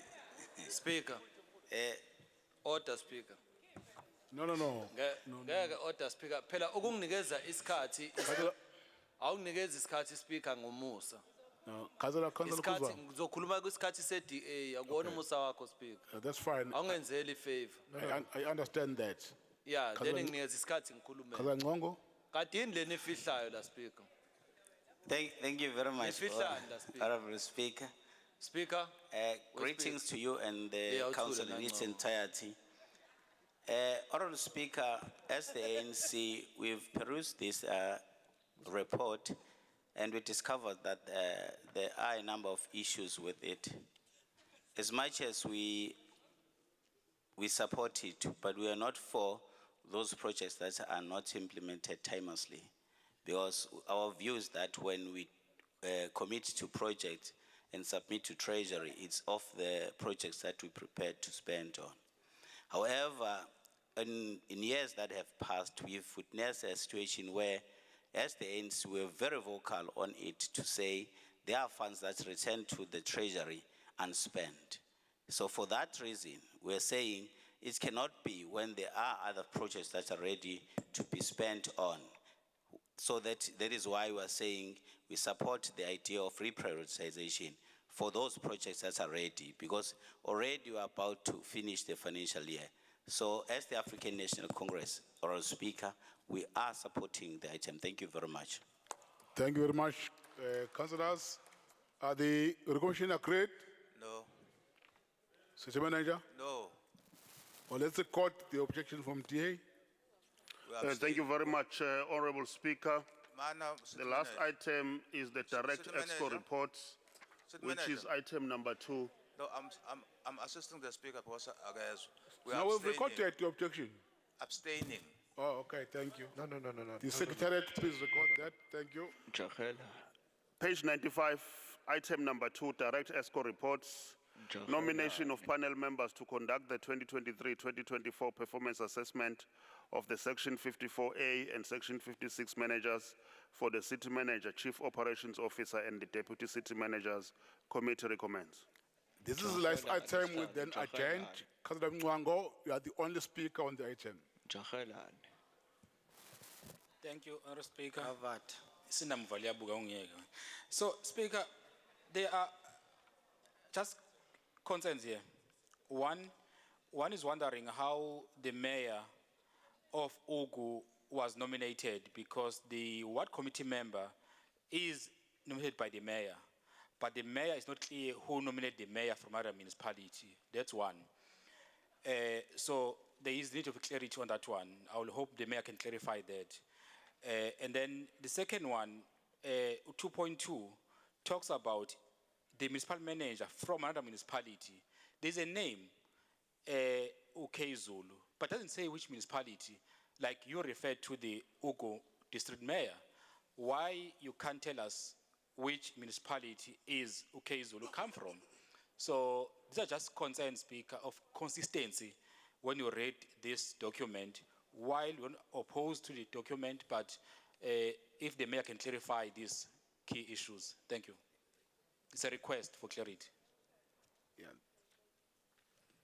Speaker. Order, Speaker. No. Ngeke order, Speaker. Phela ukunginikeza isikhathi awunginikeza isikhathi Speaker ngomusa. No, Councillor Isikhathi Kuzwa. ngizokhuluma kwisikhathi se-DA akubona umusa wakho Speaker. That's fine. Awungenzeli favor. I understand that. Yeah, then Councillor- nginikeza isikhathi ngikhulume. Councillor Ngongo. Kati yini le nifihlayo la Speaker. Thank you very much, Nifihlani la Speaker. Honorable Speaker. Speaker. Greetings to you and the Yeah, council uthule in its nangcono. entirety. Honorable Speaker, as the ANC, we've perused this report and we discovered that there are a number of issues with it. As much as we support it, but we are not for those projects that are not implemented timelessly. Because our view is that when we commit to projects and submit to Treasury, it's of the projects that we prepared to spend on. However, in years that have passed, we've witnessed a situation where, as the ANC, we're very vocal on it to say there are funds that return to the Treasury unspent. So for that reason, we're saying it cannot be when there are other projects that are ready to be spent on. So that is why we're saying we support the idea of reprioritization for those projects that are ready, because already we're about to finish the financial year. So as the African National Congress, Honorable Speaker, we are supporting the item. Thank you very much. Thank you very much, councillors. Are the recognition agreed? No. City Manager? No. Well, let's record the objection from DA. Thank you very much, Honorable Speaker. Mana, The last item is the direct City exco Manager. report, City which Manager. is item number 2. No, I'm assisting the Speaker because we Now are we've recorded the objection. abstaining. Oh, okay, thank you. No. The Secretariat, please record that. Thank you. Page 95, item number 2, direct ESCO reports. Nomination of panel members to conduct the 2023-2024 performance assessment of the Section 54A and Section 56 managers for the City Manager, Chief Operations Officer, and the Deputy City Managers. Committee recommends. This is the last item with an agenda. Councillor Mwango, you are the only speaker on the item. Thank you, Honorable Speaker. So, Speaker, there are just concerns here. One is wondering how the mayor of Ogu was nominated because the ward committee member is nominated by the mayor, but the mayor is not clear who nominated the mayor from other municipality. That's one. So there is need of clarity on that one. I will hope the mayor can clarify that. And then the second one, 2.2, talks about the municipal manager from another municipality. There's a name, OK Zulu, but doesn't say which municipality. Like you referred to the Ugo district mayor. Why you can't tell us which municipality is OK Zulu come from? So these are just concerns, Speaker, of consistency when you read this document, while you're opposed to the document, but if the mayor can clarify these key issues. Thank you. It's a request for clarity.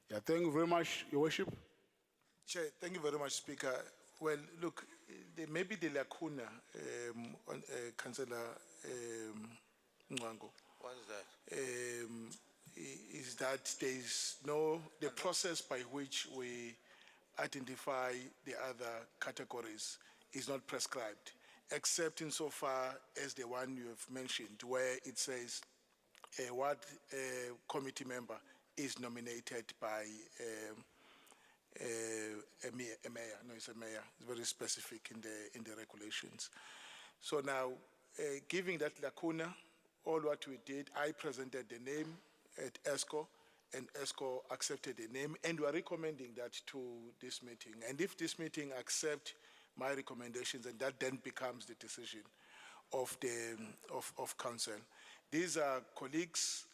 Yeah, thank you very much, Your Worship. Chair, thank you very much, Speaker. Well, look, there may be the lacuna, on, Councillor Nwango. What is that? Is that the process by which we identify the other categories is not prescribed, except insofar as the one you have mentioned, where it says a ward committee member is nominated by a mayor. No, it's a mayor. It's very specific in the regulations. So now, given that lacuna, all what we did, I presented the name at ESCO, and ESCO accepted the name, and we are recommending that to this meeting. And if this meeting accepts my recommendations, and that then becomes the decision of the of council. These are colleagues,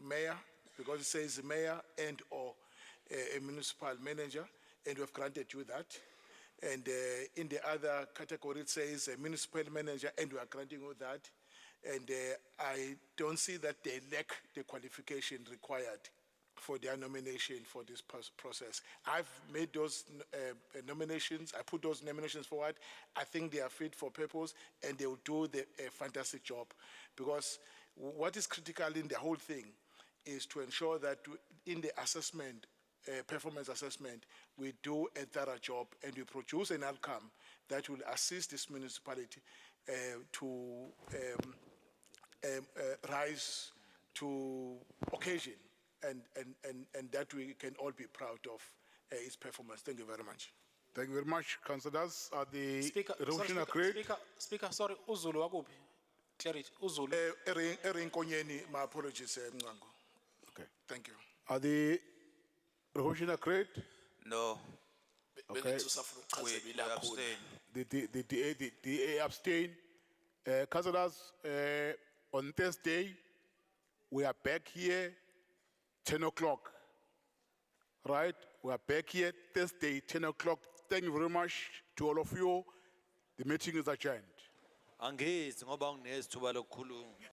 mayor, because it says mayor and or a municipal manager, and we have granted you that. And in the other category, it says a municipal manager, and we are granting you that. And I don't see that they lack the qualification required for their nomination for this process. I've made those nominations. I put those nominations forward. I think they are fit for purpose, and they will do a fantastic job. Because what is critical in the whole thing is to ensure that in the assessment, performance assessment, we do a thorough job and we produce an outcome that will assist this municipality to rise to occasion and that we can all be proud of its performance. Thank you very much. Thank you very much, councillors. Are the Speaker, resolution agreed? Speaker, sorry, Uzulu wakupi? Clarity, Uzulu. Erinkonyeni, my apologies, Ngango. Okay. Thank you. Are the resolution agreed? No. Okay. We abstain. The DA abstain. Councillors, on Thursday, we are back here, 10 o'clock. Right? We are back here Thursday, 10 o'clock. Thank you very much to all of you. The meeting is adjourned. Angizi ngoba nginezithuba lokukhuluma.